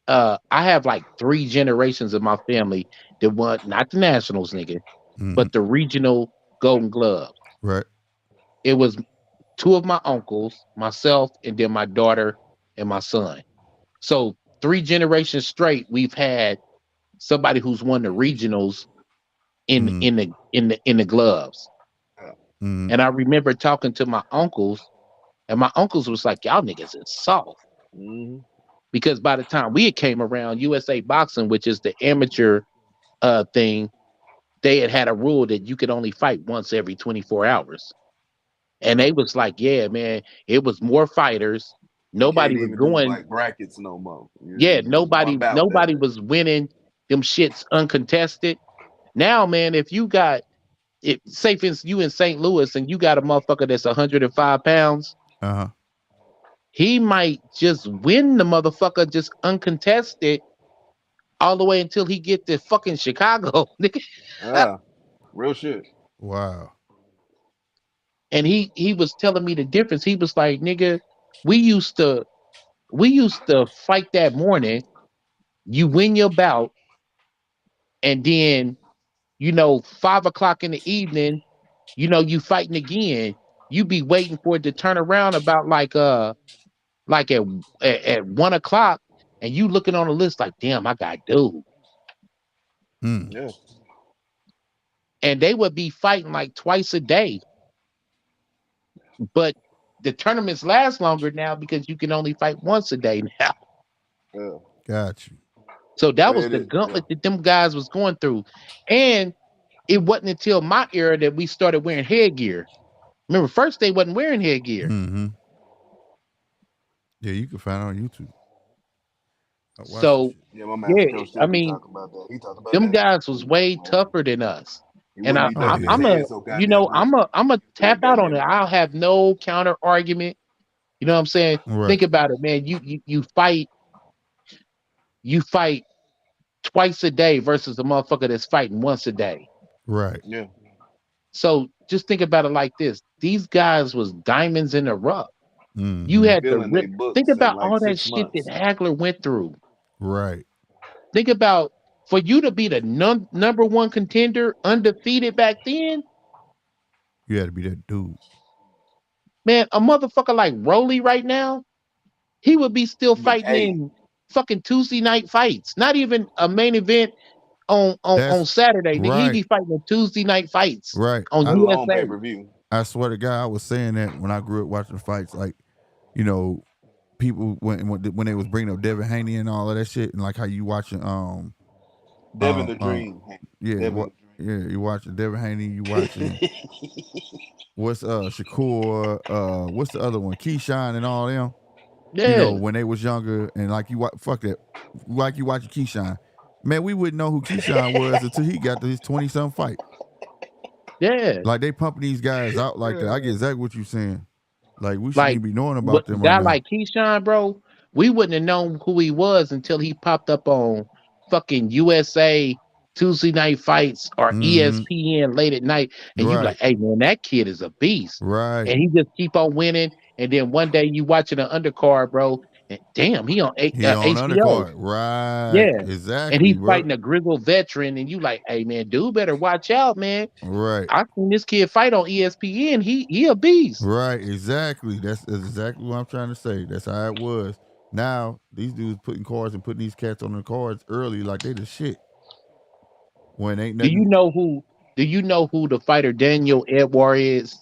I have like three generations of my family that won not the Nationals, nigga, Mm-hmm. but the regional Golden Gloves. Right. It was two of my uncles, myself, and then my daughter and my son. So 3 generations straight, we've had somebody who's won the regionals in Mm, in the in the gloves. Yeah. mm, And I remember talking to my uncles, and my uncles was like, "Y'all niggas is soft." Hmm. Because by the time we had came around, USA Boxing, which is the amateur thing, they had a rule that you could only fight once every 24 hours. And Yeah. they was like, yeah, man, it was more fighters. You Nobody can't was even do going, like brackets no more. yeah, You just one bout. That's nobody it. was winning them shits uncontested. Now, man, if you got it, say for instance, you in St. Louis and you got a motherfucker that's 105 pounds, uh-huh. he might just win the motherfucker just uncontested all the way until he get to fucking Chicago. Nigga. Ah, real shit. Wow. And he was telling me the difference. He was like, nigga, we used to we used to fight that morning. You win your bout, and then 5 o'clock in the evening, you fighting again. You be waiting for it to turn around about like at 1 o'clock, and you looking on the list like, damn, I got dude. Mm. Yeah. And they would be fighting like twice a day, but the tournaments last longer now because you can only fight once a day now. Yeah. Got you. So that was Man, the yeah. gauntlet that them guys was going through. And it wasn't until my era that we started wearing headgear. Remember, first they wasn't wearing headgear. Mm-hmm. Yeah, you can find it on YouTube. I watched the So shit. Yeah, my master yeah, coach I still be mean, talking about that. He talked about them that guys was too. way Like tougher than us. he And wouldn't be Oh ducking his yeah. I'm a, head so you goddamn know, much. I'm a He tap said, out on "Goddamn it. it." I'll have no counter argument. You know what I'm saying? Right. Think about it, man. You fight twice a day versus a motherfucker that's fighting once a day. Right. Yeah, So just think about it like this. These guys was diamonds in the rough. You Mm-hmm. had to filling rip. they Think books in about like all that 6 shit that months. Hagler went through. Right. Think about for you to be the number one contender, undefeated back then, You had to be that dude. man. A motherfucker like Rolly right now, he would be still But fighting hey, in fucking Tuesday night fights. Not even a main event on That's Saturday. Nigga, he right. be fighting in Tuesday night fights Right. on let alone pay USA. per view. I swear to God, I was saying that when I grew up watching the fights. Like, you know, people when they was bringing up Devin Haney and all of that shit, and like how you watching Devin um the um Dream. Hey, yeah Devin what the Dream. yeah you watching Devin Haney, you watching what's Shakur, what's the other one, Keyshawn and all them. You know, Yeah, when they was younger, and like fuck that, like you watching Keyshawn. Man, we wouldn't know who Keyshawn was until he got to his 20-something fight. yeah. Like they pumping these guys out like that. I get Yeah. exactly what you're saying. Like we shouldn't Like even be knowing what about them right guy now. like Keyshawn, bro, we wouldn't have known who he was until he popped up on fucking USA Tuesday night fights or Mm-hmm. ESPN late at night, and you be like, Right. hey man, that kid is a beast. Right. And he just keep on winning. And then one day you watching an undercard, bro, and damn, he on He on HBO. undercard. Right. Yeah. And Exactly, he's bro. fighting a grizzled veteran, and you like, hey man, dude better watch out, man. Right. I seen this kid fight on ESPN. He a beast. Right. Exactly. That's exactly what I'm trying to say. That's how it was. Now these dudes putting cards and putting these cats on the cards early like they the shit. When ain't Do you nothing. know who? Do you know who the fighter Daniel Edward is?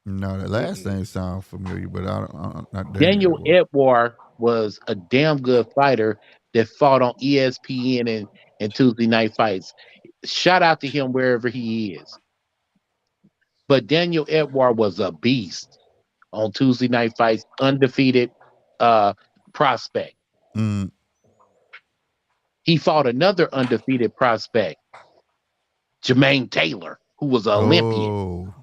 No, the last Mm-mm. name sounds familiar, but I don't not Daniel Daniel Edwards. Edward was a damn good fighter that fought on ESPN and Tuesday night fights. Shout out to him wherever he is. But Daniel Edward was a beast on Tuesday night fights, undefeated uh prospect. Mm. He fought another undefeated prospect, Jermaine Taylor, who was an Olympian Oh.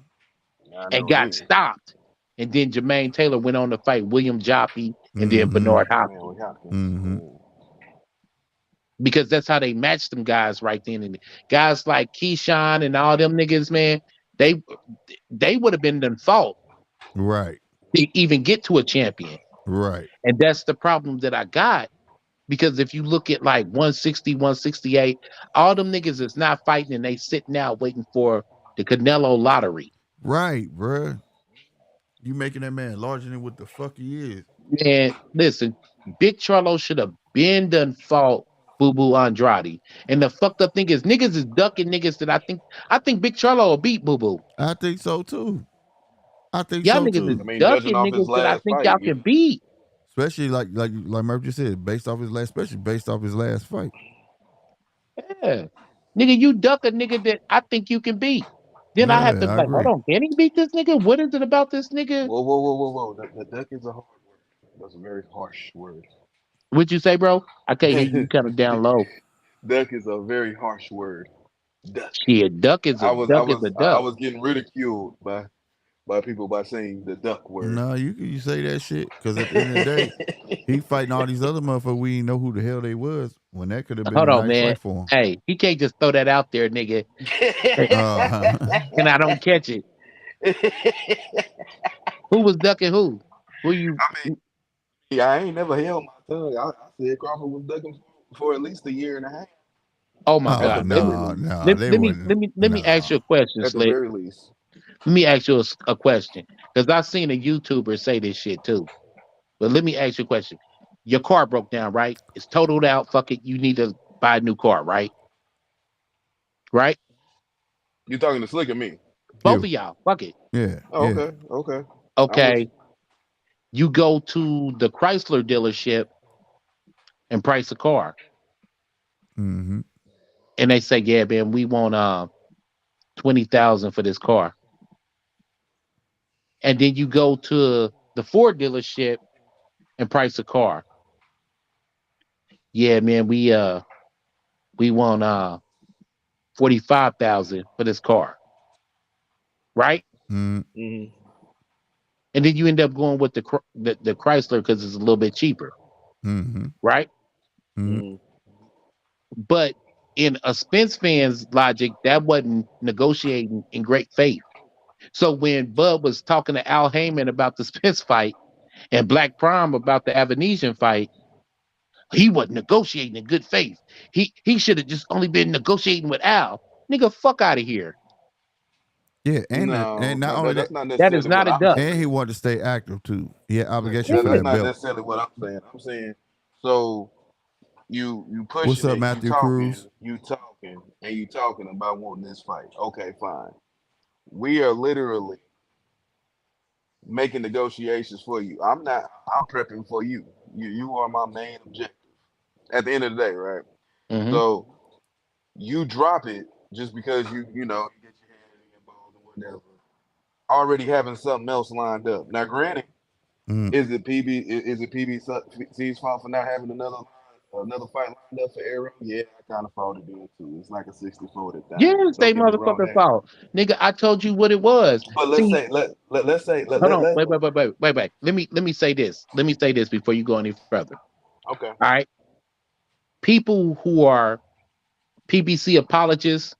I and know got he. stopped. And then Jermaine Taylor went on to fight William Joppy and then Mm-hmm. Bernard Man, Hopkins with Hopkins. Mm-hmm. because that's how they matched them guys right then. And guys like Keyshawn and all them niggas, man, they they would have been done fought Right. to even get to a champion. Right. And that's the problem that I got. Because if you look at like 160, 168, all them niggas is not fighting and they sitting out waiting for the Canelo lottery. Right, bruh. You making that man larger than what the fuck he is. And listen, Big Charlo should have been done fought Boo Boo Andrade. And the fucked up thing is niggas is ducking niggas that I think Big Charlo will beat Boo Boo. I think so too. I think Y'all so niggas is I too. mean, judging ducking off his niggas that I last think fight, y'all can beat. Especially like Murph just said, based off his last, especially based off his last fight. Yeah. Nigga, you duck a nigga that I think you can beat. Then I have Yeah, to be I like, hold agree. on, can he beat this nigga? What is it about this nigga? whoa, whoa, whoa, whoa, whoa. That duck is a hard word. That's a very harsh word. What'd you say, bro? I can't hear you. You kind of down low. Duck is a very harsh word. Duck. Shit, duck is I a was I duck is was a I duck. was getting ridiculed by people by saying the duck word. No, you say that shit because at the end of the day, he fighting all these other motherfuckers. We didn't know who the hell they was when that could have been Hold a on, nice man. fight for him. Hey, he can't just throw that out there, nigga. Uh, And I don't catch it. Who was ducking who? Who you? Yeah, I ain't never held my tongue. I said Crawford was ducking for at least a year and a half, Oh my at the oh God. very no, least. no, they wouldn't. Let me ask you No, a question, At the Slick. very least. Let me ask you a question because I seen a YouTuber say this shit too. But let me ask you a question. Your car broke down, right? It's totaled out. Fuck it. You need to buy a new car, right? Right? You talking to Slick or me? Both you. of y'all. Fuck it. Yeah, Oh, yeah. okay, okay. I'm with Okay. You go to the Chrysler dealership and price a car, Mm-hmm. and they say, "Yeah, man, we want 20,000 for this car." and then you go to the Ford dealership and price a car. Yeah, man, we want 45,000 for this car, right? Mm, Mm-hmm. And then you end up going with the Chrysler because it's a little bit cheaper, mm-hmm, right? mm, Mm-hmm. But in a Spence fan's logic, that wasn't negotiating in great faith. So when Bud was talking to Al Heyman about the Spence fight and Black Prime about the Avanesian fight, he wasn't negotiating in good faith. He should have just only been negotiating with Al. Nigga, fuck out of here. yeah, and No, not no, only that, that's not That is necessarily not what a I'm duck. and he saying. wanted to stay active too. He had obligation for That's Yeah. that not belt. necessarily what I'm saying. I'm saying so you What's pushing up, it, Matthew Cruz? and you talking about wanting this fight. Okay, fine. We are literally making negotiations for you. I'm not. I'm prepping for you. You are my main objective. At the end of the day, right? Hmm. So you drop it just because you get your hand involved or whatever. Already having something else lined up. Now, granted, Mm. is it PBC's fault for not having another fight lined up for Arrow? Yeah, I kind of thought it did too. It's like a 60-40 thing. Yes, Don't they get me wrong motherfucking there. fault. Nigga, I told you what it was. But let's See, say let's say hold on. let Wait. Let me say this. Let me say this before you go any further. okay. All right. People who are PBC apologists,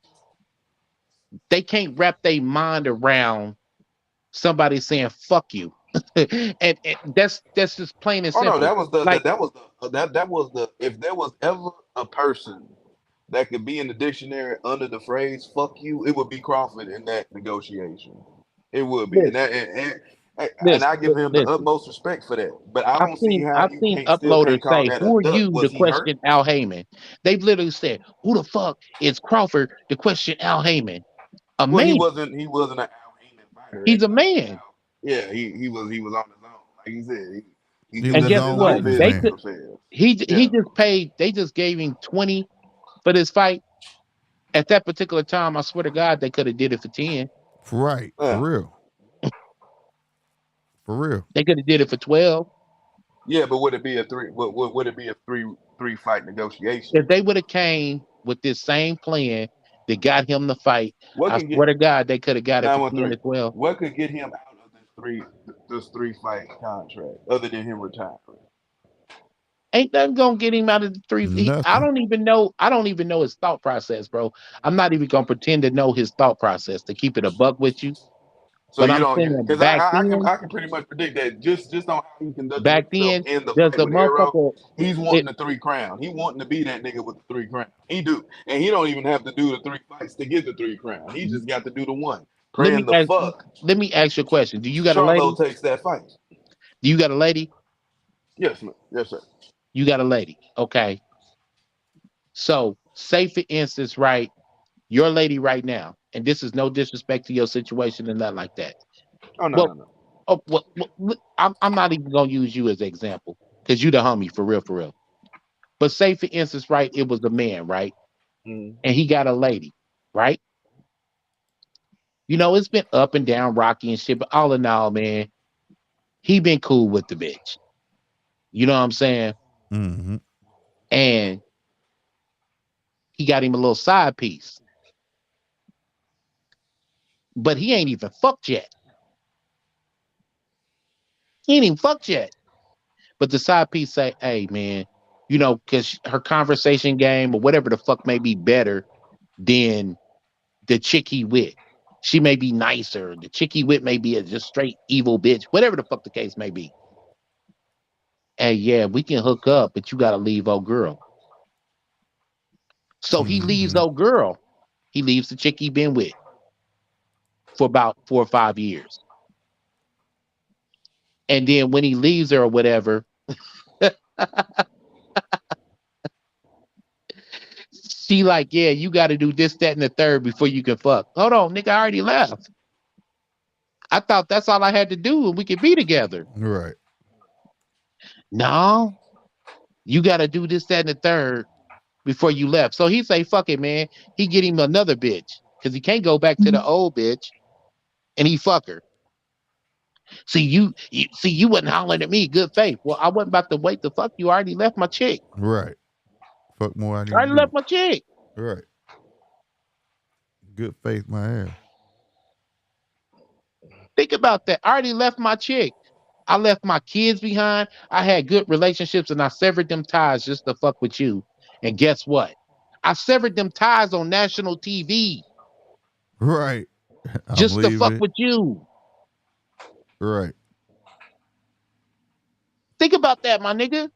they can't wrap their mind around somebody saying fuck you. And that's just plain and Oh no, simple. Like, that was the if there was ever a person that could be in the dictionary under the phrase "fuck you," it would be Crawford in that negotiation. It would be, and listen, that and I give him the listen. utmost respect for that. But I don't see how I've you seen can't still uploaders can't call say, that a "Who are duck. you Was to he hurt? question Al Heyman?" They've literally said, "Who the fuck is Crawford to question Al Heyman?" A Well, man. he wasn't an Al Heyman fighter He's at a that man. time. Yeah, he was on his own. Like you said, he He just was And his guess handled own his own what? They business businessman. could. affairs. He Yeah. just paid. They just gave him 20 for this fight. At that particular time, I swear to God, they could have did it for 10. Right, for Yeah. real, for real. They could have did it for 12. Yeah, but would it be a three? Would it be a three fight negotiation? If they would have came with this same plan that got him the fight, What I can swear get to God, they could have got it for 10 to 913? 12. What could get him out of this three fight contract other than him retiring? Ain't nothing gonna get him out of the three. I Nothing. don't even know. I don't even know his thought process, bro. I'm not even gonna pretend to know his thought process to keep it a buck with you. So But you I'm don't saying because I can pretty much predict that just on how he conducted back himself then, in the does fight the with Arrow, motherfucker? he's wanting It, the three crown. He wanting to be that nigga with the three crown. He do, and he don't even have to do the three fights to get the three crown. He just got to do the one. let Praying me the ask. fuck Let me ask you a question. Do you got a Charlo lady? takes that fight. Do you got a lady? Yes, man. Yes, sir. You got a lady. Okay. So, say for instance, right, your lady right now, and this is no disrespect to your situation and nothing like that. Oh no, Well, no, no. I'm not even gonna use you as an example because you the homie for real, for real. But say for instance, right, it was a man, right, Mm. and he got a lady, right. It's been up and down, rocky and shit, but all in all, man, he been cool with the bitch. You know what I'm saying? Mm-hmm. And he got him a little side piece, but he ain't even fucked yet. He ain't even fucked yet. But the side piece say, "Hey, man, because her conversation game or whatever the fuck may be better than the chick he with. She may be nicer. The chick he with may be a just straight evil bitch. Whatever the fuck the case may be. Hey, yeah, we can hook up, but you gotta leave old girl." So he leaves Mm-hmm. old girl. He leaves the chick he been with for about 4 or 5 years. And then when he leaves her or whatever, she like, "Yeah, you gotta do this, that, and the third before you can fuck." Hold on, nigga, I already left. I thought that's all I had to do and we could be together. Right. No, you gotta do this, that, and the third before you left. So he say, "Fuck it, man." He get him another bitch because he can't go back to the old bitch and he fuck her. See you wasn't hollering at me, good faith. Well, I wasn't about to wait to fuck you. I already left my chick. Right. Fuck more I I need to already left do. my chick. Right. Good faith, my ass. Think about that. I already left my chick. I left my kids behind. I had good relationships and I severed them ties just to fuck with you. And guess what? I severed them ties on national TV Right. I'm just to fuck leaving. with you. Right. Think about that, my nigga.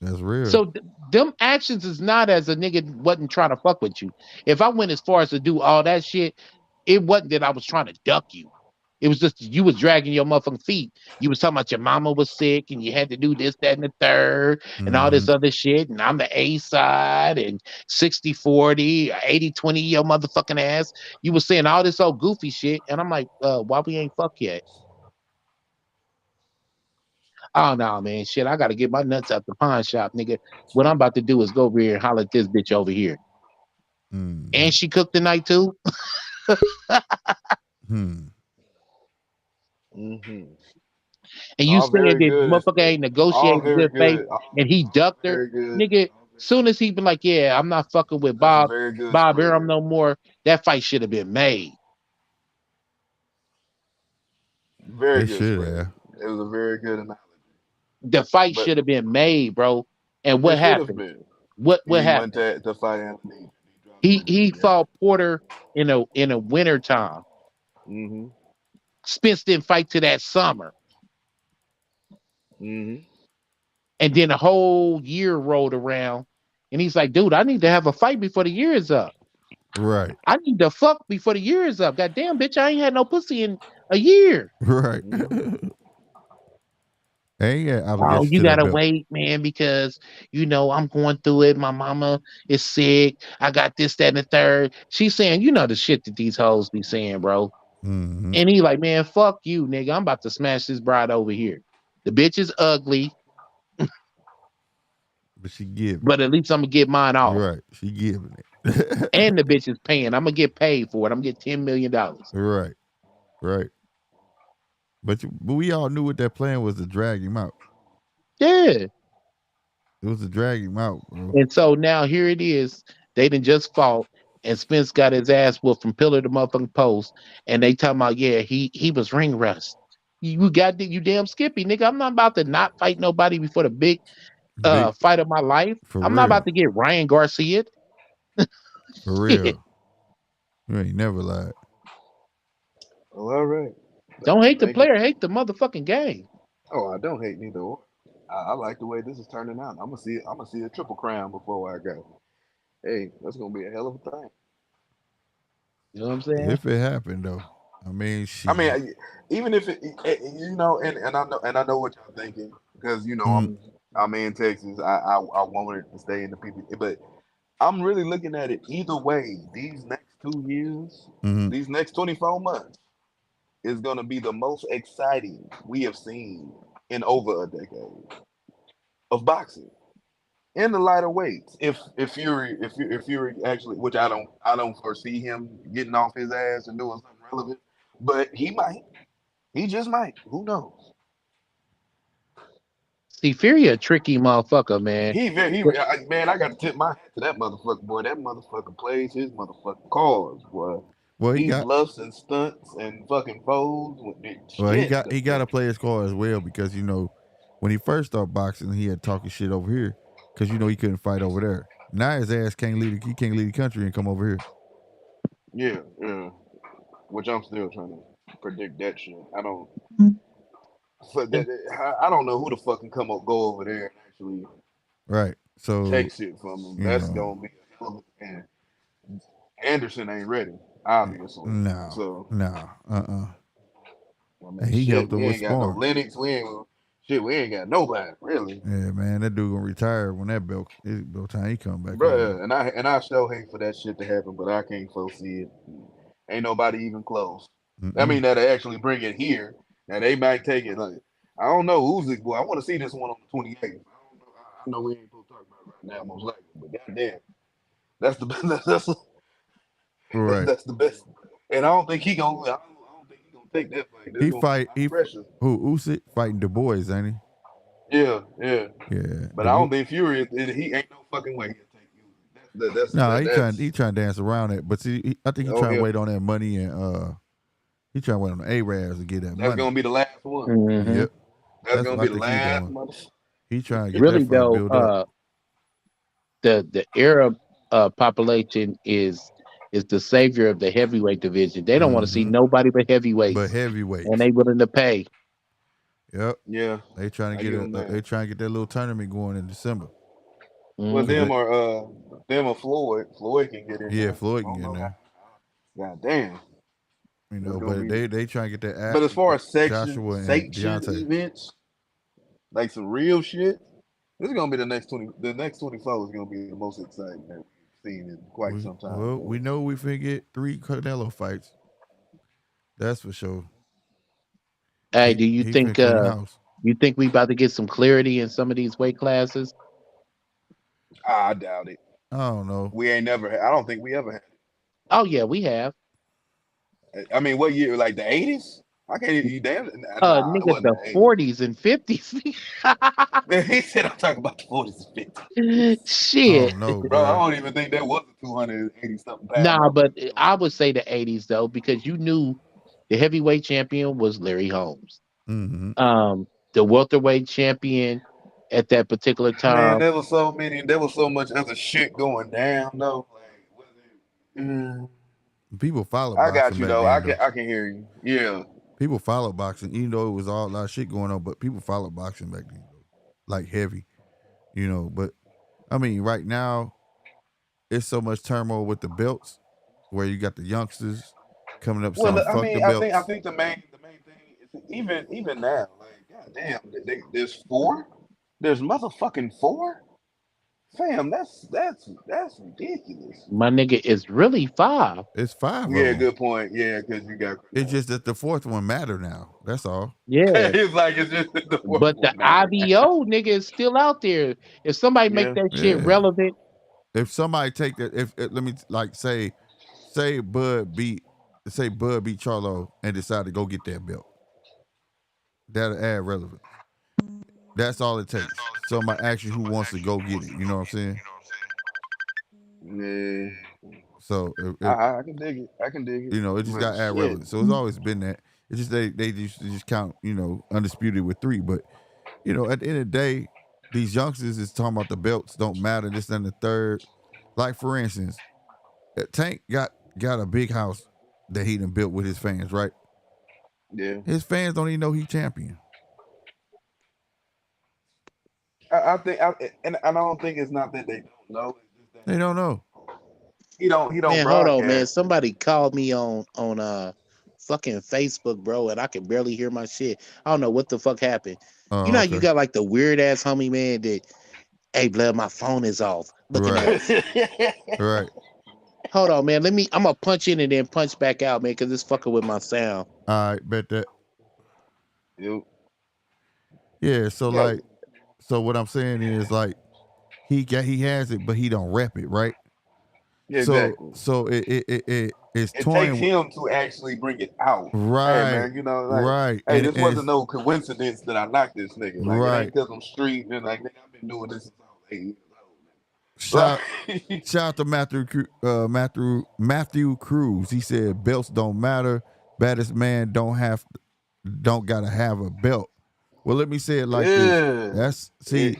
That's real. So them actions is not as a nigga wasn't trying to fuck with you. If I went as far as to do all that shit, it wasn't that I was trying to duck you. It was just you was dragging your motherfucking feet. You was talking about your mama was sick and you had to do this, that, and the third, and all Mm-hmm. this other shit. And I'm the A side and 60-40, 80-20 your motherfucking ass. You was saying all this old goofy shit. And I'm like, why we ain't fuck yet? Oh no, man. Shit, I gotta get my nuts out the pawn shop, nigga. What I'm about to do is go over here and holler at this bitch over here. Mm-hmm. And she cooked tonight too. Hmm. Mm-hmm. And you All said very that good. motherfucker ain't All negotiating very good faith good. and he All ducked her. very good. Nigga, soon as he been like, yeah, I'm not fucking with That's a Bob, very good Bob Arum spread. no more, that fight should have been made. Very They good should spread. have. It was a very good analogy. The fight But should have been made, bro. And it what should have happened? been. What He went happened? to fight Anthony. He dropped He Anthony. fought Porter in a winter time. Mm-hmm. Spence didn't fight till that summer. Mm-hmm. And then a whole year rolled around. And he's like, dude, I need to have a fight before the year is up. Right. I need to fuck before the year is up. God damn, bitch, I ain't had no pussy in a year. Right. Mm-hmm. Ain't got Oh, obligation you to that gotta belt. wait, man, because I'm going through it. My mama is sick. I got this, that, and the third. She's saying, the shit that these hoes be saying, bro. Mm-hmm. And he like, man, fuck you, nigga. I'm about to smash this bride over here. The bitch is ugly, But she giving but it. at least I'm gonna get mine off. Right. She giving it. And the bitch is paying. I'm gonna get paid for it. I'm gonna get $10 million. Right. Right. But we all knew what that plan was to drag him out. Yeah. It was to drag him out, bro. And so now here it is. They done just fought, and Spence got his ass whooped from pillar to motherfucking post. And they talking about, yeah, he was ring rust. You damn skippy, nigga. I'm not about to not fight nobody before the big Big fight of my life. for I'm not about real. to get Ryan Garcia. For Shit. real. You ain't never lied. Well, all right. Don't hate the Thank you. player, hate the motherfucking game. Oh, I don't hate neither one. I like the way this is turning out. I'm gonna see a triple crown before I go. Hey, that's gonna be a hell of a thing. You know what I'm saying? If it happened though. I mean I mean, shit. even if and I know what y'all thinking because Mm, I'm in Texas. I wanted to stay in the PP, but I'm really looking at it either way. These next 2 years, mm-hmm. these next 24 months is gonna be the most exciting we have seen in over a decade of boxing. In the lighter weights, if Fury actually, which I don't foresee him getting off his ass and doing something relevant, but he might. He just might. Who knows? See, Fury a tricky motherfucker, man. Man, I got to tip my hat to that motherfucker, boy. That motherfucker plays his motherfucking cards, boy. Well he He got bluffs and stunts and fucking folds with the well he shit. got he got to play his card as well because when he first started boxing he had talking shit over here because he couldn't fight over there. Now his ass he can't leave the country and come over here. Yeah, yeah. Which I'm still trying to predict that shit. I don't. For that, I don't know who the fuck can go over there and actually Right. take So, shit from him. you That's know, gonna be a hell of a and Anderson ain't ready, obviously. no, So no, I and mean, he shit, helped him we with ain't got no sparring. Lennox. We ain't got nobody really, Yeah, man, that dude gonna retire when that belt time he come back over there. bruh. And I still hate for that shit to happen, but I can't foresee it. Ain't nobody even close. I Mm-mm. mean, that they actually bring it here. Now they might take it. Like I don't know who's it. Boy, I want to see this one on the 28th. I know we ain't supposed to talk about it right now, most likely, but goddamn, that's the best. Right. That's the best. And I don't think he gonna think that fight. This He gonna be fight high he pressure. who Usyk fighting Du Bois, ain't he? Yeah, yeah. Yeah. But I don't think Fury. He ain't no fucking way he'll take you. No, That's he trying to dance around it, but see, I think he oh trying to yeah. wait on that money and he trying to wait on the Arabs to get that That's money. gonna be the last one. Mm-hmm. Yep, That's that's gonna what I be the think he last doing. motherfucker. He trying to get that Really fund though, built up. the Arab population is the savior of the heavyweight division. They don't want to see Mm-hmm. nobody but But heavyweights, and heavyweights. they willing to pay. Yep. Yeah, They trying I to give them that. they trying to get that little tournament going in December. Well, Cause Mm-hmm. them or Floyd. Floyd can get in there. Floyd I can don't get in know. there. God damn, that's gonna But be. they trying to get that But as far as Joshua and sanction Deontay. events, like some real shit, this is gonna be the next 20. The next 24 is gonna be the most exciting that we've seen in quite some time. We know we finna get 3 Canelo fights. That's for sure. Hey, do you He finna think clean house. we about to get some clarity in some of these weight classes? I doubt it. I don't know. We ain't never. I don't think we ever had. Oh yeah, we have. I mean, what year? Like the 80s? I can't even. You damn. Nah, it Nigga, wasn't the the 80s. 40s and 50s. He said I'm talking about the 40s and 50s. I Shit. don't know, Bro, I bro. don't even think that was a 280 something pound Nah, but motherfucker. I would say the 80s though, because you knew the heavyweight champion was Larry Holmes. Mm-hmm. The welterweight champion at that particular Man, time. there was so many. There was so much other shit going down though. Like, was it? People follow I got boxing you back though. then though. I can hear you. Yeah. People follow boxing, even though it was all a lot of shit going on, but people follow boxing back then though. Like heavy. But I mean right now it's so much turmoil with the belts where you got the youngsters coming up saying Well, I fuck the mean, I belts. think the main thing is even now, like, goddamn, there's four. There's motherfucking four. Fam, that's ridiculous. My nigga is really 5. It's 5 of Yeah, them. good point. Yeah, because you got It's just that the fourth one matter now. That's all. Yeah. it's like it's just the fourth But the one matter now. IBO nigga is still out there. If somebody make Yeah. that shit Yeah. relevant, If somebody take that, if let me like say Bud beat Charlo and decide to go get that belt, that'll add relevance. That's all it takes. Somebody actually who wants to go get it. You know what I'm saying? Yeah. So I can dig it. I can dig it. it just But got to add shit. relevance. So it's always been that. It's just they just count undisputed with 3. But at the end of the day, these youngsters is talking about the belts don't matter. This and the third. Like for instance, Tank got a big house that he done built with his fans, right? Yeah. His fans don't even know he champion. I think and I don't think it's not that they don't know. It's just that They don't know. he don't man, hold on, man. broadcast it. Somebody called me on fucking Facebook, bro, and I can barely hear my shit. I don't know what the fuck happened. You Oh, know how you okay. got like the weird ass homie man that, hey, blood, my phone is off. Looking Right. at Right. hold on, man. I'm gonna punch in and then punch back out, man, because it's fucking with my sound. All right, bet that. You Yeah, so got like so what I'm saying is like he has it, but he don't rep it, right? yeah, So exactly. it's It toying takes him to actually bring it out. Hey right, man, like, right. hey, And this wasn't no coincidence that I knocked this nigga. Like, it right. ain't because I'm street and like, nigga, I've been doing this since I was 8 years Shout old. Like, shout out to Matthew Cruz. He said belts don't matter. Baddest man don't gotta have a belt. Well, let me say it like this. yeah, That's it,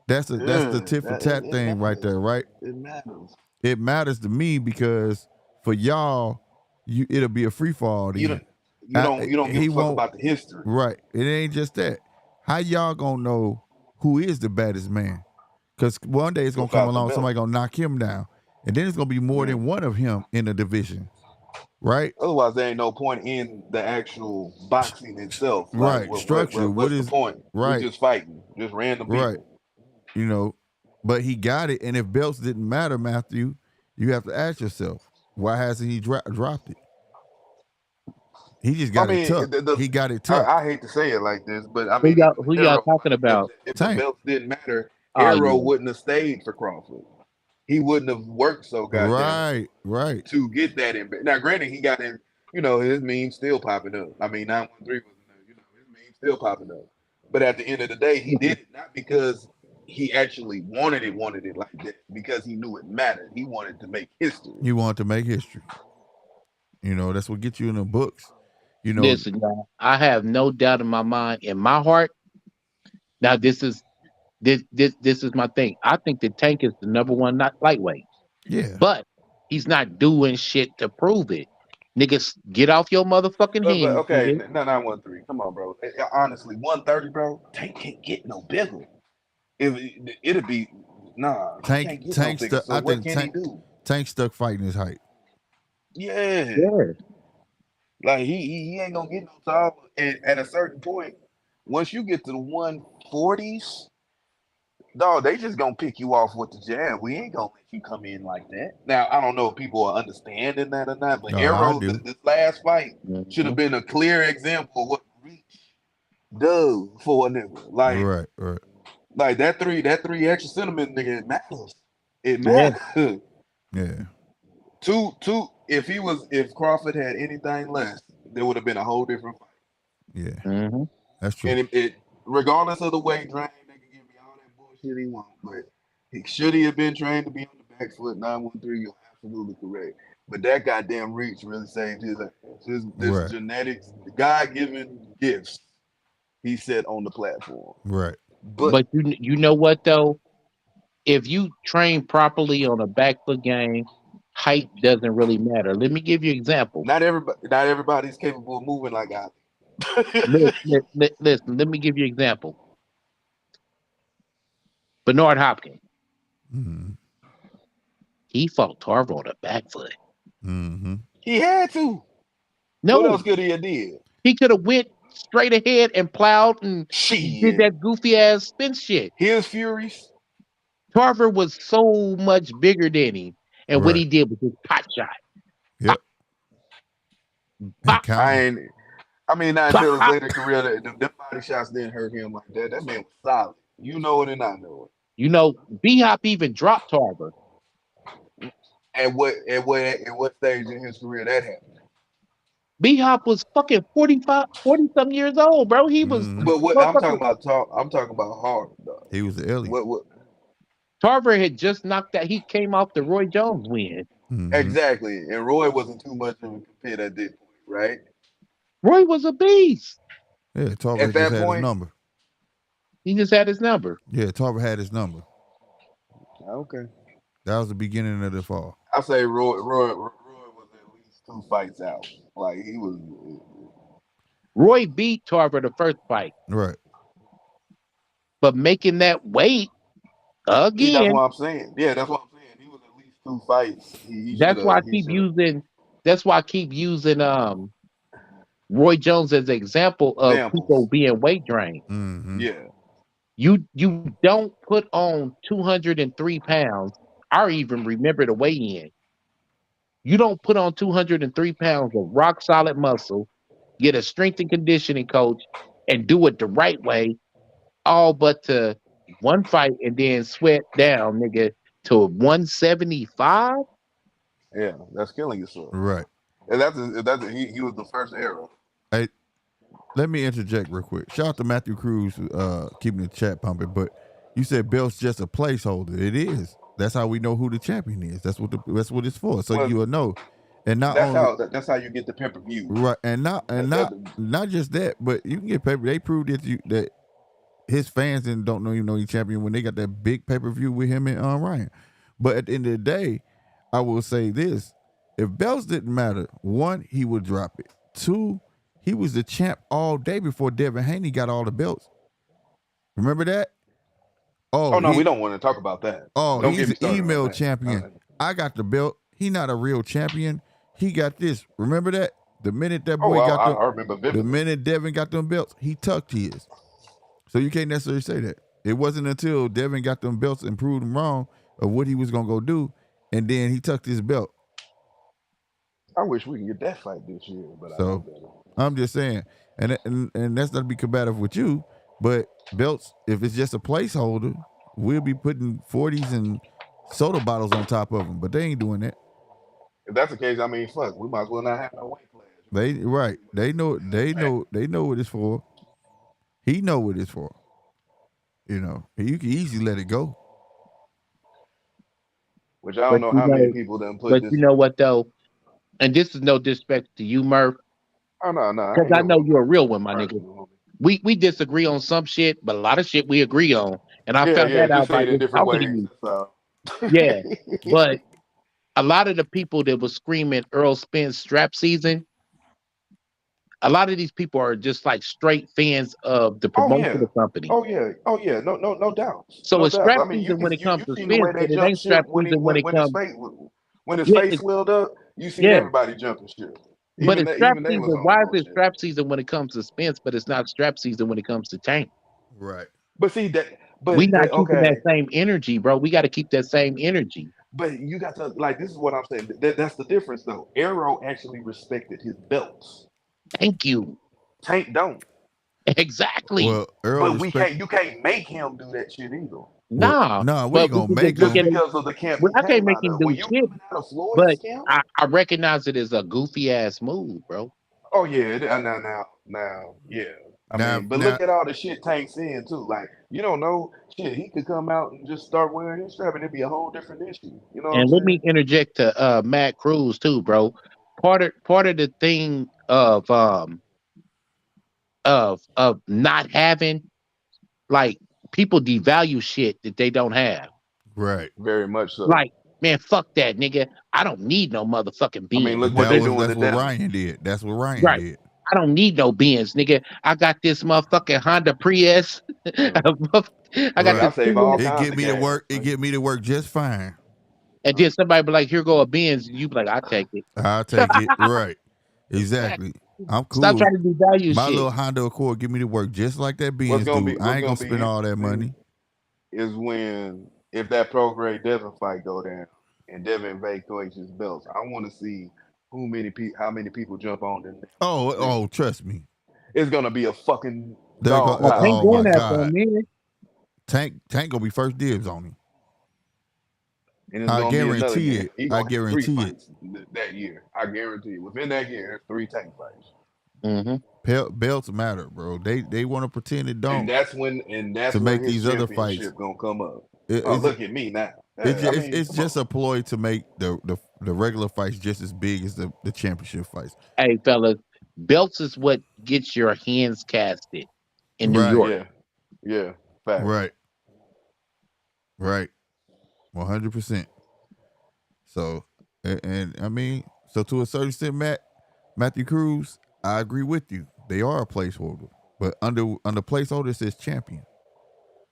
that's the tit for tat it thing right matters. there, right? It matters. It matters to me because for y'all, it'll be a free fall You then. don't you don't give He a fuck won't about the history. right. It ain't just that. How y'all gonna know who is the baddest man? Because one day it's gonna come Without the along, belt. somebody gonna knock him down, and then it's gonna be more Yeah. than one of him in the division, right? Otherwise, there ain't no point in the actual boxing itself. Like, Right. Structure. What what's the is point? We right? just fighting, just random Right. people. But he got it, and if belts didn't matter, Matthew, you have to ask yourself, why hasn't he dropped it? He just got it tucked. He got it tucked. I hate to say it like this, but I Who mean, y'all even who y'all Arrow, talking like, about? if the Tank. belts didn't matter, Oh Arrow yeah. wouldn't have stayed for Crawford. He wouldn't have worked so goddamn Right. to get that in. Now, granted, he got in. his meme still popping up. I mean, 913 was, his meme still popping up. But at the end of the day, he did it not because he actually wanted it like that, because he knew it mattered. He wanted to make history. You want to make history. That's what gets you in the books. Listen, y'all, I have no doubt in my mind, in my heart. Now, this is my thing. I think the Tank is the number one, not lightweight, Yeah. but he's not doing shit to prove it. Niggas, get off your motherfucking But hands, okay, nigga. no, 913. Come on, bro. Honestly, 130, bro. Tank can't get no bigger. If it'd be he can't get no bigger. So I what think can he do? Tank stuck fighting his height. Yeah, Yeah. like he ain't gonna get no taller. And at a certain point, once you get to the 140s, dog, they just gonna pick you off with the jab. We ain't gonna let you come in like that. Now, I don't know if people are understanding that or not, but I Arrow, do. this last fight should have Mhm. been a clear example of what reach does for a nigga. Right. Like that three extra centimeters, nigga, it matters. It Yeah. matters. Yeah. Two. If Crawford had anything less, there would have been a whole different fight. Yeah. Hmm. That's true. And it regardless of the weight drain, they can give me all that bullshit he want. But should he have been trained to be on the back foot 913? You're absolutely correct. But that goddamn reach really saved his Right. genetics, God given gifts he set on the platform. Right. But But you know what though? If you train properly on a back foot game, height doesn't really matter. Let me give you an example. not everybody's capable of moving like I Listen, let me give you an example. Bernard Hopkins, Mm-hmm. he fought Tarver on the back foot. Mm-hmm. He had to. What No, else could he have did? he could have went straight ahead and plowed and did Shit. that goofy ass spin shit. His Furies. Tarver was so much bigger than him, and what Right. he did was just pot shot. Yep. Pop, And pop, I counter. ain't. I mean, not pop, until his pop. later career, them body shots didn't hurt him like that. That man was solid. You know it, and I know You know, B Hop even dropped Tarver. it. At what stage in his career that happened? B Hop was fucking 45, 40 some years old, bro. He was Mm-hmm. But what I'm talking motherfucker. about, I'm talking about hard. Dog. He was the alien. What? Tarver had just knocked that. He came off the Roy Jones win. Mm-hmm. Exactly. And Roy wasn't too much of a competitor at that point, right? Roy was a beast. Yeah, Tarver At just that had his point, number. He just had his number. Yeah, Tarver had his number. okay. That was the beginning of the fall. I say Roy was at least 2 fights out. Like he was. Roy beat Tarver the first fight, Right. but making that weight See, that's again. what I'm saying. Yeah, that's what I'm saying. He was at least 2 fights. He should That's have. why I He keep should have. using. That's why I keep using Roy Jones as an example of people Examples. being weight drained. Mm-hmm. Yeah. You don't put on 203 pounds. I even remember the weigh in. You don't put on 203 pounds of rock solid muscle, get a strength and conditioning coach, and do it the right way, all but to one fight and then sweat down, nigga, to 175. Yeah. That's killing yourself. Right. And he was the first era. Hey, let me interject real quick. Shout out to Matthew Cruz, keeping the chat pumping. But you said belt's just a placeholder. It is. That's how we know who the champion is. That's what it's for. So Well, you will know. And not that's only how that's how you get the pay-per-view. right, and not just that, but you can get paper. They proved that his fans and don't know he's champion when they got that big pay-per-view with him and Ryan. But at the end of the day, I will say this: if belts didn't matter, one, he would drop it. Two, he was the champ all day before Devin Haney got all the belts. Remember that? Oh Oh, no, we don't want to talk about that. Don't get he's me an started on email that. champion. I got the belt. He not a real champion. He got this. Remember that? The minute that Oh boy well, got I remember the vividly. minute Devin got them belts, he tucked his. So you can't necessarily say that. It wasn't until Devin got them belts and proved him wrong of what he was gonna go do, and then he tucked his belt. I wish we could get that fight this year, but I know So better. I'm just saying, and that's not to be combative with you, but belts, if it's just a placeholder, we'll be putting 40s and soda bottles on top of them, but they ain't doing that. If that's the case, I mean, fuck, we might as well not have no weight class, They right. They know. They know. They know what it's for. He know what it's for. You know, you can easily let it go. Which I don't But know you how many know, people done put but this. you know what though, and this is no disrespect to you, Murph, Oh no, I because ain't I never know gonna you're a talk real about one, you my nigga. personally, homie. We disagree on some shit, but a lot of shit we agree on, and I found Yeah, that just out say by it in just different talking to ways. you. That's all. Yeah, but a lot of the people that was screaming Earl Spence strap season, a lot of these people are just like straight fans of the Oh yeah, promotional company. no doubts, So no it's doubts. strap I mean, season when it comes you to seen the way Spence, they but it jumped ain't ship strap season when it comes. when his Yeah, face swelled up. You seen yeah. everybody jumping ship. But it's strap Even they was season. on the Why is it bullshit. strap season when it comes to Spence, but it's not strap season when it comes to Tank? Right. But see that, We not but keeping that okay, same energy, bro. We got to keep that same energy. but you got to like this is what I'm saying. That's the difference though. Arrow actually respected his belts. Thank you. Tank don't. Exactly. Well, Earl But respect. you can't make him do that shit either. Well, Nah, nah, we but ain't we gonna can just make look Just at him. it. because of the camp Well, he I can't came make out him of. do When you shit, coming out of but Floyd's camp, I recognize it as a goofy ass move, bro. oh yeah, yeah. I Now, mean, but now, look at all the shit Tank's in too. Like you don't know shit. He could come out and just start wearing his strap, and it'd be a whole different issue. You know what I'm And let saying? me interject to Matt Cruz too, bro. Part of the thing of not having, like, people devalue shit that they don't have. right. Very much so. Like, man, fuck that, nigga. I don't need no motherfucking I mean, beans. look what That they Nigga. was doing that's to what Devin. Ryan did. That's what Ryan Right. did. I don't need no beans, nigga. I got this motherfucking Honda Prius. Yeah, I got yeah. I this Right. save all Prius. It kinds get of me to gas. work. It get me to work just fine. And then somebody be like, here go a Benz. And you be like, I take it. I'll take it. Right. Exactly. I'm Stop cool. trying to devalue My shit. little Honda Accord get me to work just like that Benz do. I What's ain't gonna gonna be spend all that interesting money. is when if that pro grade Devin fight go down and Devin vacates his belts. I want to see how many people jump on them. Oh, trust me. It's gonna be a fucking They're dog Well, going. pile ain't Oh in my going that after a motherfucker. God. man. Tank gonna be first dibs on him. And it's I gonna be another guarantee game. it. He I gonna have three guarantee it. fights that year. I guarantee it. Within that year, there's three tank fights. Mm-hmm. Belts matter, bro. They want to pretend it don't And to that's when make his these other fights. championship gonna come up. It, Oh, it's look at me now. I it's mean, it's come on. just a ploy to make the regular fights just as big as the championship fights. Hey, fellas, belts is what gets your hands casted in New Right, York. Yeah, yeah, facts. right, right. 100%. So, and I mean, so to a certain extent, Matthew Cruz, I agree with you. They are a placeholder, but under placeholder it says champion.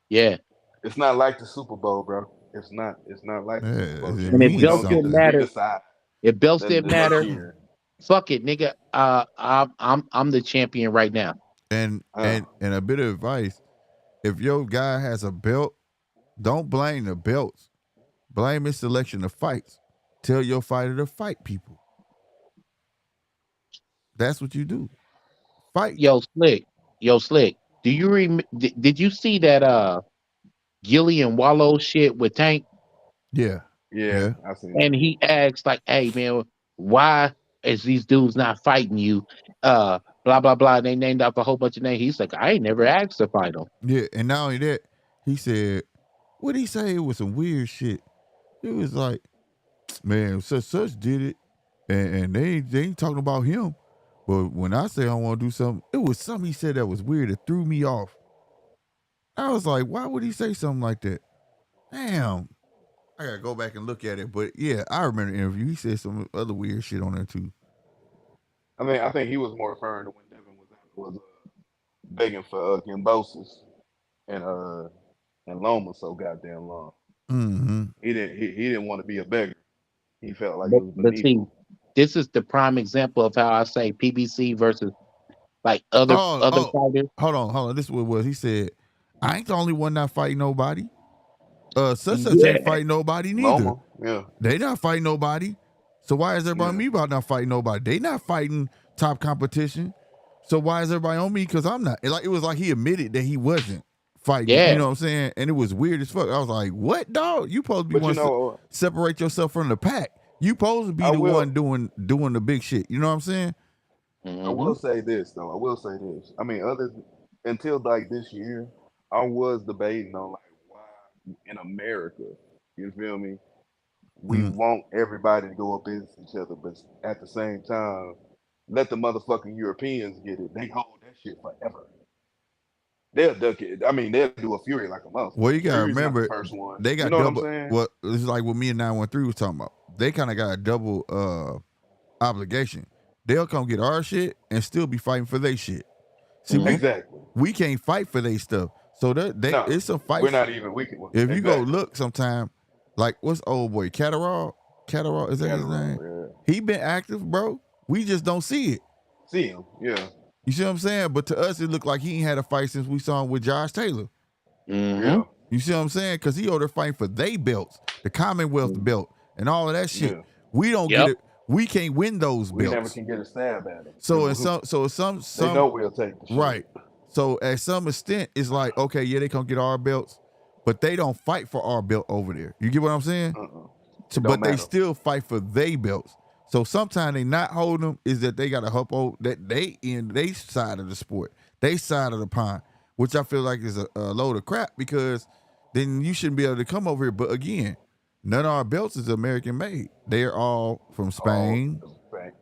Yeah. It's not like the Super Bowl, bro. It's not. It's not like Yeah, the Super Bowl it And champion. if We means belts don't get didn't to something. matter, decide if belts didn't the next matter, year. fuck it, nigga. I'm the champion right now. And Uh, and a bit of advice: if your guy has a belt, don't blame the belts. Blame his selection of fights. Tell your fighter to fight people. That's what you do. Fight. Yo, slick. Do you did you see that Gillian Wallow shit with Tank? Yeah. yeah, Yeah. I seen And that. he asked like, "Hey man, why is these dudes not fighting you?" Blah blah blah. And they named off a whole bunch of names. He's like, "I ain't never asked to fight him." Yeah. And not only that, he said, what did he say? It was some weird shit. It was like, man, such did it. And they ain't talking about him. But when I say I want to do something, it was something he said that was weird. It threw me off. I was like, why would he say something like that? Damn. I gotta go back and look at it. But yeah, I remember the interview. He said some other weird shit on there too. I mean, I think he was more referring to when Devin was begging for Gimbosis and Loma so goddamn long. Mm-hmm. He didn't want to be a beggar. He felt like it was But beneath see, him. this is the prime example of how I say PBC versus like other Oh, fighters. hold on. This is what it was. He said, I ain't the only one not fighting nobody. Such ain't Yeah, fighting nobody neither. Loma, yeah. They not fighting nobody. So why is everybody on Yeah. me about not fighting nobody? They not fighting top competition. So why is everybody on me? Because I'm not. It was like he admitted that he wasn't fighting. You yeah. know what I'm saying? And it was weird as fuck. I was like, what, dog? You supposed to be But you one know, separate yourself from the pack. You supposed to be I the will. one doing the big shit. You know what I'm saying? I Mm-hmm. will say this though. I will say this. I mean, until like this year, I was debating on like why in America, you feel me? We Mm. want everybody to go up against each other, but at the same time, let the motherfucking Europeans get it. They hold that shit forever. They'll duck it. I mean, they'll do a Fury like a Well, motherfucker. you gotta Fury's not the remember, first one. they You got know what I'm double. saying? Well, it's like what me and 913 was talking about. They kind of got a double obligation. They'll come get our shit and still be fighting for their shit. See, Mm-hmm. Exactly. we can't fight for their stuff. So No, it's some we're fights. not even. We can. If you go Exactly. look sometime, like what's old boy Catterall? Catterall, is that his name? Catterall, He been active, bro. We just don't see it. see him. Yeah. You see what I'm saying? But to us, it looked like he ain't had a fight since we saw him with Josh Taylor. Mm-hmm. Yeah. You see what I'm saying? Because he over there fighting for they belts, the Commonwealth belt, and all of that shit. Yeah. We don't get Yep. it. We can't win those We never belts. can get a stab at him. So in some They know we'll take the shit. right. So at some extent, it's like, okay, yeah, they come get our belts, but they don't fight for our belt over there. You get what I'm saying? So, It don't but they matter. still fight for they belts. So sometimes they not holding them is that they got to help over that they in they side of the sport, they side of the pond, which I feel like is a load of crap because then you shouldn't be able to come over here. But again, none of our belts is American made. They're all from Spain,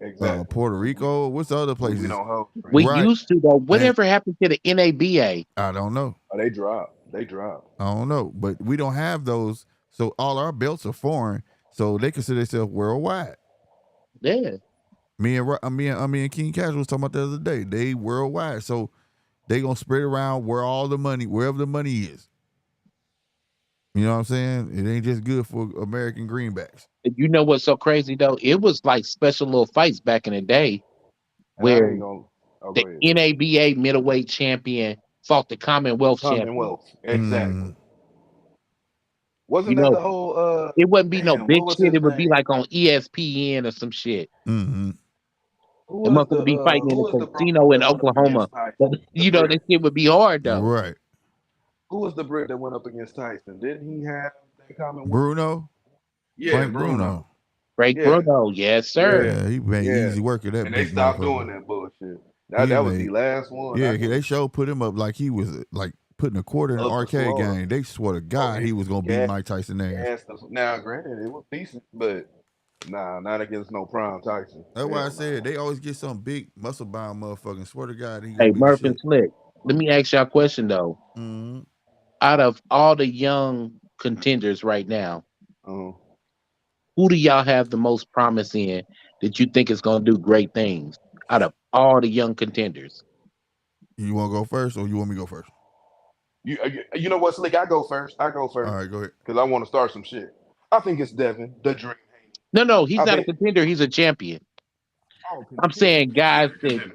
Exactly. Puerto Rico. What's the other We places? don't hold. We Right. used to though. And Whatever happened to the NABA? I don't know. Oh, they drop. They drop. I don't know, but we don't have those. So all our belts are foreign. So they consider themselves worldwide. Yeah. Me and King Cash was talking about the other day. They worldwide, so they gonna spread around wherever the money is. You know what I'm saying? It ain't just good for American greenbacks. You know what's so crazy though? It was like special little fights back in the day And I where ain't gonna. Oh, the go ahead. NABA middleweight champion fought the Commonwealth champion. Commonwealth. Exactly. Wasn't You that know, the whole? it wouldn't be no Damn. What big was shit. his It would be name? like on ESPN or some shit. Mm-hmm. Who The was motherfucker be fighting in a the brother casino that in went up Oklahoma. against Tyson? But The you know, Brit. that shit would be hard though. Right. Who was the Brit that went up against Tyson? Didn't he have that Commonwealth? Bruno, Yeah, Frank Bruno. Frank Yeah. Bruno, yes, sir. Yeah. Yeah, he made Yeah. easy work of that And they big stopped doing motherfucker. that bullshit. He That was made the last one. yeah. I can They show put him up like he was like putting a quarter in an up to arcade slaughter. game. They swore to Oh, God he was gonna beat gas, Mike Tyson ass. gas stuff. Now, granted, it was decent, but nah, not against no prime Tyson. That's why I Hell said no. they always get some big muscle bound motherfucker. And swear to God, he gonna Hey, beat the Murph and shit. Slick. Let me ask y'all a question though. Mm-hmm. Out of all the young contenders right now, Uh, who do y'all have the most promise in that you think is gonna do great things? Out of all the young contenders. You want to go first, or you want me to go first? you know what, Slick? I go first. All right, go ahead. Because I want to start some shit. I think it's Devin, the Dream. No, he's I not a think. contender, he's a champion. Oh, I'm contender. saying guys that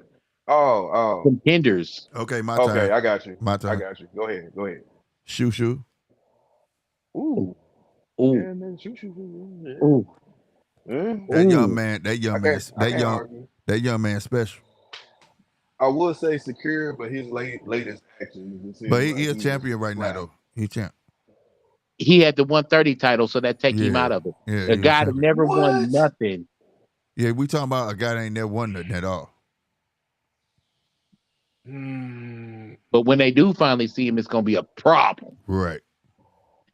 Oh. contenders. Okay, my Okay, turn. I got you. My I turn. got you. Go ahead. Go ahead. Shoo. Ooh, Yeah, ooh, man. Shoot. Yeah. ooh, Yeah. That young ooh. man. I can't argue. That young man special. I would say secure, but his latest actions, it But seems he like a he was champion right now flat. though. He champ. He had the 130 title, so that take him Yeah, out of it. yeah, A he was guy that champion. never won What? nothing. Yeah, we talking about a guy that ain't never won nothing at all. Hmm. But when they do finally see him, it's gonna be a problem. Right.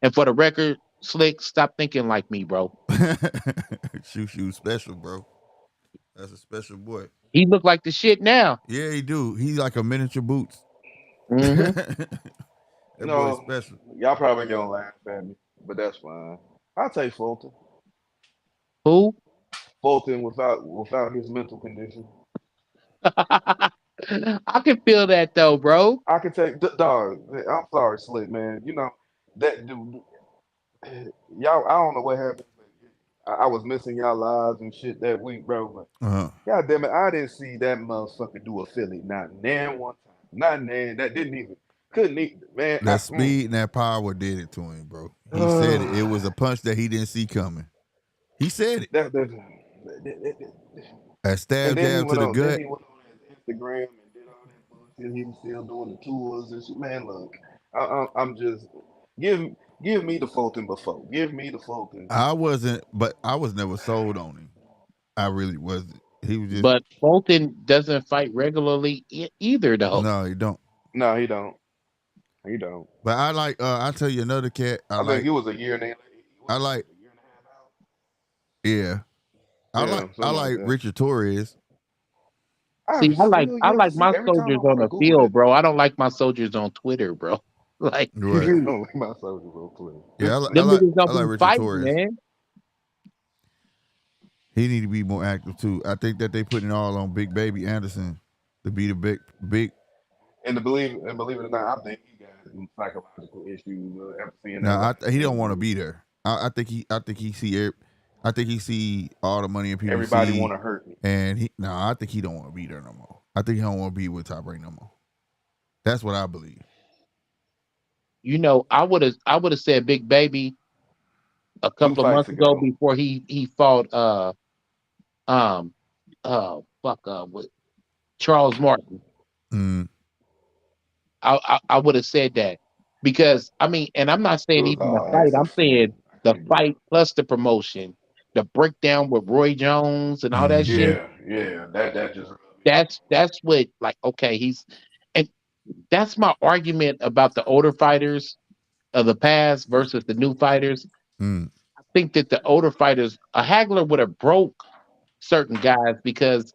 And for the record, Slick, stop thinking like me, bro. Shoo special, bro. That's a special boy. He look like the shit now. Yeah, he do. He's like a miniature Boots. Mm-hmm. That boy's No, special. y'all probably gonna laugh at me, but that's fine. I'll take Fulton. Who? Fulton without his mental condition. I can feel that though, bro. I can take dog. I'm sorry, Slick, man. You know that dude. Y'all, I don't know what happened. But I was missing y'all lives and shit that week, bro. But Uh-huh. God damn it, I didn't see that motherfucker do a Philly. Not nan one time. Not nan. That didn't even. Couldn't even. Man. That speed and that power did it to him, bro. He said it. It was a punch that he didn't see coming. He said it. A And stab then he jab to went the on. Then gut. he went on his Instagram and did all that bullshit. He was still doing the tours and shit. Man, look, I'm just give me the Fulton before. Give me the Fulton. I was never sold on him. I really wasn't. He was just But Fulton doesn't fight regularly either, though. no, he don't. No, he don't. He don't. But I like. I'll tell you another cat. I I think like. it was a year and a half. I Was it like. a year and a half out? Yeah. I like. Yeah, I something like like that. Richard Torres. I've See, I like still I yet to like see. my Every time I soldiers want on to the Google field, it, bro. I don't like my soldiers on Twitter, bro. Like Right. I don't like my soldiers on Twitter. Yeah. them niggas I don't like be Richard fighting, Torres. man. He need to be more active too. I think that they putting it all on Big Baby Anderson to be the big. And believe it or not, I think he got some psychological issues after seeing that Now last he don't want to interview. be there. I think he see. I think he see all the money in Everybody PBC, want to hurt me. and I think he don't want to be there no more. I think he don't want to be with Top Rank no more. That's what I believe. You know, I would have said Big Baby a 2 couple of fights months ago ago. before he fought um with Charles Martin. Mm, I would have said that because I mean, and I'm not It saying was even the all fight. I'm access to saying him. I the can't do it. fight plus the promotion, the breakdown with Roy Jones and all that mm-hmm. shit. Yeah. That just rubbed me off. That's what like okay, and that's my argument about the older fighters of the past versus the new fighters. Mm, I think that the older fighters, a Hagler would have broke certain guys because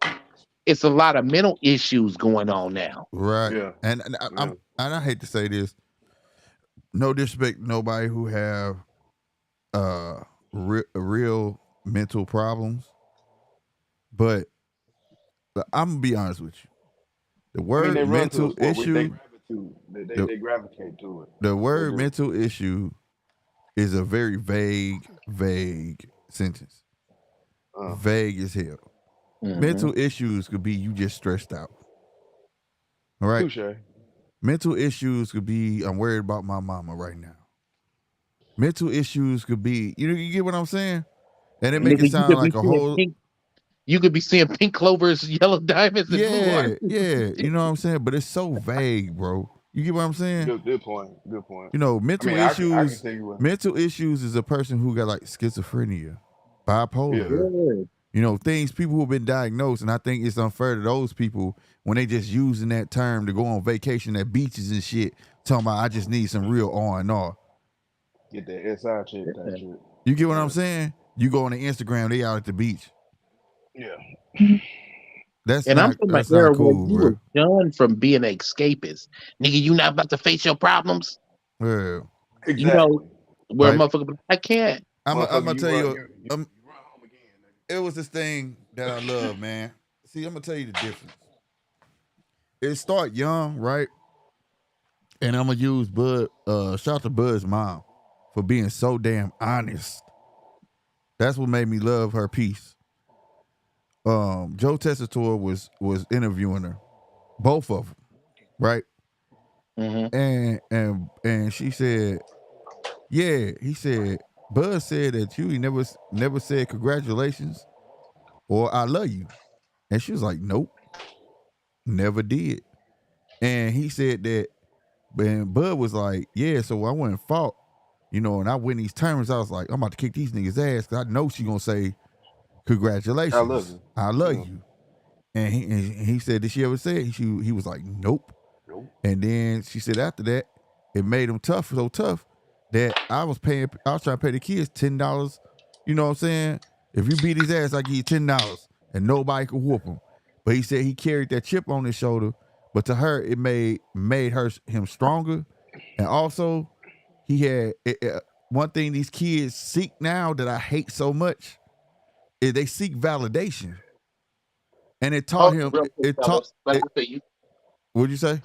it's a lot of mental issues going on now. right. Yeah, And yeah. I hate to say this. No disrespect to nobody who have uh real mental problems, but I'm gonna be honest with you. The I mean, word they run to the mental sport. They issue, gravitate. the They gravitate to it. the They word do. mental issue is a very vague sentence. Uh, Vague as hell. Mhm. Mental issues could be you just stressed out. All right. touche. Mental issues could be I'm worried about my mama right now. Mental issues could be you get what I'm saying? And it make it Nigga, sound like a whole you could be seeing pink clovers, yellow diamonds, and blue hearts. yeah, you know what I'm saying? But it's so vague, bro. You get what I'm saying? Good point. Good point. You know, I mean, I can tell you what. mental issues is a person who got like schizophrenia, Yeah. bipolar, Yeah. you know, things people who've been diagnosed, and I think it's unfair to those people when they just using that term to go on vacation at beaches and shit, talking about I just need some real R&R. Get that SI check type shit. You get what I'm saying? You go on the Instagram, they out at the beach. Yeah. That's And I'm not from an that's era not where cool, you bro. was done from being an escapist. Nigga, you not about to face your problems. Well, You know, Exactly. where a like motherfucker, I can't. I'm Motherfucker, gonna tell you, you run home again, nigga. it was this thing that I love, man. See, I'm gonna tell you the difference. It start young, right? And I'm gonna use shout out to Bud's mom for being so damn honest. That's what made me love her piece. Joe Tessitore was interviewing her, both of them, right? Hmm. And she said, yeah, he said, Bud said that he never said congratulations or I love you. And she was like, nope, never did. And he said that, and Bud was like, yeah, so I went and fought, you know, and I win these tournaments. I was like, I'm about to kick these niggas' ass because I know she gonna say I love congratulations, you. I love Yeah. you. And he said, did she ever say it? He was like, nope. Nope. And then she said after that, it made him so tough that I was trying to pay the kids $10. You know what I'm saying? If you beat his ass, I give you $10 and nobody could whoop him. But he said he carried that chip on his shoulder, but to her it made him stronger. And also he had one thing these kids seek now that I hate so much is they seek validation. And it taught Hold on him real quick, it taught fellas. Let it, me tell you. what'd you say?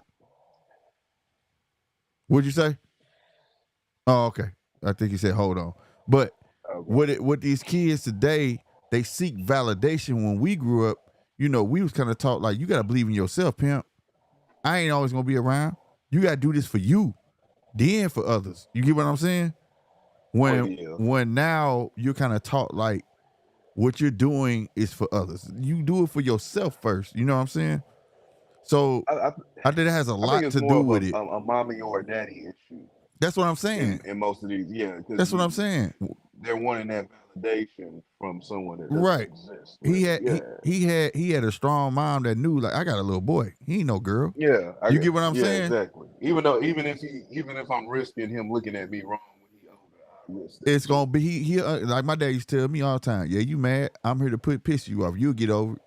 What'd you say? Oh, okay. I think he said, "Hold on." But Okay. with these kids today, they seek validation. When we grew up, you know, we was kind of taught like you gotta believe in yourself, pimp. I ain't always gonna be around. You gotta do this for you, then for others. You get what I'm saying? Oh When yeah. when now you're kind of taught like what you're doing is for others. You do it for yourself first. You know what I'm saying? So I, I, I think it has a I think lot it's to more do of with it. a mommy or a daddy issue That's what I'm saying. in most of these. Yeah, because That's what I'm saying. they're wanting that validation from someone that doesn't Right. exist. He Really, had yeah, he had a strong mom that knew like I got a little boy. He ain't no girl. yeah, You get what I'm yeah, saying? exactly. Even if I'm risking him looking at me wrong when he older, I risk that It's too. gonna be he like my dad used to tell me all the time. Yeah, you mad? I'm here to piss you off. You'll get over it.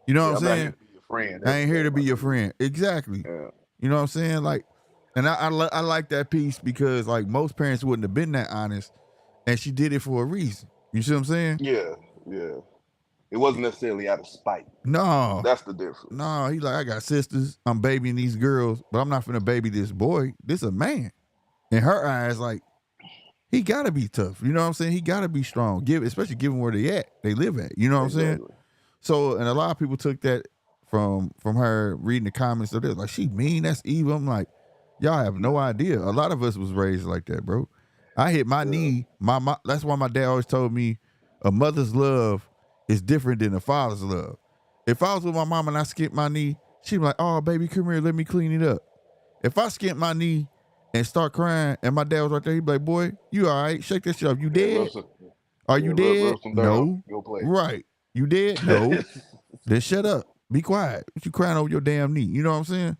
You know what Yeah, I'm I'm not here saying? to be your friend I every ain't here day, to my be your nigga. friend. Exactly. Yeah, You know what I'm saying? Like, and I like that piece because like most parents wouldn't have been that honest, and she did it for a reason. You see what I'm saying? yeah, yeah. It wasn't necessarily out of spite. No, That's the difference. no. He like I got sisters. I'm babying these girls, but I'm not finna baby this boy. This a man. In her eyes, like he gotta be tough. You know what I'm saying? He gotta be strong. Especially given where they live at. You know what I'm saying? Exactly. So, and a lot of people took that from her reading the comments of this, like she mean, that's evil. I'm like, y'all have no idea. A lot of us was raised like that, bro. I hit my Yeah. knee. That's why my dad always told me a mother's love is different than a father's love. If I was with my mom and I skipped my knee, she'd be like, "Oh, baby, come here, let me clean it up." If I skip my knee and start crying, and my dad was right there, he'd be like, "Boy, you all right? Shake that shit off. You Yeah, dead? Are you dead? rub some dirt on. No. Go play. Right. You dead? No. Then shut up. Be quiet. What you crying over your damn knee? You know what I'm saying?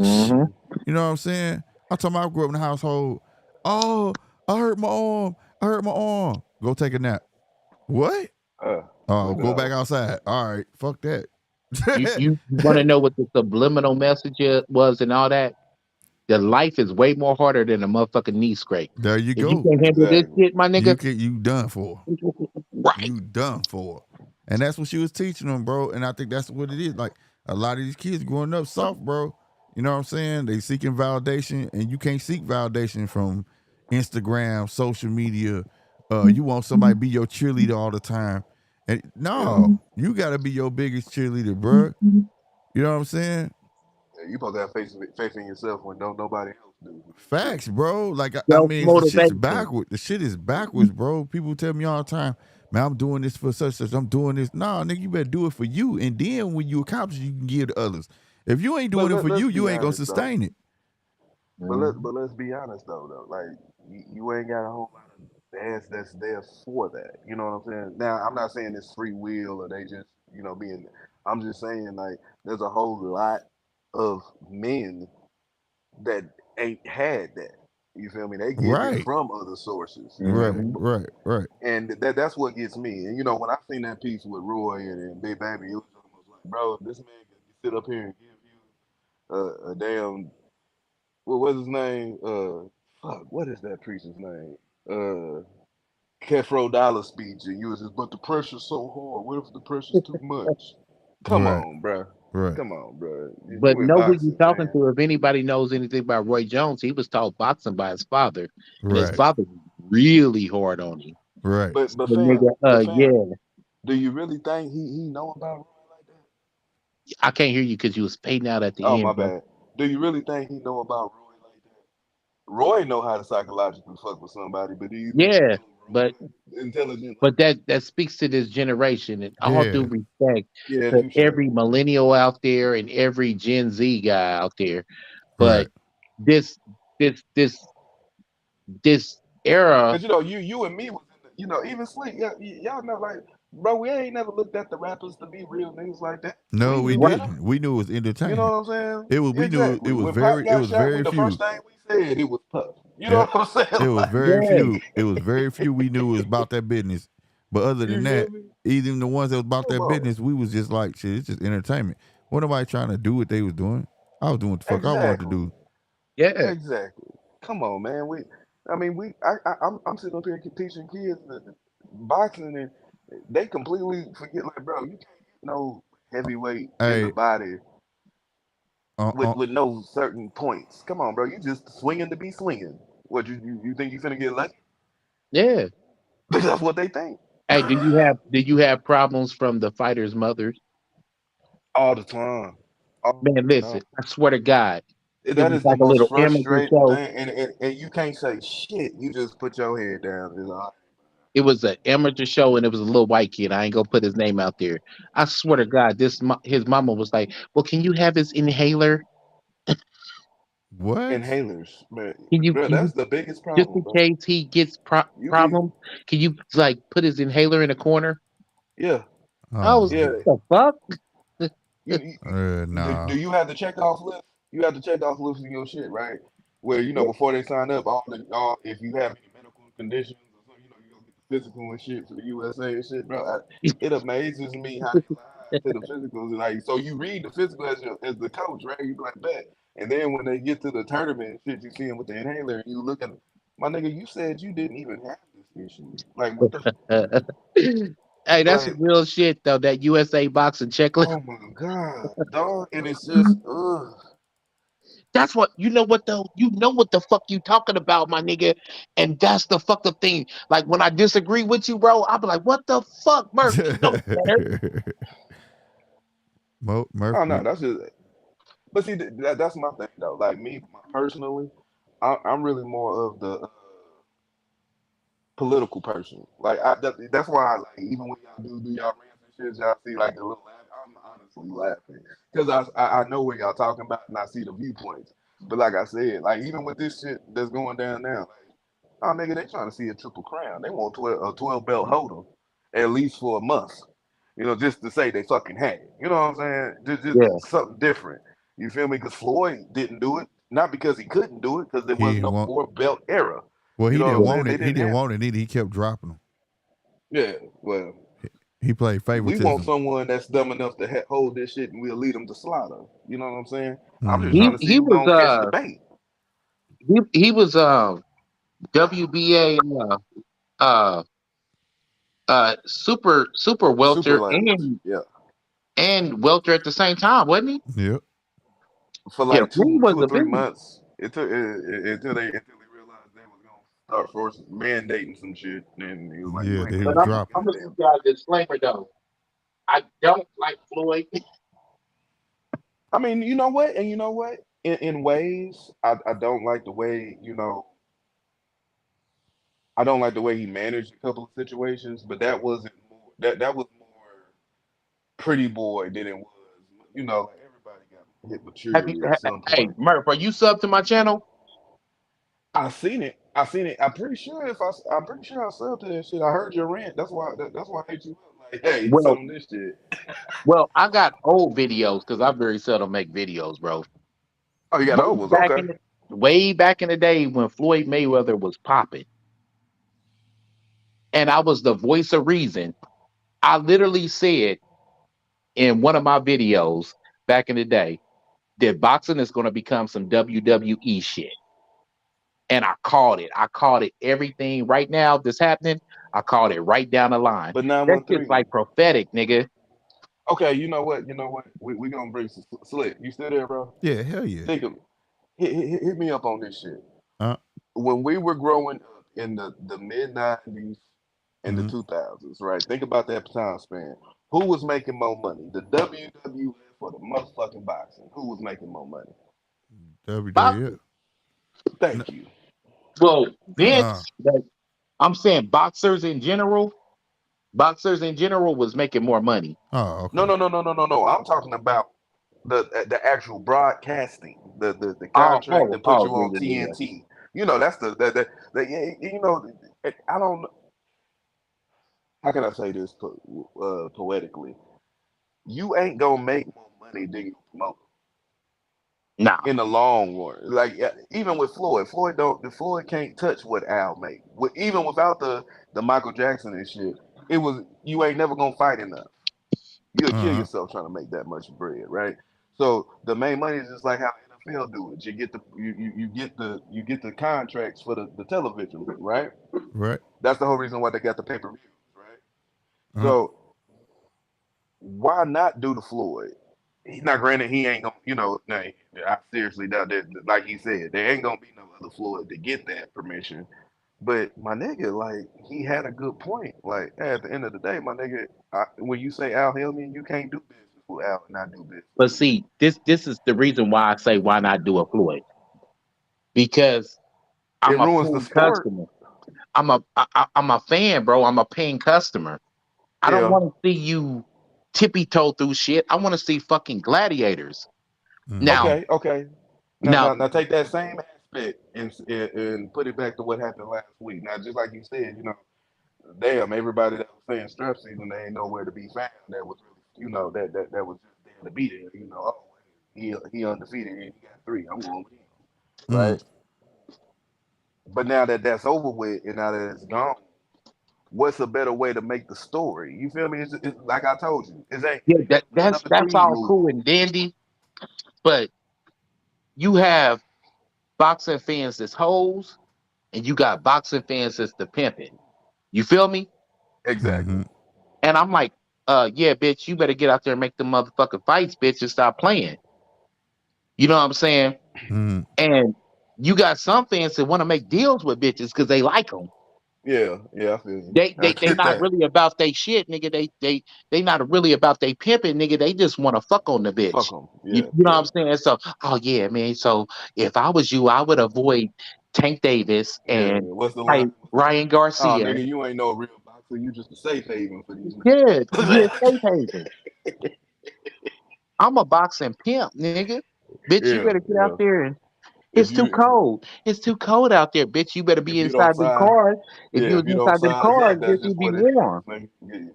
Shh. Mm-hmm. You know what I'm saying? I'm talking about I grew up in a household. Oh, I hurt my arm. I hurt my arm. Go take a nap. What? Oh, go back No. outside. All right. Fuck that. You want to know what the subliminal message was and all that? The life is way more harder than a motherfucking knee scrape. There you If you go. can't handle this Exactly. shit, my nigga, You done for. right? You done for. And that's what she was teaching them, bro. And I think that's what it is. Like a lot of these kids growing up soft, bro. You know what I'm saying? They seeking validation, and you can't seek validation from Instagram, social media. You want somebody to be your cheerleader all the time. And Yeah. no, you gotta be your biggest cheerleader, bro. You know what I'm saying? Yeah, you supposed to have faith in yourself when don't nobody else do. Shit. Facts, bro. Like I Self mean, the shit's motivation. backward. The shit is backwards, bro. People tell me all the time, man, I'm doing this for such. I'm doing this. Nah, nigga, you better do it for you. And then when you accomplish it, you can give to others. If you ain't doing it for Let's you, be you ain't gonna honest though. sustain it. Let's be honest though. Like you ain't got a whole lot of dads that's there for that. You know what I'm saying? Now I'm not saying it's free will or they just being. I'm just saying like there's a whole lot of men that ain't had that. You feel me? They getting it Right. from other sources. You feel Right. me? Mm-hmm. Right. Right. And that's what gets me. And when I seen that piece with Roy and Big Baby, it was almost like, bro, if this man can sit up here and give you a damn what's his name? Fuck, what is that preacher's name? Kefro Dollar speech, and you was just, but the pressure's so hard. What if the pressure's too much? Come Right. on, bro. Right. Come on, bro. But You in know who you boxing, talking man. to. If anybody knows anything about Roy Jones, he was taught boxing by his father, and his Right. father was really hard on him. Right. But The nigga, fam, yeah, do you really think he know about Roy like that? I can't hear you because you was fading out at Oh the my end, bro. bad. Do you really think he know about Roy like that? Roy know how to psychologically fuck with somebody, but do you think he Yeah, know but Roy intelligent like but that speaks to this generation, and all due Yeah. respect that? Yeah, to touche. every millennial out there and every Gen Z guy out there. Right. But this this this this era, Cause you and me was in even Slick, y'all know like bro, we ain't never looked at the rappers to be real niggas like that. We No, we knew better. didn't. We knew it was You know entertainment. what I'm saying? It was. We knew it Exactly. was When Pop very. It got was shot, very the first few. thing we said it was Puff. You know Yep. what I'm saying? It was Like, very yeah, few. It was very few we knew was about that business. But other than you feel that, me? even the ones that was about Come that on. business, we was just like, shit, it's just entertainment. What nobody trying to do what they was doing. I was doing what the fuck I wanted to Exactly. do. yeah. Exactly. Come on, man. I mean, I'm sitting up here teaching kids boxing, and they completely forget. Like, bro, you can't get no heavyweight in the Hey, body uh, with uh, with no certain points. Come on, bro. You just swinging to be swinging. What you think you finna get lucky? Yeah. That's what they think Hey, do you have problems from the fighters' mothers? all the time, all Man, the time. listen, I swear to God, it That was is the like a most little amateur frustrating show. thing, and you can't say shit. You just put your head down. It's all It was an amateur show, and it was a little white kid. I ain't gonna put his name out there. I swear to God, his mama was like, "Well, can you have his inhaler?" What? Inhalers, man. Bro, Can that's you the biggest just problem, in bro. case he gets You be, problems? Can you like put his inhaler in a corner? yeah, I Oh was yeah. what the fuck? Do nah. you have the checkoff list? You have the checkoff list in your shit, right? Where before they sign up, all if you have any medical conditions or something, you go get the physical and shit for the USA and shit, bro. It amazes me how they lie to the physicals. Like, so you read the physical as the coach, right? You be like, bet. And then when they get to the tournament and shit, you see them with the inhaler, and you look at them, my nigga. You said you didn't even have this issue. Like, what the Hey, that's like? some real shit though. That USA boxing checklist. Oh my god, dog! And it's just, ugh. That's what you know. What though? You know what the fuck you talking about, my nigga? And that's the fucked up thing. Like when I disagree with you, bro, I'll be like, "What the fuck, Murph? You know better." Murph Oh no, be that's just. But see, that's my thing though. Like me personally, I'm really more of the political person. Like that's why, like, even when y'all do y'all rants and shit, y'all see like the little laugh. I'm honestly laughing because I know what y'all talking about and I see the viewpoints. But like I said, like even with this shit that's going down now, like, oh nigga, they trying to see a triple crown. They want a 12 belt holder at least for a month. Just to say they fucking had it. You know what I'm saying? Yeah, Just something different. You feel me? Because Floyd didn't do it, not because he couldn't do it, because there he was didn't no want. 4 belt era. Well, You he know what didn't I'm yeah. saying? want They it. He didn't didn't have want it either. He kept dropping them. yeah, well, He played we want favoritism. someone that's dumb enough to hold this shit, and we'll lead them to slaughter. You know what I'm saying? I'm just Hmm trying to see He who was gonna catch the bait. he was WBA uh super Super welter lightweights, yeah, and welter at the same time, wasn't he? Yep. for Yeah, like Floyd two was or a three beast. months. It took until they realized they was gonna start forcing mandating some shit, and he was like, Yeah, "You ain't he gonna But was be able to dropping get I'm them. a gonna give damn you thing." guys a disclaimer though. I don't like Floyd. I mean, you know what? And you know what? In ways, I don't like the way I don't like the way he managed a couple of situations, but that wasn't more that was more pretty boy than it was. Like everybody got hit Have you? maturity at some Hey, point. Murph, are you sub to my channel? I seen it. I seen it. I'm pretty sure I subbed to that shit. I heard your rant. That's why I hit you up. Like, hey, Well, some of this shit. I got old videos because I very seldom make videos, bro. Oh, you got Way ovals. back Okay. in way back in the day when Floyd Mayweather was popping, and I was the voice of reason. I literally said in one of my videos back in the day that boxing is going to become some WWE shit. And I called it. I called it everything right now that's happening. I called it right down the line. But That shit's 913. like prophetic, nigga. Okay, you know what? You know what? We gonna bring some slick. You still there, bro? Yeah, hell yeah. Think of hit me up on this shit. Uh, When we were growing up in the mid 90s and the mm-hmm. 2000s, right? Think about that time span. Who was making more money, the WWF or the motherfucking boxing? Who was making more money? WWF. Boxing. No, Thank you. Well, uh, Vince, but I'm saying boxers in general was making more money. oh, No, okay. no, no, no, no, no, no. I'm talking about the actual broadcasting, the Oh, contract that put you yeah, on yeah, yeah. TNT. That's I don't. How can I say this poetically? You ain't gonna make more money than you promote Nah. in the long run. Like, even with Floyd can't touch what Al made. Even without the Michael Jackson and shit, you ain't never gonna fight enough. You'll kill Uh, yourself trying to make that much bread, right? So the main money is just like how NFL do it. You get the contracts for the television, right? right. That's the whole reason why they got the pay-per-views, right? Uh, So why not do the Floyd? Now, granted, he ain't gonna, nah, I seriously doubt that. Like he said, there ain't gonna be no other Floyd to get that permission. But my nigga, like, he had a good point. Like, at the end of the day, my nigga, when you say Al Hellman, you can't do business with Al and not do business But with me. see, this is the reason why I say why not do a Floyd? Because It I'm a ruins the paying sport. customer. I'm a fan, bro. I'm a paying customer. I don't Yeah. want to see you tippy toe through shit. I want to see fucking gladiators. mm-hmm. Now, Okay. Okay. Now, Now take that same aspect and put it back to what happened last week. Now, just like you said, damn, everybody that was saying strap season, they ain't nowhere to be found. That was really, that was just there to be there. Oh, he undefeated and he got three. I'm going with him, Mm. right? But now that that's over with and now that it's gone, what's a better way to make the story? You feel me? It's like I told you, yeah, it ain't that's another that's Creed all movie. cool and dandy, but you have boxing fans that's hoes, and you got boxing fans that's the pimping. You feel me? Exactly. Mm-hmm. And I'm like, yeah, bitch, you better get out there and make the motherfucking fights, bitch, and stop playing. You know what I'm saying? Mm-hmm. And you got some fans that want to make deals with bitches because they like them. Yeah, yeah, I feel you. I They get not that. really about they shit, nigga. They not really about they pimping, nigga. They just want to fuck on the Fuck bitch. them. You, Yeah, you know what I'm yeah, saying? So, oh yeah, man. So if I was you, I would avoid Tank Davis yeah. and What's the line? hey, Ryan Oh, Garcia. nigga, you ain't no real boxer. You just a safe haven for these Yeah, yeah, niggas. safe haven. I'm a boxing pimp, nigga. Bitch, you Yeah, better get out yeah. there and If it's too you cold. It's too cold out there, bitch. You better if be you don't inside them size, cars. If yeah, you if was you don't inside them size cars, up, bitch, that's just you'd be what it is, warm. nigga. Yeah,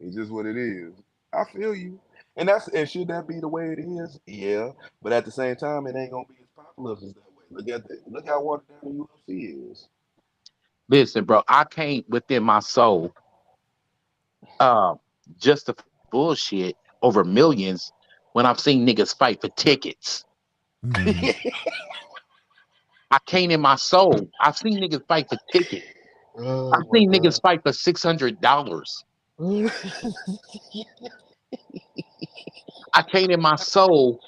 it's just what it is. I feel you, and should that be the way it is? Yeah, but at the same time, it ain't gonna be as popular as that way. Look how watered down the UFC is. Listen, bro, I can't within my soul uh, justify bullshit over millions when I've seen niggas fight for tickets. Mm-hmm. I can't in my soul. I've seen niggas fight for tickets. I've Oh my seen niggas god. fight for $600. I can't in my soul.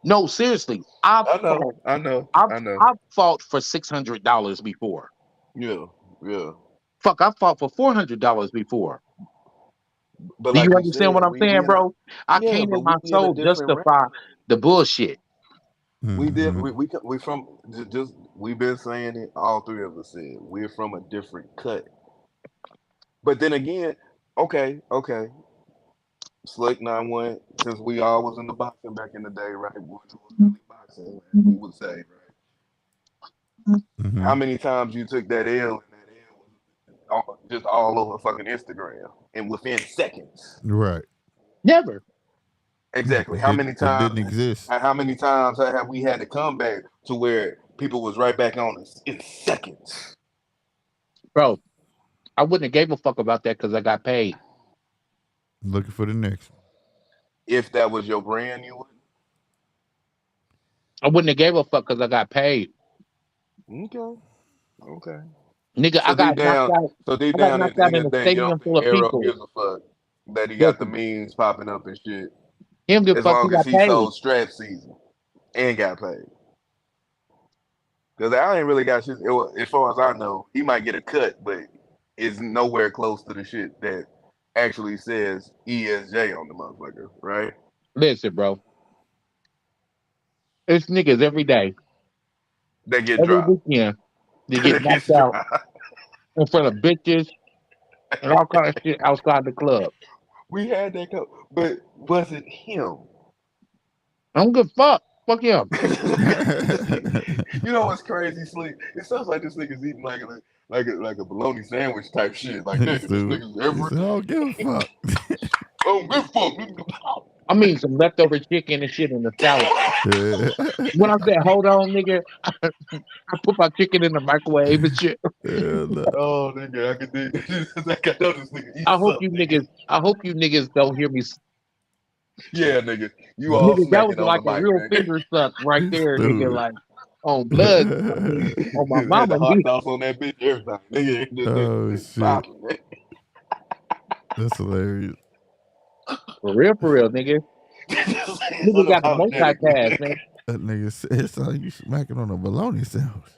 No, seriously, I know, I've I know. I've fought for $600 before. Yeah, yeah. Fuck, I fought for $400 before. But Do you like you understand said, what I'm saying, bro? I yeah, can't but in my we in a soul different realm justify though. the bullshit. We did. Mm-hmm. We from just we've been saying it. All three of us said we're from a different cut. But then again, okay. Slick 9-1. Since we all was in the boxing back in the day, right? We was really boxing, as we would say, right? Mm-hmm. How many times you took that L and that L was just all over fucking Instagram and within seconds? Right. Never. Yeah, Exactly. it did. It didn't exist. How many times have we had to come back to where people was right back on us in seconds? Bro, I wouldn't have gave a fuck about that because I got paid. Looking for the next If that was your brand, you I wouldn't have gave a fuck because I got paid. would. Okay. Okay. Nigga, So deep down, I got knocked out in in the a day, you don't stadium think full of Errol people. gives a fuck that he got the Listen, memes popping up and shit. he don't give a As fuck, he long as got he paid. sold strap season and got paid. Because I ain't really got shit. As far as I know, he might get a cut, but it's nowhere close to the shit that actually says ESJ on the motherfucker, right? Listen, bro. It's niggas every day, They get every dropped. weekend. They get That knocked gets out dropped. in front of bitches and all kind of shit outside the club. We had that cut, but was it him? I don't give a fuck. Fuck him. You know what's crazy, Sleep? It sounds like this nigga's eating like a bologna sandwich type shit. Like, nigga, this So nigga's he every said, "I don't give a fuck." oh good fuck. I mean, some leftover chicken and shit in the salad. Yeah. When I said, hold on, nigga, I put my chicken in the microwave and shit. Hell no. Oh nigga, I can do like I know this nigga eat something, nigga. I hope you niggas don't hear me. Yeah, nigga. You all Nigga, that was smacking on the like a mic, real nigga. finger suck right He's there, nigga. stupid. Like on blood. I mean, on my Had the mama. hot sauce on that bitch, everything. Nigga, Oh this shit. popping, man. That's hilarious. For real, nigga. Nigga got the multitask, man. That nigga said it's like you smacking on a bologna sandwich.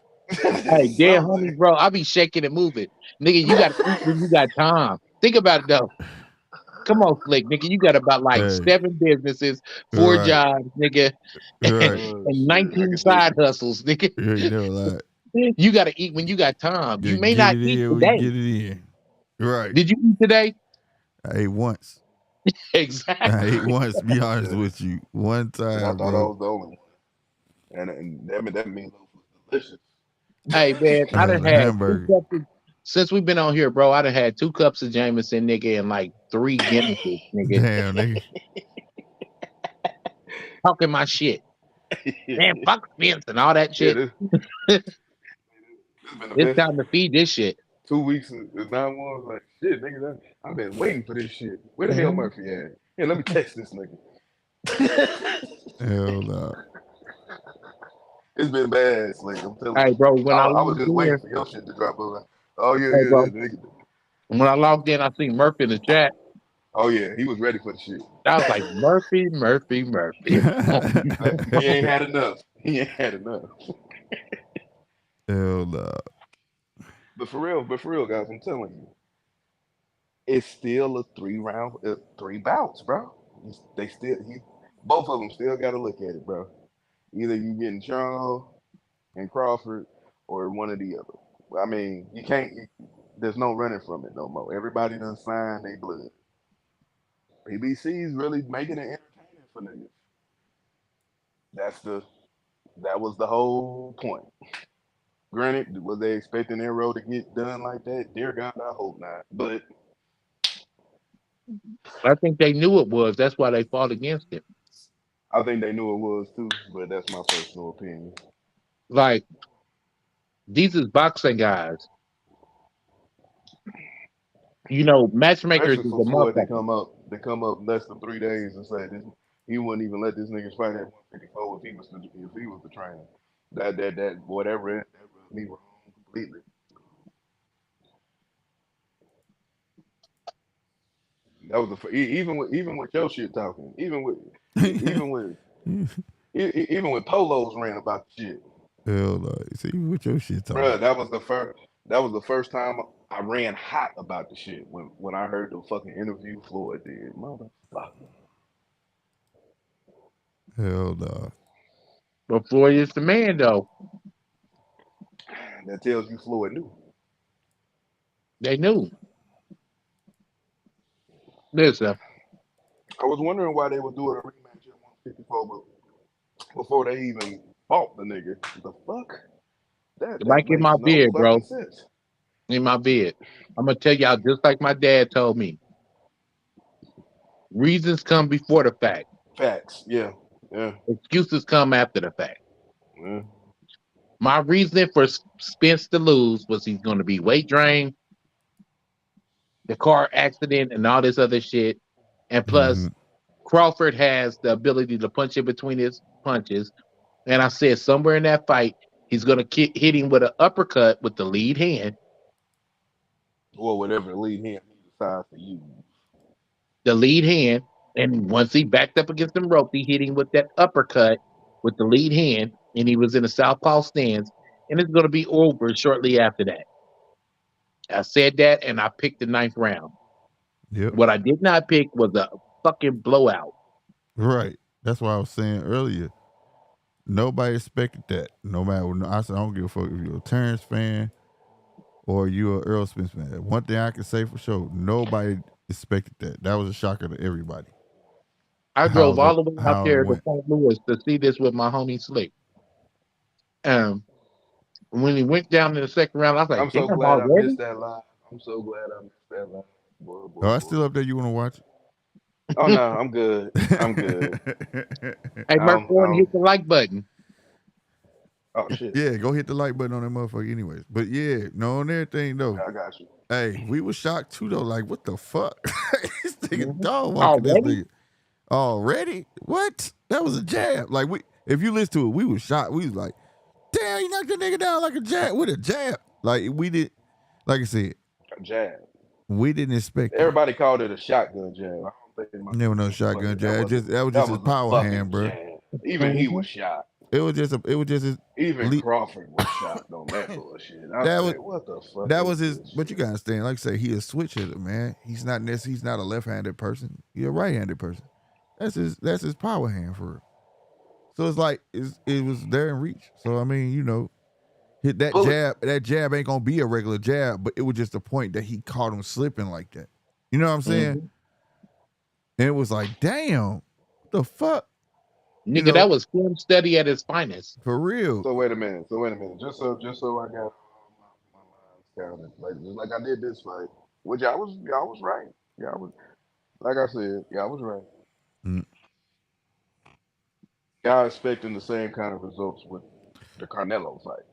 Hey, dead Something. homie, bro. I be shaking and moving. Nigga, you gotta eat when you got time. Think about it though. Come on, Slick, nigga. You got about like Hey, 7 businesses, 4 right, jobs, nigga, right. Oh and shit, I 19 can dig side it. hustles, nigga. You ain't never lied. You gotta eat when you got time. You may Get not it eat in, we today. get it in. Right. Did you eat today? I ate once. I Exactly. ate once, be honest Yeah, with you. One and I time, thought I bro. was the only one. and that meatloaf was delicious. Hey man, I Yeah, done the had hamburger. since we've been on here, bro. I done had 2 cups of Jameson, nigga, and like 3 Guinnesses, nigga. Damn, nigga. Talking my shit. Man, fuck Spence and all that Yeah, shit. this been the It's best time to feed this shit. 2 weeks. And 9 1 like shit, nigga. I've been waiting for this shit. Where the hell Mhm. Murphy at? Here, let me text this nigga. Hell no. It's been bad, Slick. I'm telling Hey, you. bro, when I I was logged just waiting in, for your shit to drop. Oh yeah, hey, yeah, bro, yeah. Nigga. when I logged in, I seen Murphy in the chat. Oh yeah, he was ready for the shit. I was like, Murphy, Murphy, Murphy. He ain't had enough. He ain't had enough. Hell no. But for real, guys, I'm telling you, it's still a 3 round, 3 bouts, bro. They still, both of them still got to look at it, bro. Either you getting Charlo and Crawford, or one or the other. I mean, you can't. There's no running from it no more. Everybody done signed they blood. PBC's really making it entertaining for niggas. That's the that was the whole point. Granted, was they expecting Arrow to get done like that? Dear God, I hope not. But I think they knew it was. That's why they fought against it. I think they knew it was too. But that's my personal opinion. Like, these is boxing guys. You know, matchmakers Especially is for a Floyd motherfucker. to come up less than 3 days and say this, he wouldn't even let this nigga fight at 154 if he was the trainer. That whatever that rubbed me wrong completely. That was even with your shit talking, even with even when Polos ran about the shit, Hell no. See what your shit talking. bruh. That was the first time I ran hot about the shit when I heard the fucking interview Floyd did, motherfucker. Hell no. But Floyd is the man, though. That tells you Floyd knew. They knew. Listen, I was wondering why they were doing a rematch at 154 before they even fought the nigga. The fuck? That like in makes my no bed, fucking bro. sense. In my bed. I'm gonna tell y'all just like my dad told me. Reasons come before the fact. Facts. Yeah. Yeah. Excuses come after the fact. Yeah. My reason for Spence to lose was he's going to be weight drained, the car accident, and all this other shit. And Mm-hmm. plus, Crawford has the ability to punch in between his punches. And I said somewhere in that fight, he's going to hit him with an uppercut with the lead hand, Or whatever the lead hand he decides to use. the lead hand. And once he backed up against them ropes, he hit him with that uppercut with the lead hand, and he was in a southpaw stance. And it's going to be over shortly after that. I said that, and I picked the 9th round. Yep. What I did not pick was a fucking blowout. Right. That's why I was saying earlier. Nobody expected that. No matter what, I said I don't give a fuck if you're a Terence fan or you're a Errol Spence fan. One thing I can say for sure, nobody expected that. That was a shocker to everybody. I drove all the way out How it there to went. St. Louis to see this with my homie Slick. Um, when he went down in the second round, I was like, I'm so damn, glad I already? missed that live. I'm so glad I missed that live. Boy, Oh, boy, I boy. still up there. You want to watch Oh no, I'm good. I'm good. it? Hey, Mark, go and hit I'm the like button. oh shit. Yeah, go hit the like button on that motherfucker, anyways. But yeah, no, on everything though. I got you. Hey, we was shocked too though. Like, what the fuck? This nigga Mhm. dog walking this Already? nigga already. What? That was a jab. Like if you listen to it, we was shocked. We was like, damn, he knocked that nigga down like a jab with a jab. Like we did. Like I said, A jab. we didn't expect that. Everybody called it a shotgun jab. I don't think my Never no shotgun jab. That was just that his was a power fucking hand, bro. jab. Even he Mhm. was shot. It was just his. Even Crawford was shocked on that bullshit. I That was said, "What the fuck that is was his. this But you shit?" gotta understand, like I say, he a switch hitter, man. He's not necessarily. He's not a left-handed person. He's a right-handed person. That's his power hand for real. So it's like it was there in reach. So I mean, hit that Pull it. jab. That jab ain't gonna be a regular jab, but it was just the point that he caught him slipping like that. You know what I'm saying? Mhm. And it was like, damn, what the fuck? You Nigga, that know, was film study at its finest. for real. So wait a minute. So wait a minute. Just so I got my lines counted. Like just like I did this fight. Which y'all was right. Y'all was like I said, y'all was right. Mm, Y'all expecting the same kind of results with the Carnelo fight.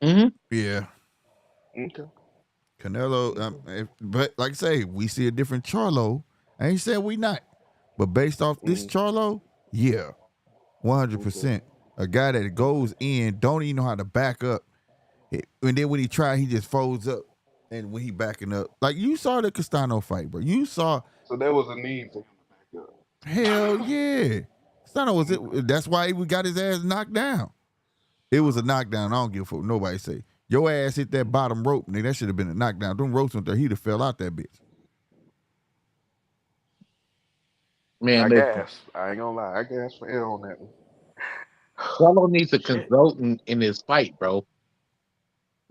Hmm. yeah, Okay. Canelo. Okay. But like I say, we see a different Charlo. I ain't saying we not, but based off this Mm, Charlo, yeah, okay. 100%. A guy that Okay. goes in, don't even know how to back up. And then when he try, he just folds up. And when he backing up, like you saw the Castano fight, bro. You saw, So there was a need for him to back hell up. yeah. Castano was it. Okay. That's why he got his ass knocked down. It was a knockdown. I don't give a fuck. Nobody say your ass hit that bottom rope, nigga. That should have been a knockdown. Them ropes went there. He'd have fell out that bitch. Man, I listen. gasped. I ain't gonna lie. I gasped for air on that one. Charlo needs a Shit. consultant in his fight, bro.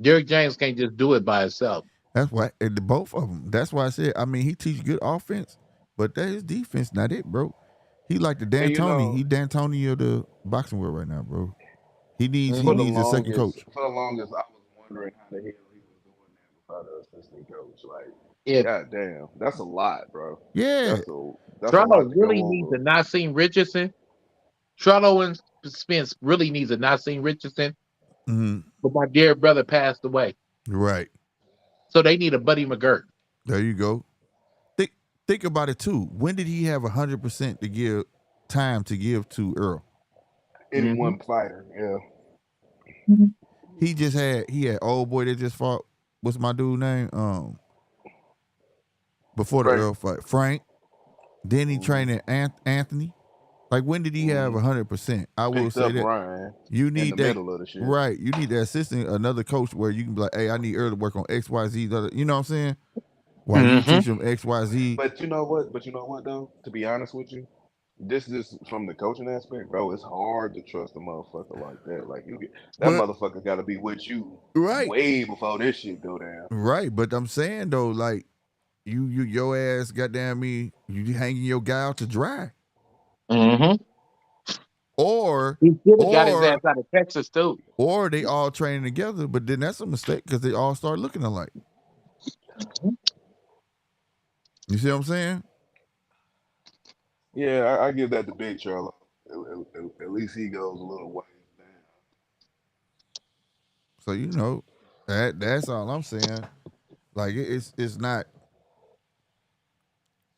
Derrick James can't just do it by himself. That's why both of them. That's why I said. I mean, he teach good offense, but that his defense not it, bro. He like the And D'Antoni. He D'Antoni of the boxing world right now, bro. He needs he for Hmm. the needs a second longest, coach. for the longest, I was wondering how the hell he was doing that without an assistant coach. Like, If god damn, that's a lot, bro. Yeah. That's a lot Charlo to really go needs over. a Nassim Richardson, Charlo and Spence really needs a Nassim Richardson, Mm-hmm. but my dear brother passed away. Right. So they need a Buddy McGirt. There you go. Think think about it too. When did he have 100% to give time to give to Earl? Any Hmm. one fighter, yeah. He had old boy that just fought. What's my dude name? Before the Frank, Earl fight, Frank. Then he hmm trained at Anthony. Like when did he have hmm 100%? I will picked say up that Ryan you in the need that. middle of the shit. Right, you need that assistant, another coach where you can be like, "Hey, I need Earl to work on X, Y, Z." You know what I'm saying? While you Hmm. teach him X, Y, Z. But you know what? But you know what though? To be honest with you, this is from the coaching aspect, bro. It's hard to trust a motherfucker like that. Like that But motherfucker got to be with you right, way before this shit go down. right. But I'm saying though, like your ass, goddamn me, you hanging your guy out to dry, Hmm. or He should have got his ass or out of Texas too. or they all training together. But then that's a mistake because they all start looking alike. You see what I'm saying? Yeah, I give that to Big Charlo. At least he goes a little ways down. So that's all I'm saying. Like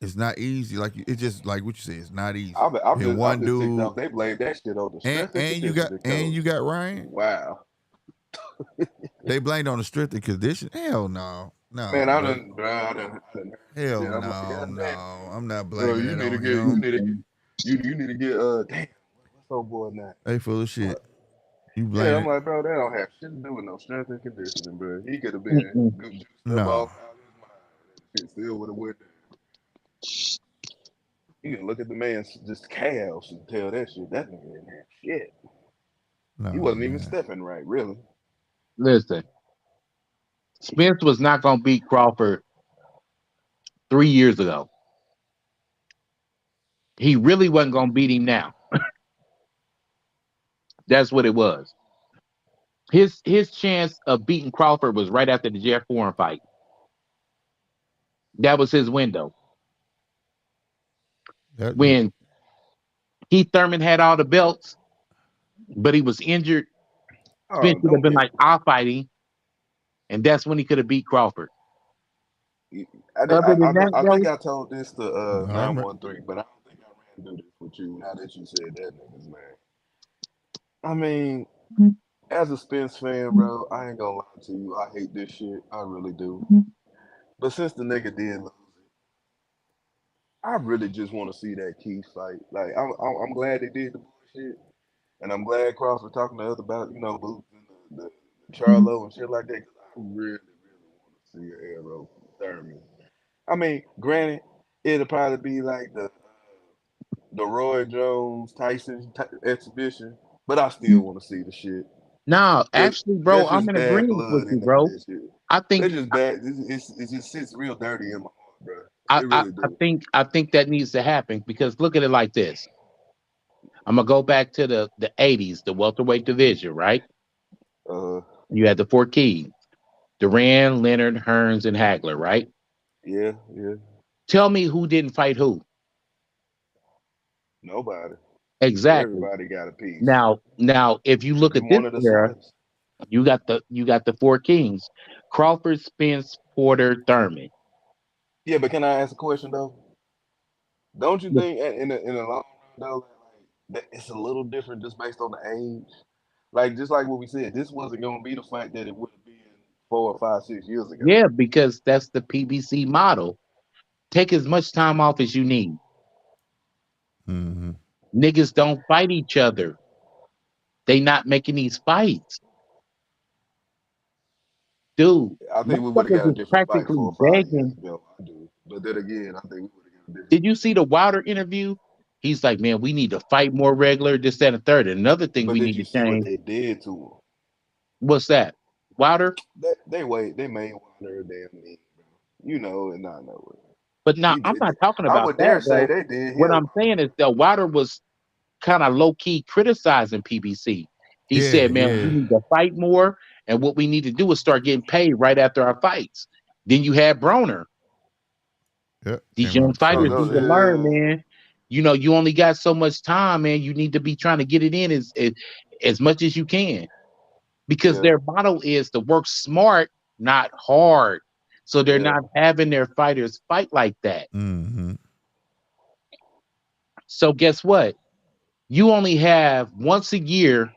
it's not easy. Like it's just like what you say. It's not easy. And I'm one just ticked dude, off. They blame that shit on the and strength and condition the you coach. got Ryan. Wow, They blamed on the strength and condition. Hell no, man, no, I bro. done, bro, I done heard that Hell shit. I'm like, no, God damn, no. I'm not bro, blaming it on you him. need to get, you need to get, damn, what's old boy now? They full of shit. What? You Yeah, blame I'm it? like, bro, that don't have shit to do with no strength and conditioning, bro. He could have been Mm-mm. good, juiced up No, off out his mind, and shit still would have went down. You can look at the man's just calves and tell that shit. That nigga didn't have shit. He no, wasn't even man. stepping right, really. Listen, Spence was not going to beat Crawford 3 years ago. He really wasn't going to beat him now. That's what it was. His chance of beating Crawford was right after the Jeff Warren fight. That was his window. That When Keith Thurman had all the belts, but he was injured, Spence Oh, would have don't been get. like, I'll fight him. And that's when he could have beat Crawford. I, did, Other than that, I think bro, I told this to I remember. 913, but I don't think I ran through this with you now that you said that nigga's name. I mean, as a Spence fan, bro, I ain't gonna lie to you. I hate this shit. I really do. But since the nigga did lose it, I really just want to see that Keith fight. Like, I'm glad they did the bullshit. And I'm glad Crawford talking to us about, Boots and the Charlo and shit like that. Because I really, really want to see an Arrow Thurman. I mean, granted, it'll probably be like the Roy Jones Tyson exhibition, but I still want to see the shit. no, That actually, bro, that's I'm just in bad agreement with blood you, in bro. that shit. I think That's just bad. It just sits real dirty in my heart, bro. I, It I, really I do. think I think that needs to happen because look at it like this. I'm gonna go back to the 80s, the welterweight division, right? Uh, You had the four keys: Duran, Leonard, Hearns, and Hagler, right? yeah, yeah. Tell me who didn't fight who. Nobody. Exactly. Everybody got a piece. Now, if you look at Them this one of the era, sons. you got the four kings: Crawford, Spence, Porter, Thurman. Yeah, but can I ask a question though? Don't you The- think in the long run though, that it's a little different just based on the age? Like just like what we said, this wasn't gonna be the fight that it would have been 4 or 5, 6 years ago. Yeah, because that's the PBC model. Take as much time off as you need. Mm-hmm. Niggas don't fight each other. They not making these fights. Dude, I think we would have motherfuckers got a is different fight practically 4 or 5 years begging. ago. I do, but then again, I think we would have got a different. Did you see the Wilder interview? He's like, man, we need to fight more regular, this, that, and the third. Another thing But we did need you to see what change. they did to him? What's that? Wilder? They made Wilder a damn mean, bro. You know, and I know it. But now He I'm did. not talking I about would that dare say though. they did What him. I'm saying is that Wilder was kind of low key criticizing PBC. He Yeah, said, man, we yeah. need to fight more. And what we need to do is start getting paid right after our fights. Then you had Broner. Yep. These Came young out the Oh, fighters same those, need to shit. learn, man. You know, you only got so much time, man. You need to be trying to get it in as much as you can because yeah. their motto is to work smart, not hard. So they're Yeah. not having their fighters fight like that. Mm-hmm. So guess what? You only have once a year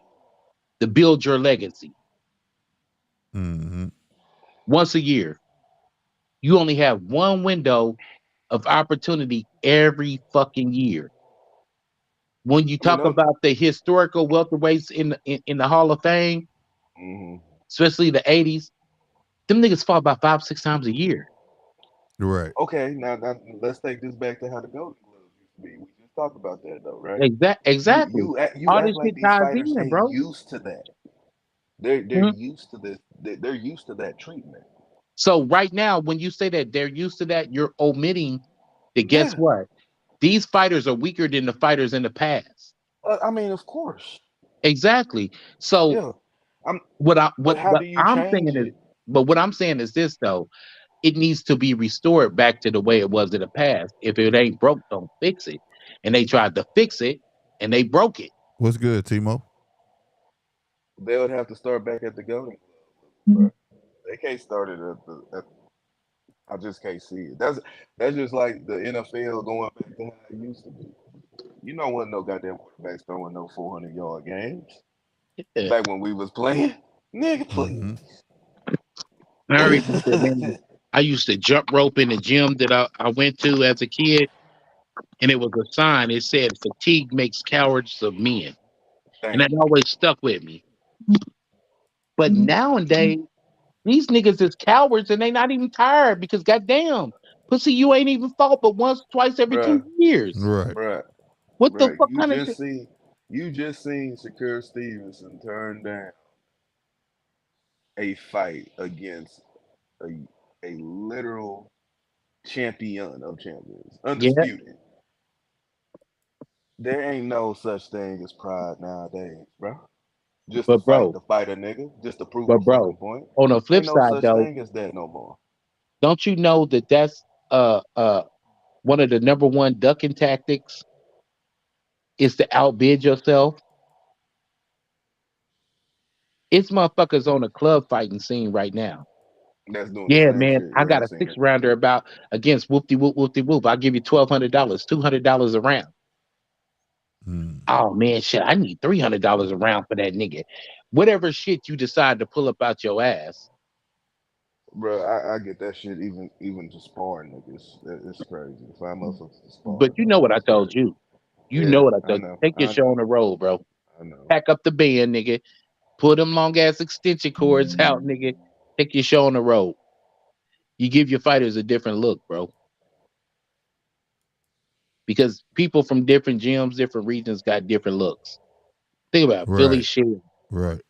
to build your legacy. Mm-hmm. Once a year. You only have one window of opportunity every fucking year. When you I mean, talk about the historical welterweights in the Hall of Fame, mhm. especially the 80s, them niggas fought about 5, 6 times a year. Right. Okay, now let's take this back to how the Golden Gloves used to be. We just talked about that though, right? You Exactly. you act, you All act this like shit these ties fighters in, ain't bro. used to that. They're Mhm. used to this. They're used to that treatment. So right now, when you say that they're used to that, you're omitting that guess Yeah. what? These fighters are weaker than the fighters in the past. I mean, of course. Exactly. So Yeah. I'm. what I But what how what do you I'm change saying is, it? but what I'm saying is this though, it needs to be restored back to the way it was in the past. If it ain't broke, don't fix it. And they tried to fix it and they broke it. What's good, Timo? They would have to start back at the Golden Gloves, bro. They can't start it at. I just can't see it. That's just like the NFL going back to how it used to be. You know, wasn't no goddamn quarterbacks throwing no 400-yard games Yeah. back when we was playing. Nigga, Mm-hmm. please. I remember, man, I used to jump rope in the gym that I went to as a kid, and it was a sign. It said, fatigue makes cowards of men. And Thank that you. always stuck with me. But nowadays, these niggas is cowards and they not even tired because goddamn, pussy, you ain't even fought but once, twice every Bruh, 2 years. Right. bruh, What the bruh. fuck kind of shit? You just seen Shakur Stevenson turn down a fight against a a literal champion of champions, Yeah, undisputed. There ain't no such thing as pride nowadays, bro. Just to but bro, fight a nigga, just to prove but a fucking bro, point. on the Ain't flip no side such though, thing as that no more. don't you know that that's one of the number one ducking tactics is to outbid yourself? It's motherfuckers on the club fighting scene right now. That's doing the Yeah, same man, shit. I Yeah, got I've a seen six it. rounder about against whoop de whoop whoop de whoop. I'll give you $1,200, $200 a round. Mm. Oh man, shit, I need $300 a round for that nigga. Whatever shit you decide to pull up out your ass. Bro, I get that shit even to sparring niggas. It's crazy. To find motherfuckers to But spar, you know dog. what I It's told crazy. you. You know Yeah, what I I told you. know. Take your I show on know. the road, bro. I know. Pack up the band, nigga. Pull them long ass extension cords out, nigga. Take your show on the road. You give your fighters a different look, bro. Because people from different gyms, different regions got different looks. Think about it, Philly Right. shit. Right.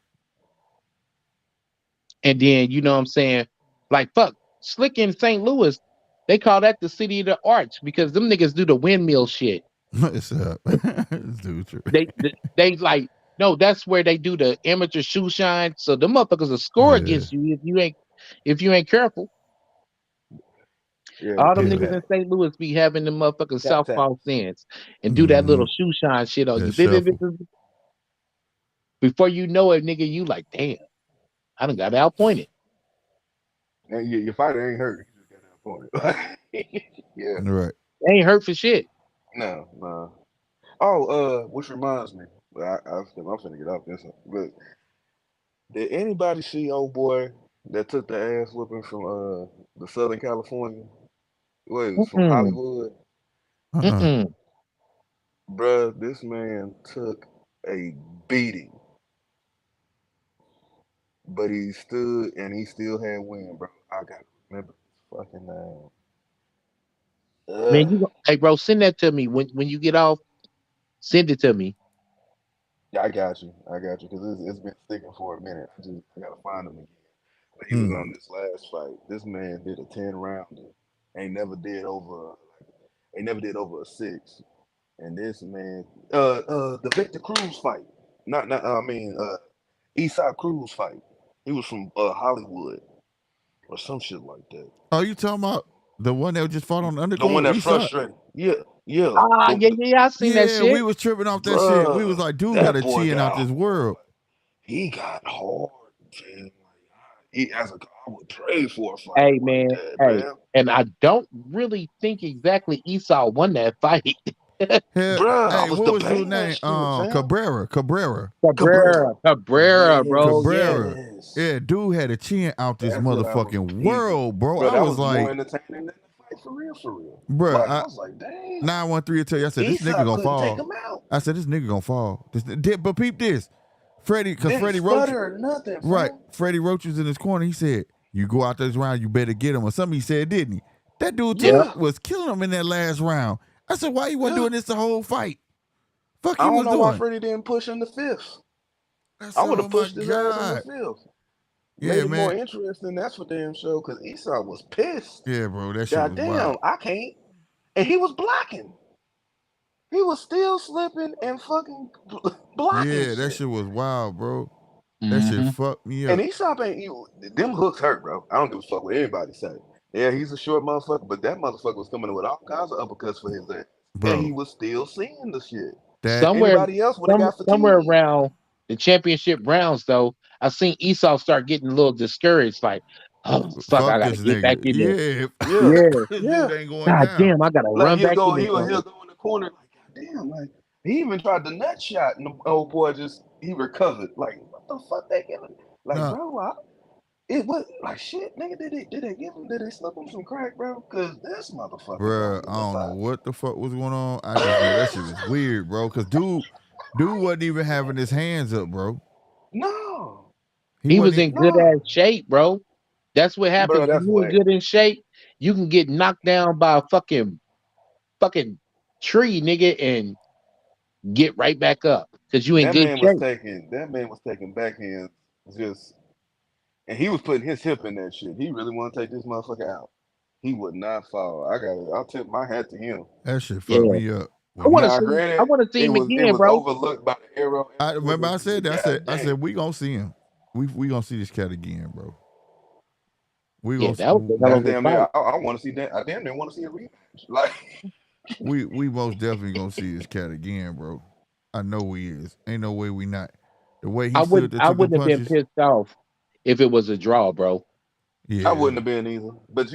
And then, you know what I'm saying? Like, fuck, Slick in St. Louis, they call that the city of the arts because them niggas do the windmill shit. It's up. This dude tripping. They like no, that's where they do the amateur shoe shine. So the motherfuckers will score Yeah, against you if you ain't careful. Yeah, the All them tip yeah. niggas in tap. St. Louis be having the motherfucking Tap southpaw taps. stance and do that Mm-hmm. little shoe shine shit on That you. shuffle. Before you know it, nigga, you like, damn, I done got outpointed. And your fighter ain't hurt. He just got that point. Yeah. Right. They ain't hurt for shit. No, no. Oh, which reminds me, I'm finna get off this one. But did anybody see old boy that took the ass whooping from the Southern California? What it was from Mm-mm. Hollywood? Uh-uh. Mm-mm. Bruh, this man took a beating, but he stood and he still had win, bro. I gotta remember his fucking name. Man, Ugh. hey bro, send that to me when you get off. Send it to me. Yeah, I got you, because it's been sticking for a minute. I gotta find him again. But he was Mm. on this last fight. This man did a 10 rounder. Ain't never did over. Ain't never did over a six. And this man, the Victor Cruz fight. Not. I mean, Eastside Cruz fight. He was from Hollywood or some shit like that. Oh, you talking about the one that just fought on the The one undercard, that East Side? frustrated. Yeah, yeah. Ah, yeah, yeah, yeah, I seen that Yeah, we shit. was tripping off that shit. We was Bruh, like, dude got that a boy chin out got this hard. world. He got hard, man. Like, I would pray for a fighter Hey like man, that, hey, man. and I don't really think exactly Esau won that fight. Hell, Bruh, I hey, was what was dude's debating that name? shit, fam. Cabrera. Cabrera. Cabrera, Cabrera. Cabrera, bro, yeah. Cabrera. Yes. Yeah, dude had a chin out this That's what I was motherfucking peeping. world, bro. Bro, I that was was more like, entertaining than the fight for real, for real. bruh, Like, I was like, damn. 913 will tell you, I said, this nigga Esau gonna couldn't take fall. him out. I said, this nigga gonna fall. But peep this. Because Didn't Freddie Roach, stutter or nothing, right, fam. Freddie Roach was in his corner. He said, you go out this round, you better get him. Or something he said, didn't he? That dude Yeah. Yeah, was killing him in that last round. I said, why you wasn't yeah. doing this the whole fight? Fuck I you don't was know why doing. Freddie didn't push in the fifth. I I said, would oh have my pushed his ass in the God. fifth. Yeah, Made it more man. interesting. That's for damn sure. Cause Esau was pissed. Yeah, bro, that shit God was wild. damn, I can't. And he was blocking. He was still slipping and fucking blocking Yeah, that shit. shit was wild, bro. That shit Hmm. fucked me And up. Esau ain't you. Them hooks hurt, bro. I don't give a fuck what anybody say. Yeah, he's a short motherfucker, but that motherfucker was coming in with all kinds of uppercuts for his ass, and he Bro, was still seeing the shit. that Somewhere, Anybody else would have got somewhere fatigued. around the championship rounds, though, I seen Esau start getting a little discouraged. Like, oh fuck, I fuck gotta this get back nigga. in there. Yeah. Yeah, Yeah. This yeah. dude ain't going God down. damn, I gotta Like run back in there. he'll go in the corner like, God damn, like he even tried the nut shot, and the old boy just he recovered. Like, what the fuck they giving? Like, Nah, bro, it was like shit, nigga. Did they slip him some crack, bro? Cause this motherfucker bro, don't I give a don't know fuck. what the fuck was going on. I just know that shit was weird, bro. Cause dude wasn't even having his hands up, bro. No, He He wasn't was even, in good ass no, shape, bro. That's what bro, happens when that's you in whack. good in shape. You can get knocked down by a fucking tree, nigga, and get right back up because you in good shape. That man was taking backhands just, and he was putting his hip in that shit. He really want to take this motherfucker out. He would not fall. I'll tip my hat to him. that shit fucked Yeah, me up. I When want to he Now, see. I granted, want to see him it again, was bro. overlooked by the arrow I remember I afterwards. said that. God I damn. said we gonna see him. We gonna see this cat again, bro. We Yeah, gonna that was a hell That's of a damn near. fight. I want to see that. I damn near want to see a rematch. Like, we most definitely gonna see this cat again, bro. I know he is. Ain't no way we not. The way he stood there I took them wouldn't have been punches. pissed off if it was a draw, bro. I Yeah, wouldn't have been either. But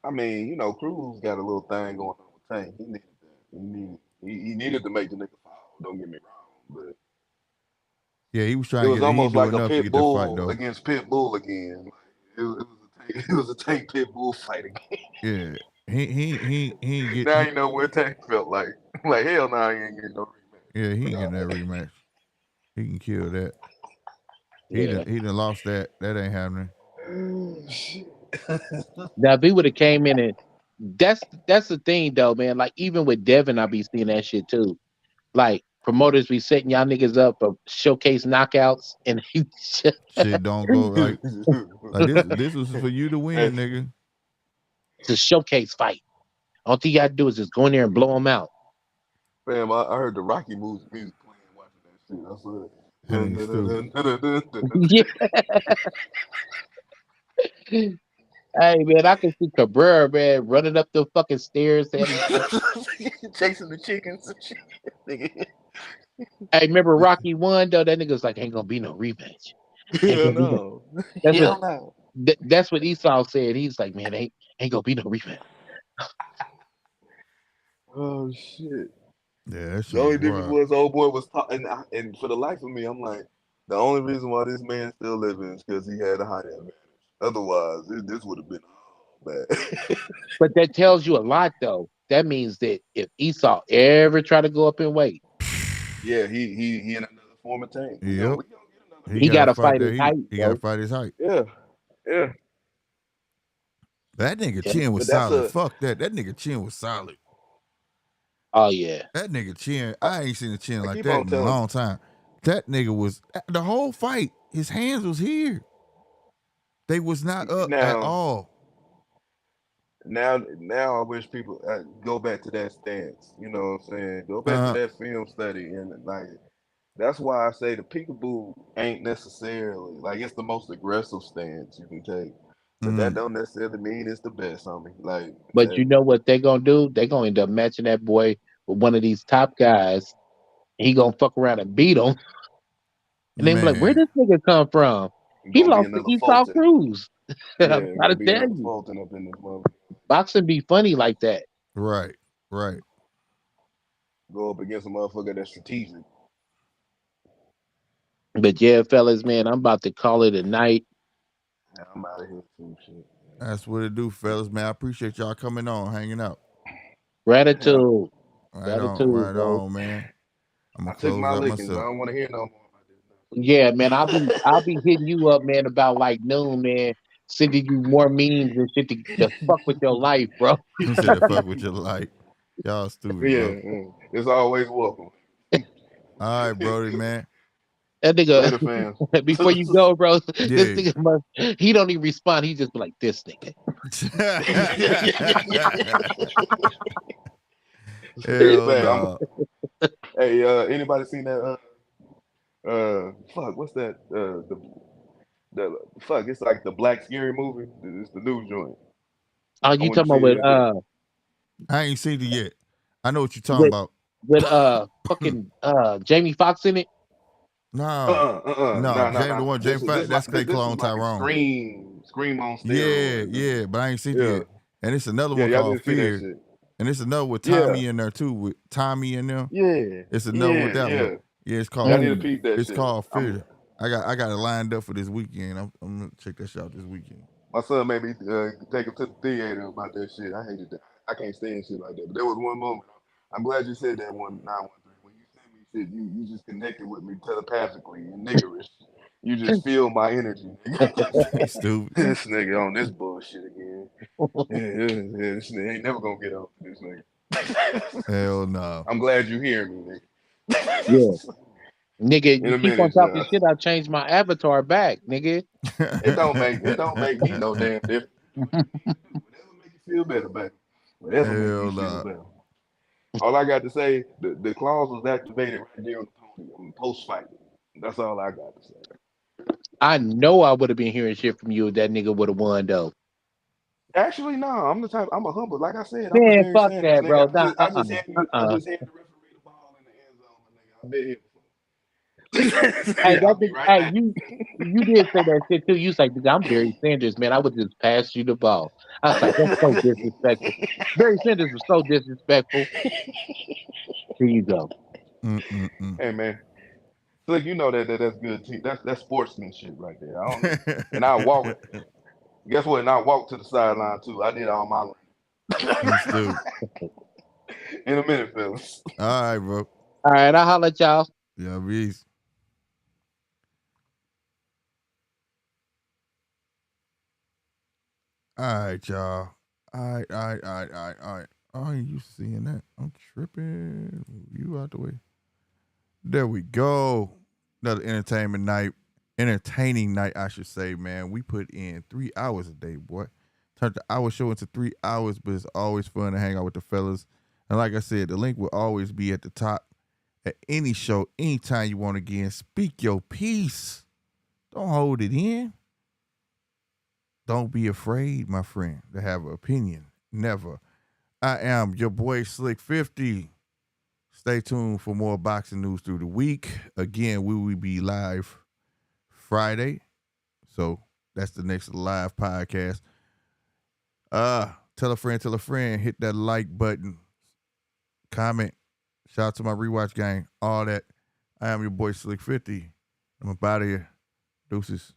I mean, Cruz got a little thing going on with Tank. He needed that. He needed to make the nigga fall. Don't get me wrong, but yeah, he was it trying to was get it. He almost didn't do like a enough to pit get that fight bull though. against pit bull again. Like, it was a Tank pit bull fight again. Yeah, he ain't get Now you know what Tank felt like. Like hell, nah, he ain't getting no rematch. yeah, he But ain't getting that rematch. He can kill that. Yeah. He done lost that. That ain't happening. shit. Now if he would have came in and that's the thing though, man. Like even with Devin, I be seeing that shit too. Like promoters be setting y'all niggas up for showcase knockouts, and he Shit don't go like this. This was for you to Hey, win, nigga. it's a showcase fight. All you gotta do is just go in there and blow them out. Fam, I heard the Rocky music playing watching that shit. I said, That dun, nigga dun, dun, stupid. dun, dun, dun, dun, dun. Yeah. Hey man, I can see Cabrera man running up the fucking stairs. Chasing the chickens and shit. Nigga. Hey, remember Rocky 1 though? That nigga was like, ain't gonna be no rematch. Ain't Hell gonna be no. no. That's what Hell no. that's what Esau said. He's like, man, ain't gonna be no rematch. Oh shit. Yeah, that The shit was only difference wild. was old boy was talking, and for the life of me, I'm like, the only reason why this man still living is because he had a height advantage. Otherwise, this would have been bad. But that tells you a lot though. That means that if Esau ever try to go up in weight, Yeah, he in another form of tank. Yep. We gonna get another He he big gotta gotta fight. fight fight that his heat. height, He gotta bro. fight his height. Yeah, yeah. That nigga Yeah. chin was But that's solid. a Fuck that. That nigga chin was solid. Oh yeah. That nigga chin, I, I ain't seen a chin I like keep that on in a telling long time. That nigga was the whole fight. His hands was here. They was not up at now all. now I wish people go back to that stance. You know what I'm saying? Go back to Uh, that film study and like that's why I say the peekaboo ain't necessarily like it's the most aggressive stance you can take. But that mm, don't necessarily mean it's the best on me. Like But that, you know what they gonna do? They gonna end up matching that boy with one of these top guys. He gonna fuck around and beat him, and then be like, "Where man, this nigga come from? He gonna be lost to another Esau Fulton. Cruz." I'm Yeah, trying gonna to be tell another you, Fulton up in this mother. boxing be funny like that. right, right. Go up against a motherfucker that's strategic. But yeah, fellas, man, I'm about to call it a night. Yeah, I'm out of here too. Shit. That's what it do, fellas. Man, I appreciate y'all coming on, hanging out. Yeah, Gratitude, gratitude, Right bro. on, man. I'm I gonna took close my out lickings. I myself. don't want to hear no more about this Yeah, man, I'll be hitting you up, man, about like noon, man, sending you more memes and shit to fuck with your life, bro. Who said the fuck with your light? Y'all stupid, bro. nonsense. Yeah, it's always welcome. All right, Brody, man. That nigga, Later, fans. before you go, bro, this Yeah. nigga he don't even respond. He just be like, this nigga. Hell Man, no. hey, anybody seen that? Fuck, what's that? The fuck, it's like the Black Scary movie. It's the new joint. Oh, I you want to talking see about it today. I ain't seen it yet. I know what you're talking with about. with fucking Jamie Foxx in it? No. No. James, the Nah. one, This James is this Fat, is like that's Clay this is Clone like a Tyrone. scream on Yeah, steroids. yeah, but I ain't seen it Yeah, yet. And it's another yeah, one y'all called didn't see that Fear. shit. And it's another with Yeah, Tommy in there too, with Tommy in there. yeah, It's another with yeah, that one. yeah. Yeah, Y'all need to Mm. peep that It's shit. called Fear. I got it lined up for this weekend. I'm gonna check that shit out this weekend. My son made me take him to the theater about that shit. I hated that. I can't stand shit like that. But there was one moment. I'm glad you said that 1913. When you sent me shit, you just connected with me telepathically and niggerish. You just feel my energy, nigga. He's stupid. This nigga on this bullshit again. Yeah, this nigga ain't never gonna get off this nigga. Hell no. I'm glad you hear me, Yeah. nigga. Nigga, In you a keep on minute, talking John. shit, I changed my avatar back, nigga. It don't make me no damn difference. Whatever make you feel better, baby. Whatever make you Hell feel no. better. All I got to say, the clause was activated right there on the podium, post fight. That's all I got to say. I know I would have been hearing shit from you if that nigga would have won though. Actually, no, I'm the type. I'm a humble. Like I said, I'm the Man, Barry fuck Sanders that, nigga. bro. Nah, I just had you. I just had the referee the ball in the end zone, my nigga. I've been here before. Hey, Yeah, that I'll be nigga, right hey, back. you did say that shit too. You was like, "Nigga, I'm Barry Sanders, man. I would just pass you the ball." I was like, that's so disrespectful. Barry Sanders was so disrespectful. Here you go. Mm-mm-mm. Hey man, look, you know that's good. That's sportsmanship right there. I don't. And I walk. Guess what? And I walked to the sideline too. I did all my He's stupid. in a minute, fellas. All right, bro. All right, I'll holler at y'all. Yeah, peace. All right, y'all. All right. Oh, you seeing that? I'm tripping. You out the way. There we go. Another entertaining night, I should say, man. We put in 3 hours a day, boy. Turned the hour show into 3 hours, but it's always fun to hang out with the fellas. And like I said, the link will always be at the top at any show, anytime you want to get in. Speak your piece. Don't hold it in. Don't be afraid, my friend, to have an opinion. Never. I am your boy Slick 50. Stay tuned for more boxing news through the week. Again, we will be live Friday. So that's the next live podcast. Tell a friend, hit that like button, comment, shout out to my rewatch gang, all that. I am your boy Slick 50. I'm about here. Deuces.